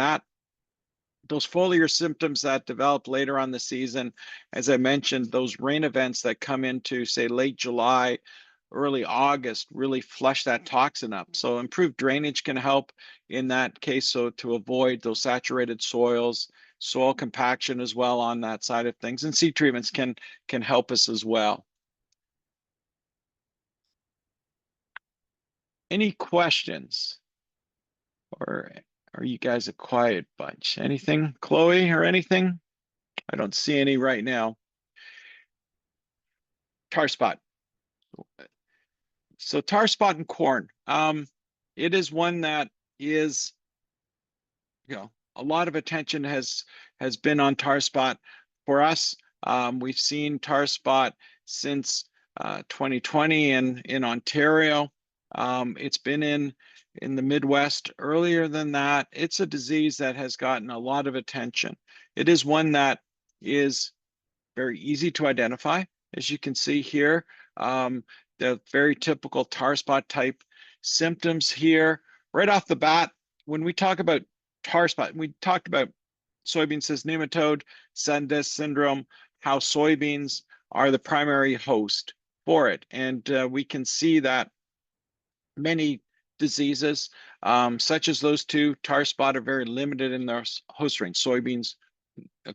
those foliar symptoms that develop later on the season, as I mentioned, those rain events that come into, say, late July, early August, really flush that toxin up. So improved drainage can help in that case, so to avoid those saturated soils, soil compaction as well on that side of things, and seed treatments can help us as well. Any questions? Or are you guys a quiet bunch? Anything, Chloe, or anything? I don't see any right now. Tar spot. So tar spot in corn. It is one that is, a lot of attention has been on tar spot for us. We've seen tar spot since 2020 in Ontario. It's been in the Midwest earlier than that. It's a disease that has gotten a lot of attention. It is one that is very easy to identify. As you can see here, the very typical tar spot type symptoms here. Right off the bat, when we talk about tar spot, we talked about soybean cyst nematode, Sundance syndrome, how soybeans are the primary host for it. And we can see that many diseases, such as those two, tar spot, are very limited in their host range, soybeans,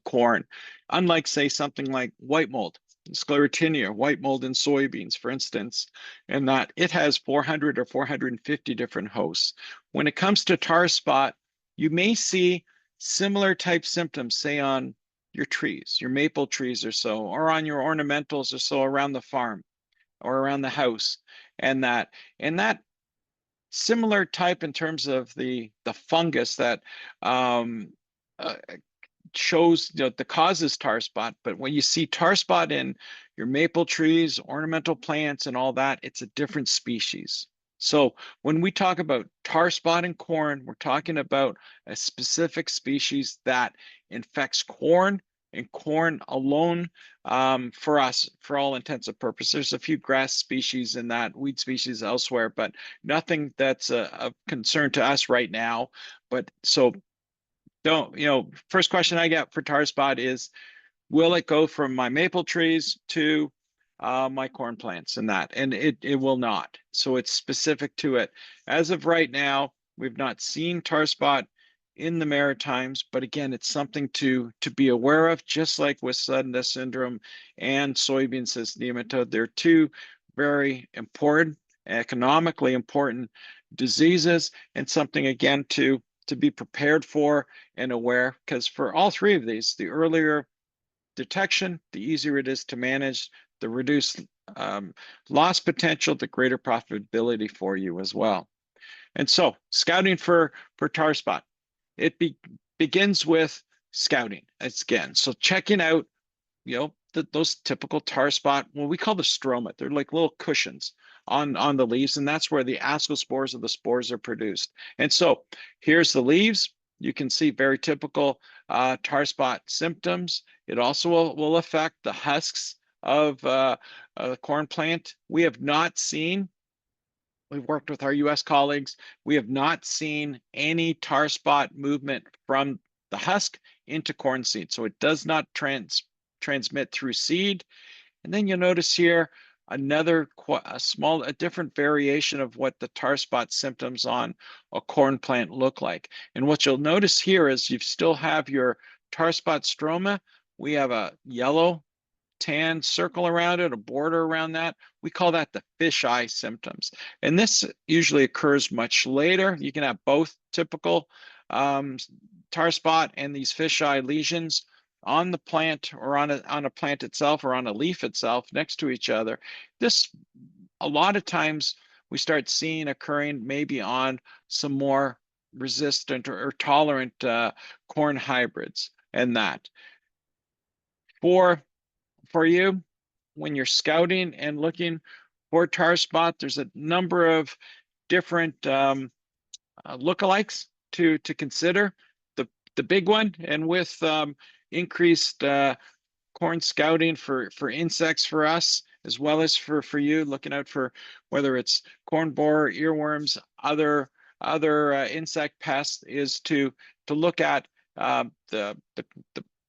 corn. Unlike, say, something like white mold, sclerotinia, white mold in soybeans, for instance, and that it has 400 or 450 different hosts. When it comes to tar spot, you may see similar type symptoms, say on your trees, your maple trees or so, or on your ornamentals or so around the farm or around the house, and that similar type in terms of the fungus that shows, the cause is tar spot, but when you see tar spot in your maple trees, ornamental plants and all that, it's a different species. So when we talk about tar spot in corn, we're talking about a specific species that infects corn and corn alone. For us, for all intents and purposes, there's a few grass species in that, weed species elsewhere, but nothing that's of concern to us right now. But so first question I get for tar spot is, will it go from my maple trees to my corn plants and that? And it will not. So it's specific to it. As of right now, we've not seen tar spot in the Maritimes, but again, it's something to be aware of, just like with sudden death syndrome and soybean cyst nematode. They're two very important, economically important diseases, and something again to be prepared for and aware, because for all three of these, the earlier detection, the easier it is to manage, the reduced loss potential, the greater profitability for you as well. And so scouting for tar spot, it begins with scouting again. So checking out, those typical tar spot, what we call the stroma. They're like little cushions on the leaves, and that's where the ascospores of the spores are produced. And so here's the leaves. You can see very typical tar spot symptoms. It also will affect the husks of a corn plant. We have not seen, we've worked with our US colleagues, we have not seen any tar spot movement from the husk into corn seed. So it does not transmit through seed. And then you'll notice here another a different variation of what the tar spot symptoms on a corn plant look like. And what you'll notice here is you still have your tar spot stroma. We have a yellow tan circle around it, a border around that. We call that the fisheye symptoms. And this usually occurs much later. You can have both typical tar spot and these fisheye lesions on the plant, or on a plant itself, or on a leaf itself next to each other. This, a lot of times we start seeing occurring maybe on some more resistant or tolerant corn hybrids. And that for you, when you're scouting and looking for tar spot, there's a number of different lookalikes to consider. The big one, and with increased corn scouting for insects for us, as well as for you, looking out for whether it's corn borer, earworms, other insect pests, is to look at the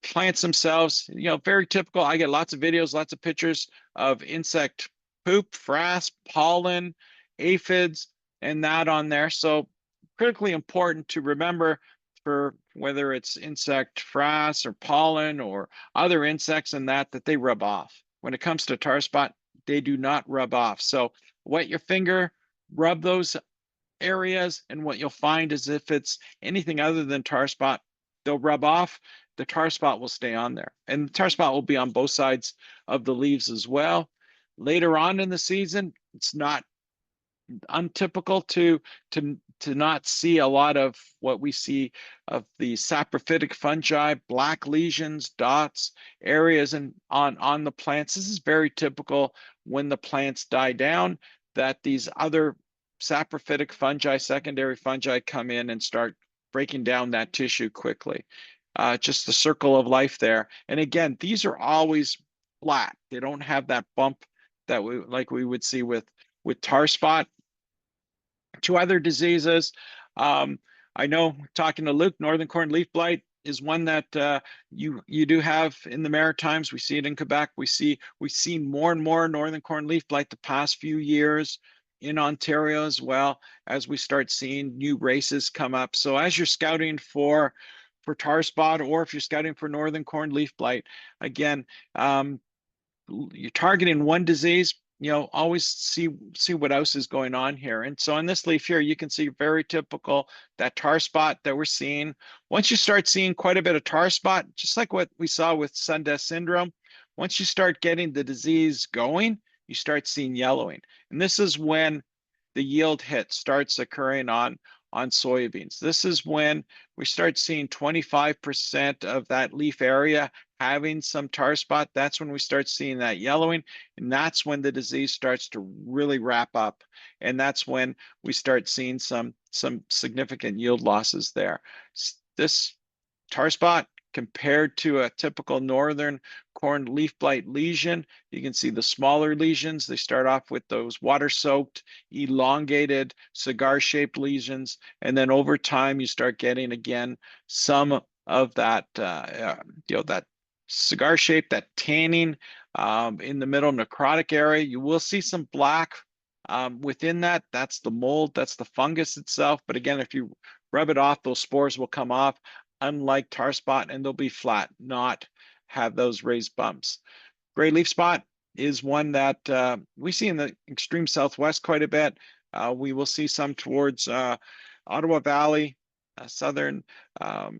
plants themselves. Very typical. I get lots of videos, lots of pictures of insect poop, frass, pollen, aphids, and that on there. So critically important to remember, for whether it's insect frass or pollen or other insects and that they rub off. When it comes to tar spot, they do not rub off. So wet your finger, rub those areas, and what you'll find is if it's anything other than tar spot, they'll rub off. The tar spot will stay on there, and the tar spot will be on both sides of the leaves as well. Later on in the season, it's not untypical to not see a lot of what we see of the saprophytic fungi, black lesions, dots, areas on the plants. This is very typical when the plants die down, that these other saprophytic fungi, secondary fungi, come in and start breaking down that tissue quickly. Just the circle of life there. And again, these are always flat. They don't have that bump that we would see with tar spot. Two other diseases. I know, talking to Luke, northern corn leaf blight is one that you do have in the Maritimes. We see it in Quebec. We've seen more and more northern corn leaf blight the past few years in Ontario as well, as we start seeing new races come up. So as you're scouting for tar spot, or if you're scouting for northern corn leaf blight, again, you're targeting one disease, always see what else is going on here. And so on this leaf here, you can see very typical, that tar spot that we're seeing. Once you start seeing quite a bit of tar spot, just like what we saw with sudden death syndrome, once you start getting the disease going, you start seeing yellowing. And this is when the yield hit starts occurring on on soybeans. This is when we start seeing 25% of that leaf area having some tar spot. That's when we start seeing that yellowing, and that's when the disease starts to really wrap up. And that's when we start seeing some significant yield losses there. This tar spot compared to a typical northern corn leaf blight lesion, you can see the smaller lesions. They start off with those water-soaked, elongated, cigar-shaped lesions, and then over time you start getting again some of that, that cigar shape, that tanning in the middle necrotic area. You will see some black within that. That's the mold, that's the fungus itself. But again, if you rub it off, those spores will come off, unlike tar spot, and they'll be flat, not have those raised bumps. Gray leaf spot is one that we see in the extreme southwest quite a bit. We will see some towards Ottawa Valley, southern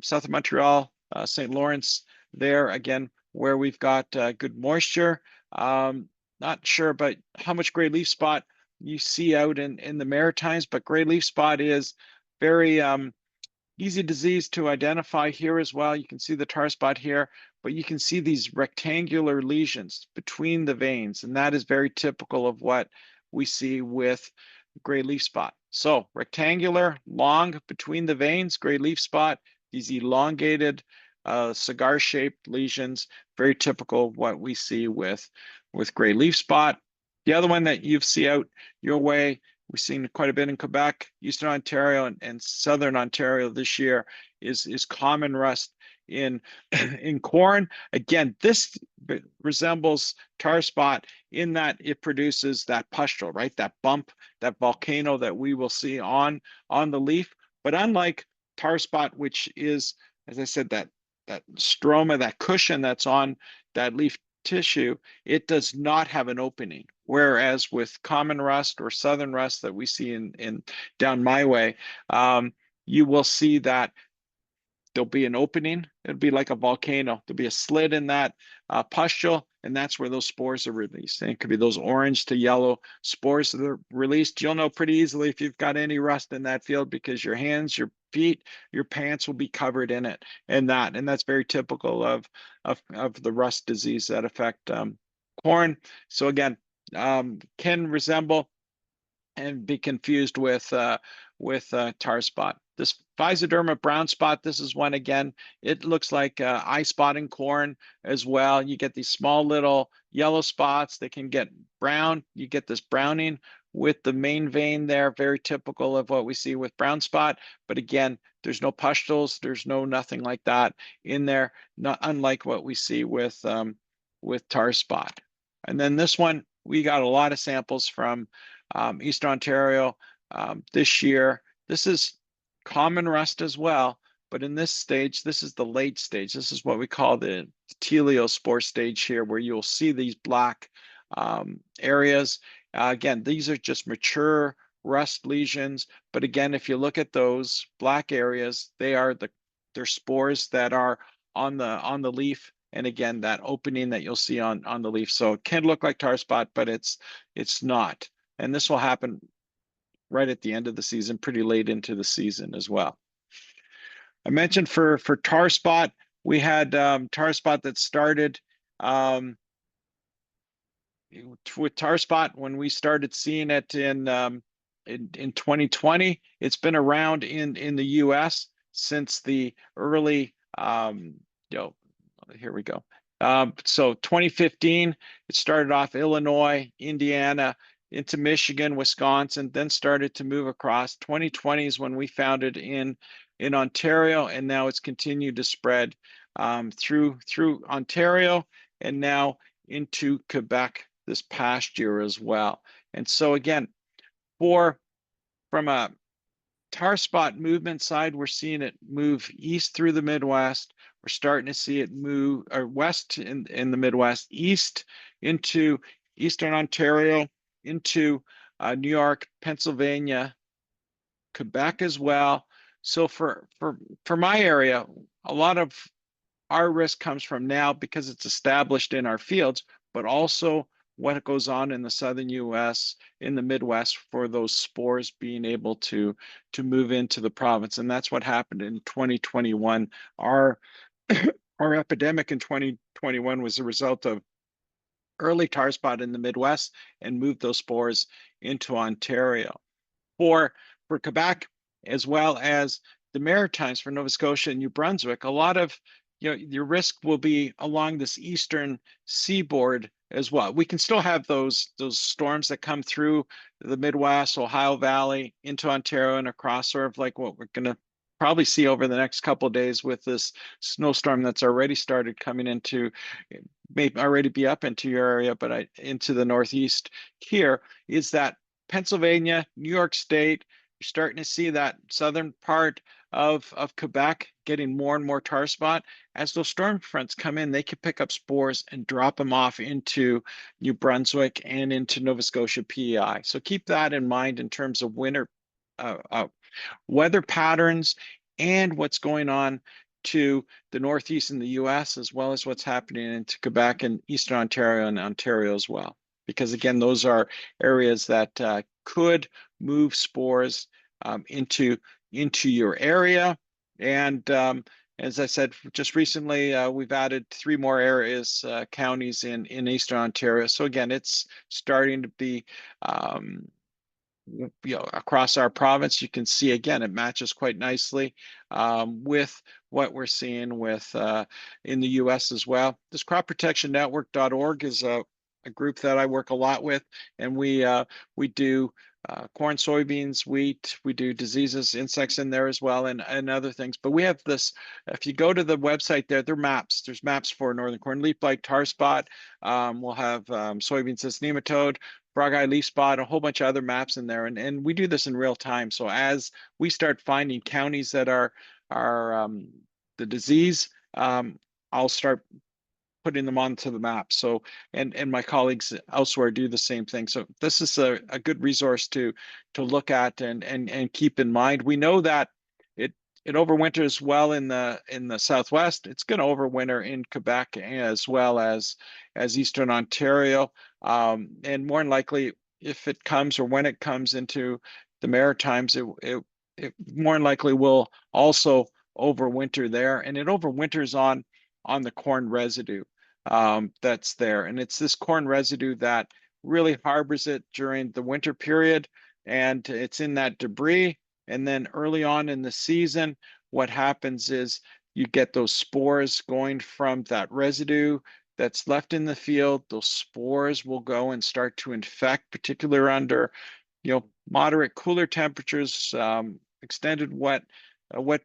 south of Montreal, St. Lawrence there, again, where we've got good moisture. Not sure about how much gray leaf spot you see out in the Maritimes, but gray leaf spot is very easy disease to identify here as well. You can see the tar spot here, but you can see these rectangular lesions between the veins, and that is very typical of what we see with gray leaf spot. So rectangular, long between the veins, gray leaf spot, these elongated cigar-shaped lesions, very typical of what we see with gray leaf spot. The other one that you see out your way, we've seen quite a bit in Quebec, Eastern Ontario, and Southern Ontario this year, is common rust in corn. Again, this resembles tar spot in that it produces that pustule, right? That bump, that volcano that we will see on the leaf. But unlike tar spot, which is, as I said, that stroma, that cushion that's on that leaf tissue, it does not have an opening. Whereas with common rust or southern rust that we see in down my way, you will see that there'll be an opening. It'll be like a volcano. There'll be a slit in that pustule, and that's where those spores are released. And it could be those orange to yellow spores that are released. You'll know pretty easily if you've got any rust in that field, because your hands, your feet, your pants will be covered in it. And that's very typical of the rust disease that affect corn. So again, can resemble and be confused with tar spot. This Physoderma brown spot, this is one, again, it looks like eye spot in corn as well. You get these small little yellow spots. They can get brown. You get this browning with the main vein there, very typical of what we see with brown spot. But again, there's no pustules. There's nothing like that in there, not unlike what we see with tar spot. And then this one, we got a lot of samples from Eastern Ontario this year. This is common rust as well, but in this stage, this is the late stage. This is what we call the teleospore stage here, where you'll see these black areas. Again, these are just mature rust lesions. But again, if you look at those black areas, they're spores that are on the leaf. And again, that opening that you'll see on the leaf. So it can look like tar spot, but it's not. And this will happen right at the end of the season, pretty late into the season as well. I mentioned for tar spot, we had tar spot that started with tar spot when we started seeing it in 2020. It's been around in the U.S. since the early here we go. So 2015, it started off Illinois, Indiana, into Michigan, Wisconsin, then started to move across. 2020 is when we found it in Ontario, and now it's continued to spread through Ontario and now into Quebec this past year as well. And so again, from a tar spot movement side, we're seeing it move east through the Midwest. We're starting to see it move west in the Midwest, east into Eastern Ontario, into New York, Pennsylvania, Quebec as well. So for my area, a lot of our risk comes from now because it's established in our fields, but also what goes on in the southern US, in the Midwest, for those spores being able to move into the province. And that's what happened in 2021. Our our epidemic in 2021 was a result of early tar spot in the Midwest and moved those spores into Ontario. For Quebec, as well as the Maritimes, for Nova Scotia and New Brunswick, a lot of your risk will be along this eastern seaboard as well. We can still have those storms that come through the Midwest, Ohio Valley, into Ontario and across, sort of like what we're going to probably see over the next couple of days with this snowstorm that's already started coming into, may already be up into your area, but into the Northeast here, is that Pennsylvania, New York State, you're starting to see that southern part of Quebec getting more and more tar spot. As those storm fronts come in, they can pick up spores and drop them off into New Brunswick and into Nova Scotia PEI. So keep that in mind in terms of winter weather patterns and what's going on to the Northeast in the US, as well as what's happening into Quebec and Eastern Ontario and Ontario as well. Because again, those are areas that could move spores into your area. And as I said, just recently, we've added 3 more areas, counties in Eastern Ontario. So again, it's starting to be across our province. You can see, again, it matches quite nicely with what we're seeing with in the US as well. This cropprotectionnetwork.org is a group that I work a lot with, and we do corn, soybeans, wheat. We do diseases, insects in there as well, and other things. But we have this, if you go to the website there are maps. There's maps for northern corn leaf blight, tar spot. We'll have soybean cyst nematode, frog eye leaf spot, a whole bunch of other maps in there. And we do this in real time. So as we start finding counties that are the disease, I'll start putting them onto the map. So, and my colleagues elsewhere do the same thing. So this is a good resource to look at and keep in mind. We know that it overwinters well in the Southwest. It's going to overwinter in Quebec as well as Eastern Ontario. And more than likely, if it comes or when it comes into the Maritimes, it more than likely will also overwinter there. And it overwinters on the corn residue that's there. And it's this corn residue that really harbors it during the winter period. And it's in that debris. And then early on in the season, what happens is you get those spores going from that residue that's left in the field. Those spores will go and start to infect, particularly under, moderate cooler temperatures, extended wet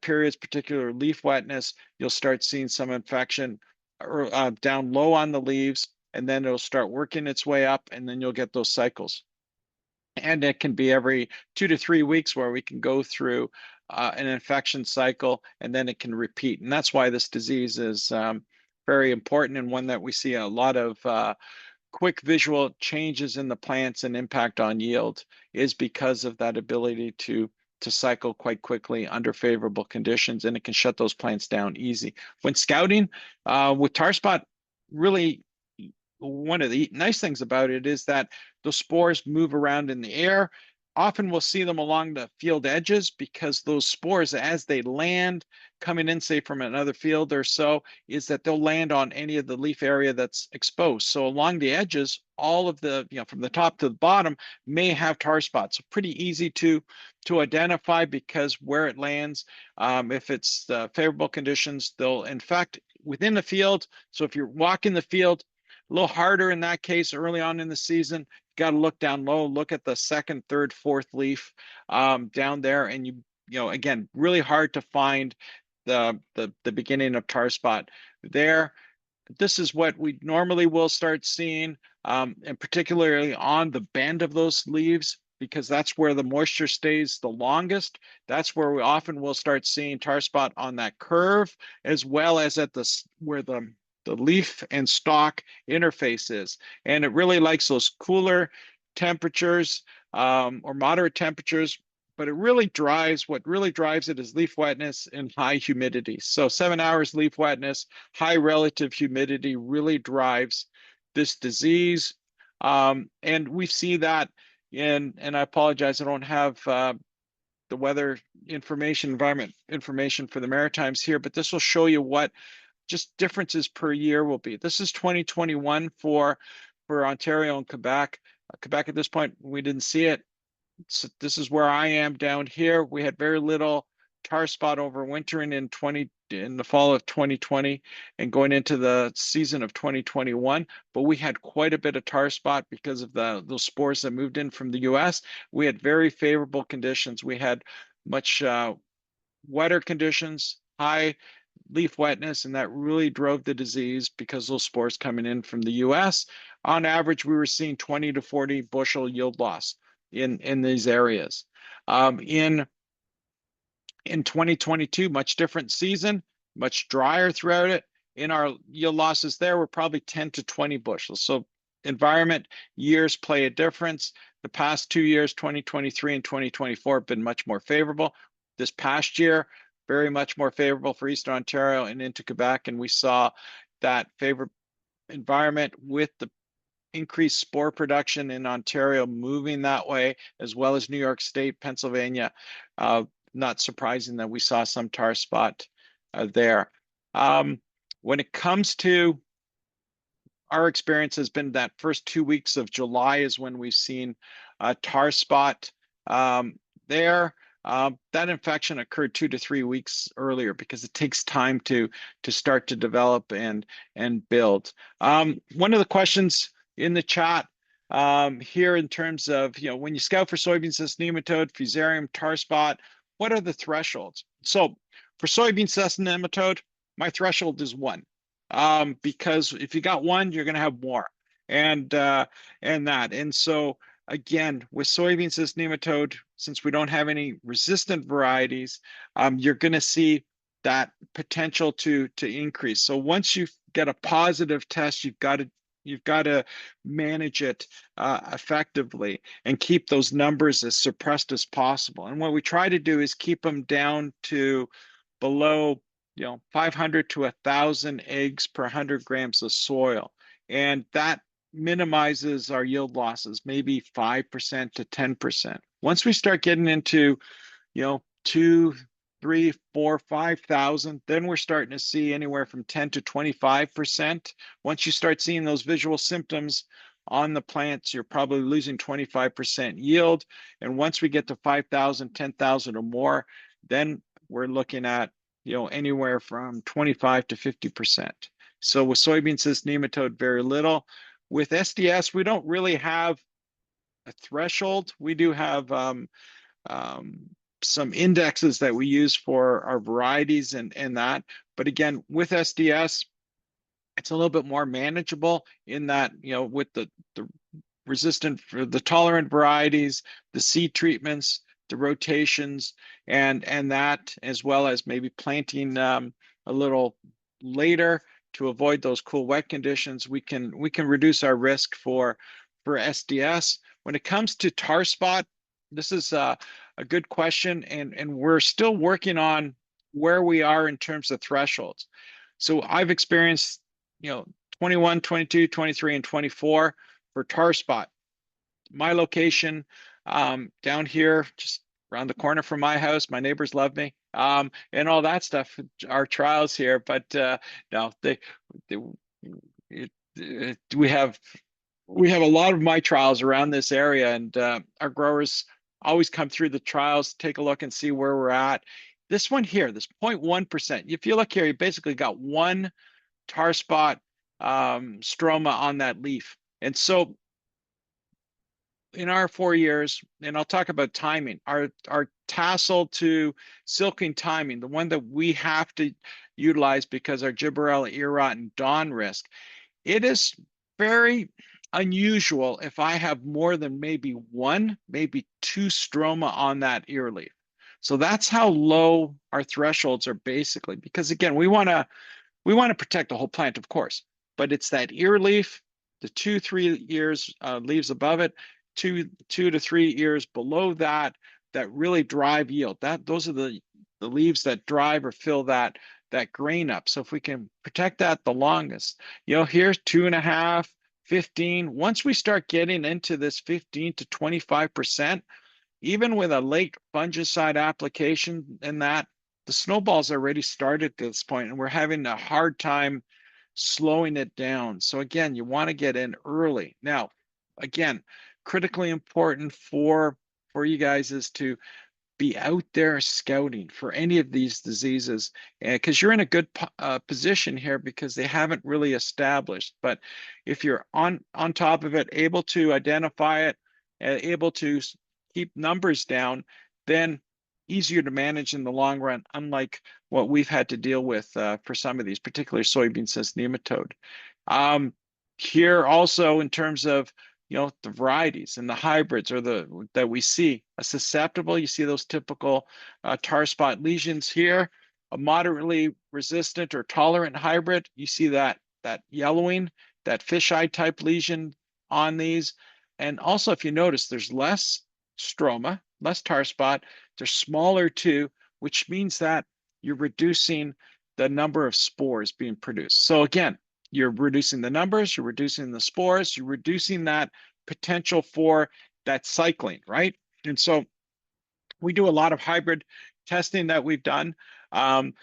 periods, particular leaf wetness. You'll start seeing some infection down low on the leaves, and then it'll start working its way up, and then you'll get those cycles. And it can be every 2 to 3 weeks where we can go through an infection cycle, and then it can repeat. And that's why this disease is very important, and one that we see a lot of quick visual changes in the plants and impact on yield, is because of that ability to cycle quite quickly under favorable conditions, and it can shut those plants down easy. When scouting with tar spot, really one of the nice things about it is that those spores move around in the air. Often we'll see them along the field edges, because those spores, as they land coming in, say from another field or so, is that they'll land on any of the leaf area that's exposed. So along the edges, all of the, from the top to the bottom, may have tar spots. So pretty easy to identify, because where it lands, if it's favorable conditions, they'll infect within the field. So if you're walking the field, a little harder in that case early on in the season. Got to look down low, look at the second, third, fourth leaf down there, and again, really hard to find the beginning of tar spot there. This is what we normally will start seeing, and particularly on the bend of those leaves, because that's where the moisture stays the longest. That's where we often will start seeing tar spot on that curve, as well as at where the leaf and stalk interface is. And it really likes those cooler temperatures or moderate temperatures, but what really drives it is leaf wetness and high humidity. So 7 hours leaf wetness, high relative humidity really drives this disease. And we see that and I apologize, I don't have the weather information, environment information for the Maritimes here, but this will show you what just differences per year will be. This is 2021 for Ontario and Quebec. Quebec at this point, we didn't see it. So this is where I am down here. We had very little tar spot overwintering in the fall of 2020 and going into the season of 2021, but we had quite a bit of tar spot because of those spores that moved in from the US. We had very favorable conditions. We had much wetter conditions, high leaf wetness, and that really drove the disease because those spores coming in from the US. On average, we were seeing 20 to 40 bushel yield loss in these areas. In 2022, much different season, much drier throughout it. In our yield losses there were probably 10 to 20 bushels. So environment years play a difference. The past 2 years, 2023 and 2024, have been much more favorable. This past year, very much more favorable for Eastern Ontario and into Quebec. And we saw that favorable environment with the increased spore production in Ontario moving that way, as well as New York State, Pennsylvania. Not surprising that we saw some tar spot there. When it comes to our experience has been that first 2 weeks of July is when we've seen a tar spot there. That infection occurred 2 to 3 weeks earlier because it takes time to start to develop and build. One of the questions in the chat here in terms of, when you scout for soybean cyst nematode, fusarium, tar spot, what are the thresholds? So for soybean cyst nematode, my threshold is 1. Because if you got 1, you're going to have more, and so again, with soybean cyst nematode, since we don't have any resistant varieties, you're going to see that potential to increase. So once you get a positive test, you've got to manage it effectively and keep those numbers as suppressed as possible. And what we try to do is keep them down to below 500 to 1,000 eggs per 100 grams of soil. And that minimizes our yield losses, maybe 5% to 10%. Once we start getting into, 2, 3, 4, 5,000, then we're starting to see anywhere from 10 to 25%. Once you start seeing those visual symptoms on the plants, you're probably losing 25% yield. And once we get to 5,000, 10,000 or more, then we're looking at anywhere from 25 to 50%. So with soybean cyst nematode, very little. With SDS, we don't really have a threshold. We do have some indexes that we use for our varieties and that. But again, with SDS, it's a little bit more manageable in that, with the resistant, for the tolerant varieties, the seed treatments, the rotations, and that, as well as maybe planting a little later to avoid those cool wet conditions, we can reduce our risk for SDS. When it comes to tar spot, this is a good question, and we're still working on where we are in terms of thresholds. So I've experienced 21, 22, 23, and 24 for tar spot. My location down here, just around the corner from my house, my neighbors love me, and all that stuff, our trials here, but no, we have a lot of my trials around this area, and our growers always come through the trials, take a look and see where we're at. This one here, this 0.1%, if you look here, you basically got 1 tar spot stroma on that leaf. And so in our 4 years, and I'll talk about timing, our tassel to silking timing, the one that we have to utilize because our gibberella, ear rot, and dawn risk, it is very unusual if I have more than maybe 1, maybe 2 stroma on that ear leaf. So that's how low our thresholds are basically, because again, we want to protect the whole plant, of course, but it's that ear leaf, the 2, 3 ears leaves above it, 2 to 3 ears below that really drive yield. Those are the leaves that drive or fill that grain up. So if we can protect that the longest, here's 2.5, 15. Once we start getting into this 15 to 25%, even with a late fungicide application and that, the snowball's already started at this point, and we're having a hard time slowing it down. So again, you want to get in early. Now, again, critically important for you guys is to be out there scouting for any of these diseases, because you're in a good position here because they haven't really established. But if you're on top of it, able to identify it, able to keep numbers down, then easier to manage in the long run, unlike what we've had to deal with for some of these, particularly soybean cyst nematode. Here also, in terms of the varieties and the hybrids or that we see susceptible, you see those typical tar spot lesions here. A moderately resistant or tolerant hybrid, you see that yellowing, that fisheye type lesion on these. And also, if you notice, there's less stroma, less tar spot. They're smaller too, which means that you're reducing the number of spores being produced. So again, you're reducing the numbers, you're reducing the spores, you're reducing that potential for that cycling, right? And so we do a lot of hybrid testing that we've done, and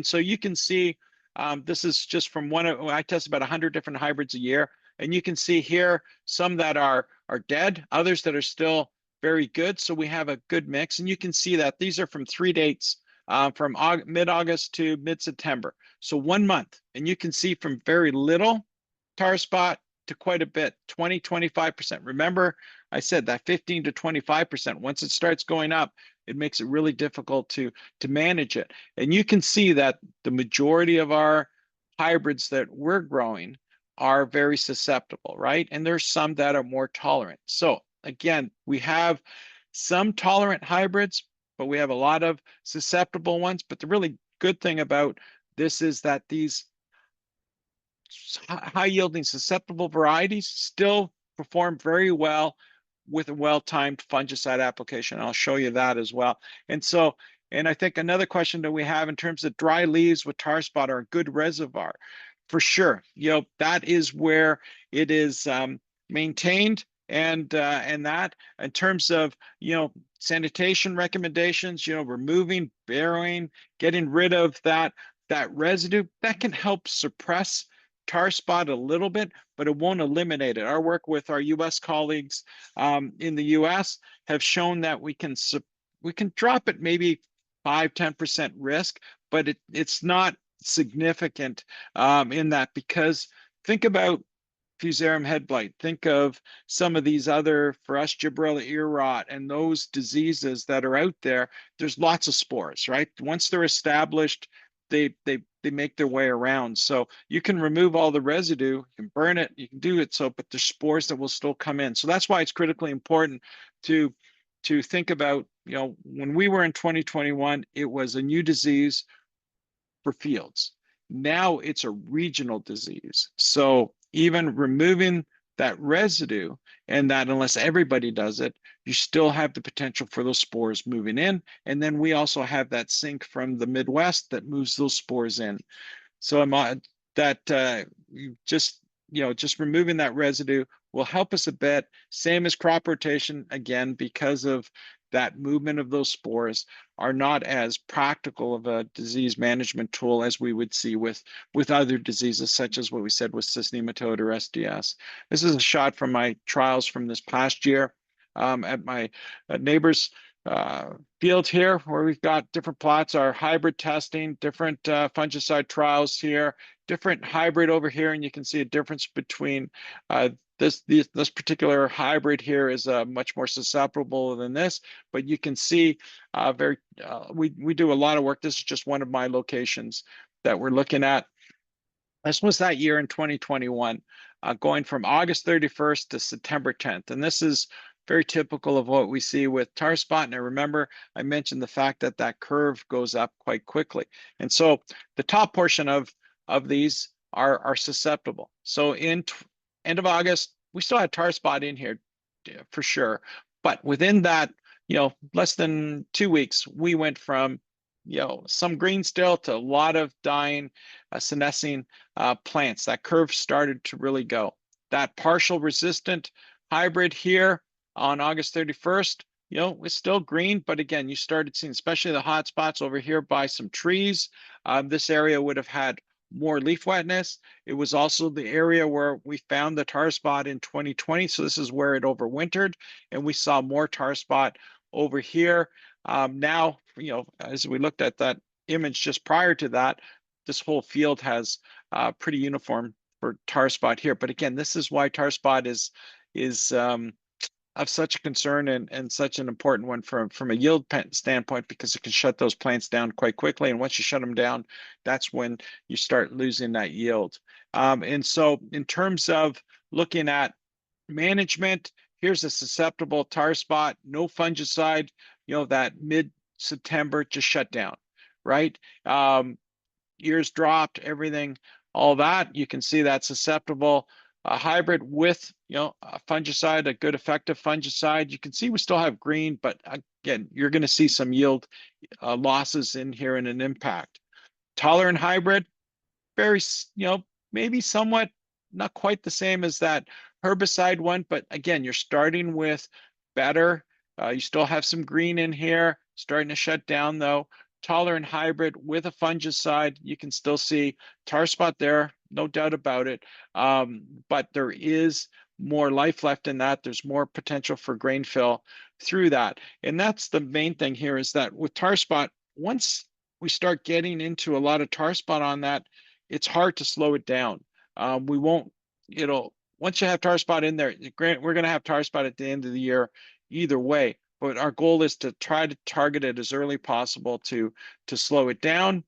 so you can see, this is just from I test about 100 different hybrids a year, and you can see here some that are dead, others that are still very good. So we have a good mix, and you can see that these are from 3 dates, from mid-August to mid-September. So 1 month, and you can see from very little tar spot to quite a bit, 20, 25%. Remember, I said that 15 to 25%. Once it starts going up, it makes it really difficult to manage it. And you can see that the majority of our hybrids that we're growing are very susceptible, right? And there's some that are more tolerant. So again, we have some tolerant hybrids, but we have a lot of susceptible ones. But the really good thing about this is that these high yielding susceptible varieties still perform very well with a well-timed fungicide application. I'll show you that as well. And I think another question that we have in terms of dry leaves with tar spot are a good reservoir. For sure, that is where it is maintained, and that in terms of sanitation recommendations, removing, burying, getting rid of that residue, that can help suppress tar spot a little bit, but it won't eliminate it. Our work with our U.S. colleagues in the U.S. have shown that we can drop it maybe 5-10% risk, but it's not significant in that, because think about Fusarium head blight. Think of some of these other, for us, Gibberella ear rot and those diseases that are out there. There's lots of spores, right? Once they're established, they make their way around. So you can remove all the residue, you can burn it, you can do it. So, but there's spores that will still come in. So that's why it's critically important to think about, when we were in 2021, it was a new disease for fields. Now it's a regional disease. So even removing that residue, and that unless everybody does it, you still have the potential for those spores moving in. And then we also have that sink from the Midwest that moves those spores in. So just removing that residue will help us a bit. Same as crop rotation, again, because of that movement of those spores are not as practical of a disease management tool as we would see with other diseases, such as what we said with cyst nematode or SDS. This is a shot from my trials from this past year at my neighbor's field here, where we've got different plots, our hybrid testing, different fungicide trials here, different hybrid over here, and you can see a difference between this particular hybrid here is much more susceptible than this, but you can see we do a lot of work. This is just one of my locations that we're looking at. This was that year in 2021, going from August 31st to September 10th. And this is very typical of what we see with tar spot. And I remember I mentioned the fact that that curve goes up quite quickly. And so the top portion of these are susceptible. So in end of August, we still had tar spot in here for sure. But within that, less than 2 weeks, we went from, some green still to a lot of dying, senescing plants. That curve started to really go. that partial resistant hybrid here on August 31st, you know, it's still green, but again, you started seeing, especially the hot spots over here by some trees. This area would have had more leaf wetness. It was also the area where we found the tar spot in 2020. So this is where it overwintered, and we saw more tar spot over here. Now, you know, as we looked at that image just prior to that, this whole field has pretty uniform for tar spot here. But again, this is why tar spot is of such a concern and such an important one from a yield standpoint, because it can shut those plants down quite quickly. And once you shut them down, that's when you start losing that yield. And so in terms of looking at management, here's a susceptible tar spot, no fungicide, you know, that mid-September just shut down, right? Ears dropped, everything, all that. You can see that susceptible. A hybrid with, you know, a fungicide, a good effective fungicide. You can see we still have green, but again, you're going to see some yield losses in here and an impact. Tolerant hybrid, very, you know, maybe somewhat not quite the same as that herbicide one, but again, you're starting with better. You still have some green in here, starting to shut down though. Tolerant hybrid with a fungicide, you can still see tar spot there, no doubt about it. But there is more life left in that. There's more potential for grain fill through that. And that's the main thing here, is that with tar spot, once we start getting into a lot of tar spot on that, it's hard to slow it down. We won't, you know, once you have tar spot in there, we're going to have tar spot at the end of the year either way. But our goal is to try to target it as early possible to slow it down.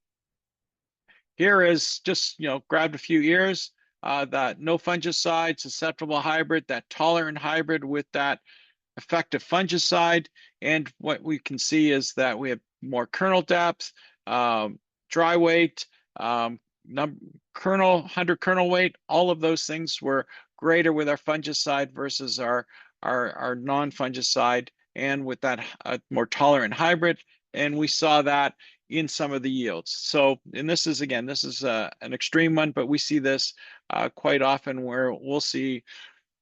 Here is just, you know, grabbed a few ears, that no fungicide, susceptible hybrid, that tolerant hybrid with that effective fungicide. And what we can see is that we have more kernel depth, dry weight, kernel, 100 kernel weight. All of those things were greater with our fungicide versus our non-fungicide, and with that more tolerant hybrid. And we saw that in some of the yields. So, and this is, again, this is an extreme one, but we see this quite often where we'll see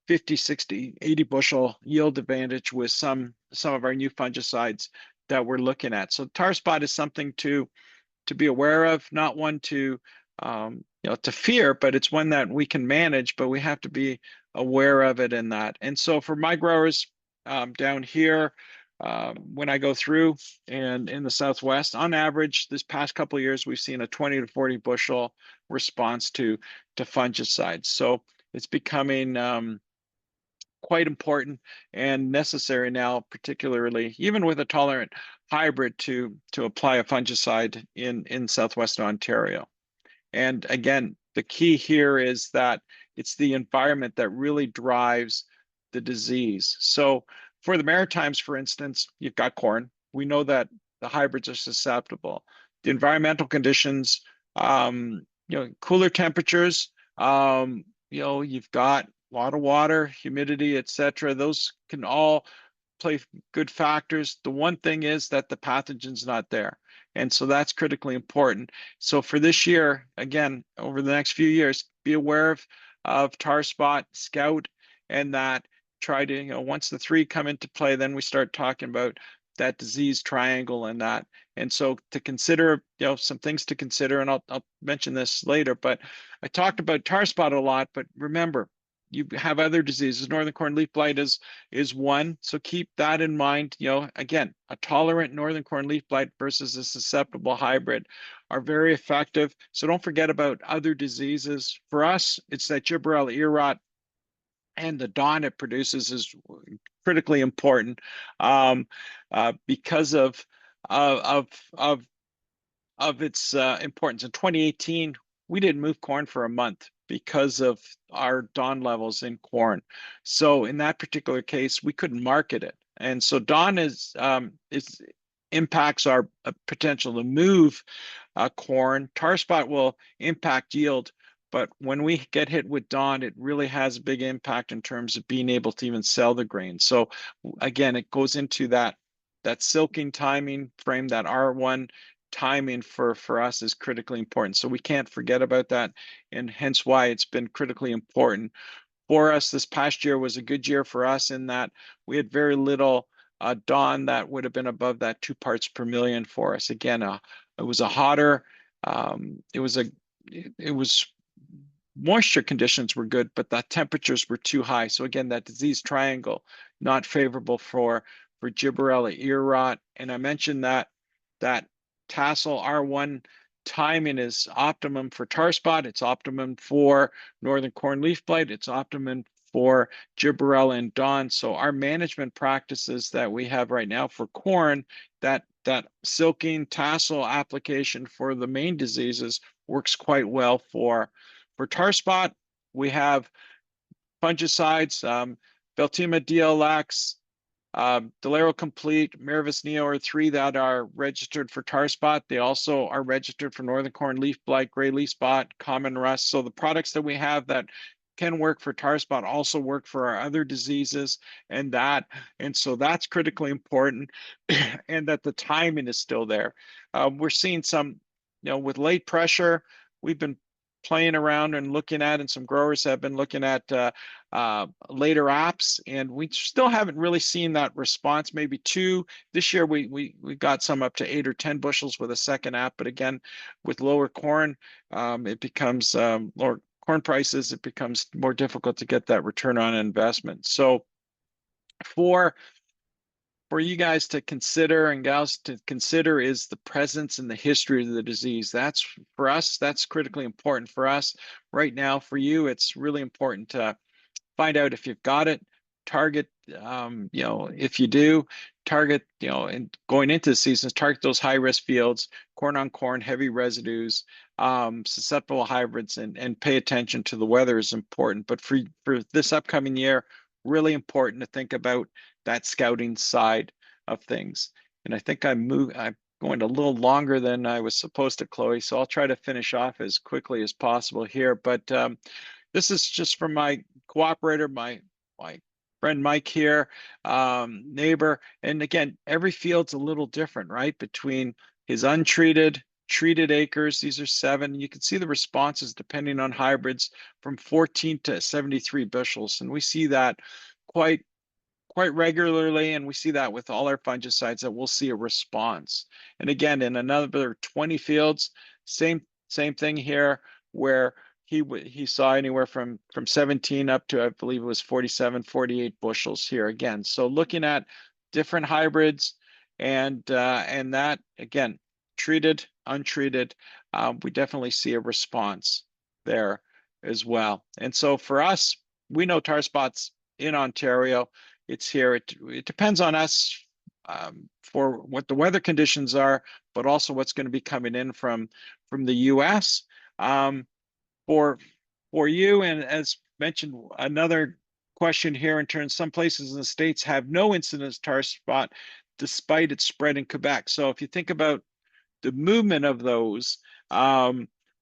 50, 60, 80 bushel yield advantage with some of our new fungicides that we're looking at. So tar spot is something to be aware of, not one to, you know, to fear, but it's one that we can manage, but we have to be aware of it in that. And so for my growers down here, when I go through and in the Southwest, on average, this past couple of years, we've seen a 20 to 40 bushel response to fungicides. So it's becoming quite important and necessary now, particularly even with a tolerant hybrid, to apply a fungicide in Southwestern Ontario. And again, the key here is that it's the environment that really drives the disease. So for the Maritimes, for instance, you've got corn. We know that the hybrids are susceptible. The environmental conditions, you know, cooler temperatures, you know, you've got a lot of water, humidity, etc. Those can all play good factors. The one thing is that the pathogen's not there. And so that's critically important. So for this year, again, over the next few years, be aware of tar spot, scout, and that try to, you know, once the three come into play, then we start talking about that disease triangle and that. And so to consider, you know, some things to consider, and I'll mention this later, but I talked about tar spot a lot, but remember, you have other diseases. Northern corn leaf blight is one. So keep that in mind. You know, again, a tolerant northern corn leaf blight versus a susceptible hybrid are very effective. So don't forget about other diseases. For us, it's that gibberella ear rot, and the dawn it produces is critically important because of its importance. In 2018, we didn't move corn for a month because of our dawn levels in corn. So in that particular case, we couldn't market it. And so dawn impacts our potential to move corn. Tar spot will impact yield, but when we get hit with dawn, it really has a big impact in terms of being able to even sell the grain. So again, it goes into that silking timing frame, that R1 timing for us is critically important. So we can't forget about that, and hence why it's been critically important for us. This past year was a good year for us in that we had very little dawn that would have been above that 2 parts per million for us. Again, it was a hotter, it was moisture conditions were good, but the temperatures were too high. So again, that disease triangle, not favorable for gibberella ear rot. And I mentioned that tassel R1 timing is optimum for tar spot. It's optimum for northern corn leaf blight. It's optimum for gibberella and dawn. So our management practices that we have right now for corn, that silking tassel application for the main diseases works quite well for tar spot. We have fungicides, Veltima DLX, Delero Complete, Miravis Neo are 3 that are registered for tar spot. They also are registered for northern corn leaf blight, gray leaf spot, common rust. So the products that we have that can work for tar spot also work for our other diseases, and so that's critically important, and that the timing is still there. We're seeing some, with late pressure, we've been playing around and looking at, and some growers have been looking at later apps, and we still haven't really seen that response. Maybe 2 this year. We got some up to 8 or 10 bushels with a second app, but again, with lower corn, it becomes lower corn prices. It becomes more difficult to get that return on investment. So for you guys to consider and gals to consider is the presence and the history of the disease. That's for us, that's critically important for us right now. For you, it's really important to find out if you've got it, target, if you do, target, and going into the seasons, target those high risk fields, corn on corn, heavy residues, susceptible hybrids, and pay attention to the weather is important. But for this upcoming year, really important to think about that scouting side of things. And I think I'm going a little longer than I was supposed to, Chloe, so I'll try to finish off as quickly as possible here. But this is just from my cooperator, my friend Mike here, neighbor. And again, every field's a little different, right? Between his untreated, treated acres, these are 7. You can see the responses depending on hybrids from 14 to 73 bushels. And we see that quite regularly, and we see that with all our fungicides, that we'll see a response. And again, in another 20 fields, same thing here, where he saw anywhere from 17 up to, I believe it was 47, 48 bushels here again. So looking at different hybrids, and that again, treated, untreated, we definitely see a response there as well. And so for us, we know tar spots in Ontario. It's here. It depends on us for what the weather conditions are, but also what's going to be coming in from the US. For you, and as mentioned, another question here in terms, some places in the States have no incidence tar spot despite its spread in Quebec. So if you think about the movement of those,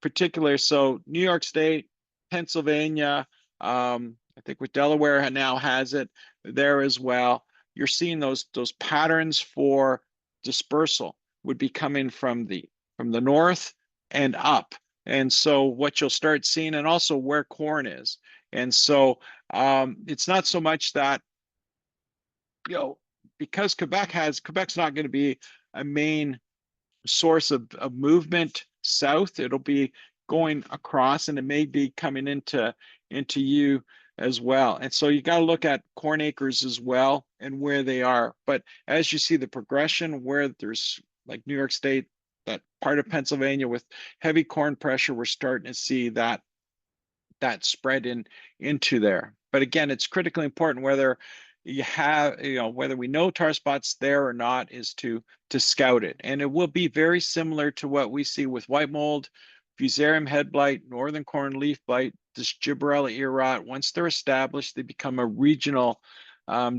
particularly, so New York State, Pennsylvania, I think with Delaware now has it there as well. You're seeing those patterns for dispersal would be coming from the north and up. And so what you'll start seeing, and also where corn is. And so it's not so much that, because Quebec's not going to be a main source of movement south. It'll be going across, and it may be coming into you as well. And so you got to look at corn acres as well and where they are. But as you see the progression, where there's like New York State, that part of Pennsylvania with heavy corn pressure, we're starting to see that spread into there. But again, it's critically important whether you have, whether we know tar spots there or not, is to scout it. And it will be very similar to what we see with white mold, fusarium head blight, northern corn leaf blight, this gibberella ear rot. Once they're established, they become a regional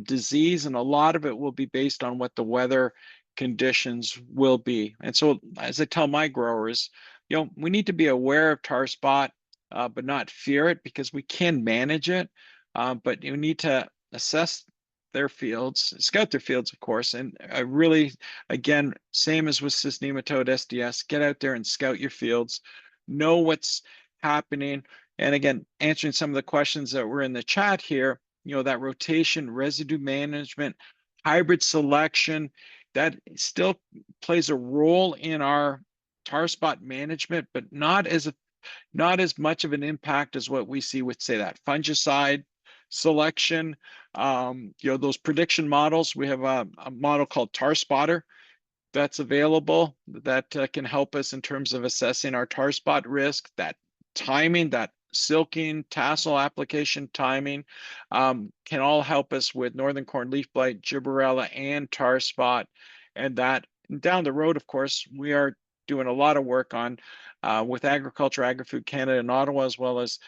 disease, and a lot of it will be based on what the weather conditions will be. And so, as I tell my growers, we need to be aware of tar spot, but not fear it, because we can manage it. But you need to assess their fields, scout their fields, of course. And I really, again, same as with cyst nematode SDS, get out there and scout your fields, know what's happening. And again, answering some of the questions that were in the chat here, that rotation, residue management, hybrid selection, that still plays a role in our tar spot management, but not as much of an impact as what we see with, say, that fungicide selection. Those prediction models, we have a model called Tar Spotter that's available that can help us in terms of assessing our tar spot risk, that timing, that silking, tassel application timing, can all help us with northern corn leaf blight, gibberella, and tar spot. And that down the road, of course, we are doing a lot of work on with Agriculture, Agri-Food Canada and Ottawa, as well as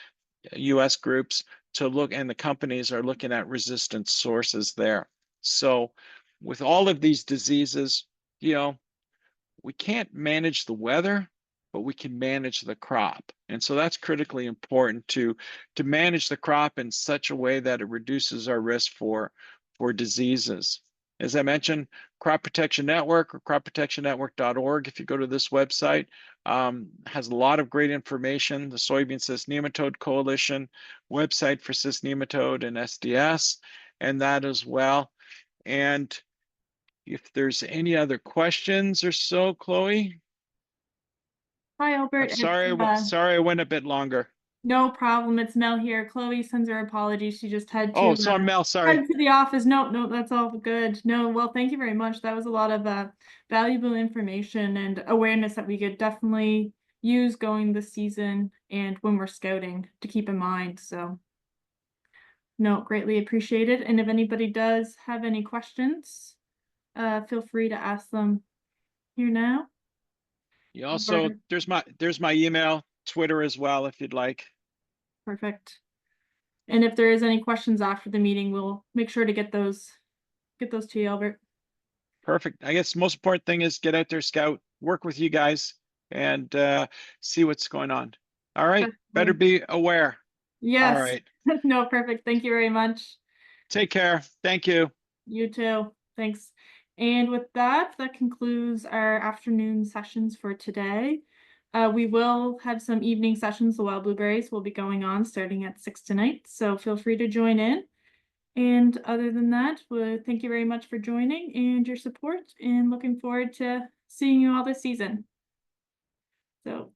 US groups to look, and the companies are looking at resistant sources there. So with all of these diseases, we can't manage the weather, but we can manage the crop. And so that's critically important to manage the crop in such a way that it reduces our risk for diseases. As I mentioned, Crop Protection Network, or cropprotectionnetwork.org, if you go to this website, has a lot of great information. The Soybean Cyst Nematode Coalition website for cyst nematode and SDS, and that as well. And if there's any other questions or so, Chloe. Hi, Albert. I'm sorry I went a bit longer. No problem. It's Mel here. Chloe sends her apologies. She just had to Oh, sorry, Mel, sorry. head to the office. No, that's all good. No, well, thank you very much. That was a lot of valuable information and awareness that we could definitely use going this season and when we're scouting to keep in mind. So no, greatly appreciated. And if anybody does have any questions, feel free to ask them here now. You also, there's my email, Twitter as well, if you'd like. Perfect. And if there is any questions after the meeting, we'll make sure to get those to you, Albert. Perfect. I guess the most important thing is get out there, scout, work with you guys, and see what's going on. All right. Definitely. Better be aware. Yes. All right. No, perfect. Thank you very much. Take care. Thank you. You too. Thanks. And with that, that concludes our afternoon sessions for today. We will have some evening sessions. The Wild Blueberries will be going on starting at 6 tonight. So feel free to join in. And other than that, thank you very much for joining and your support, and looking forward to seeing you all this season. So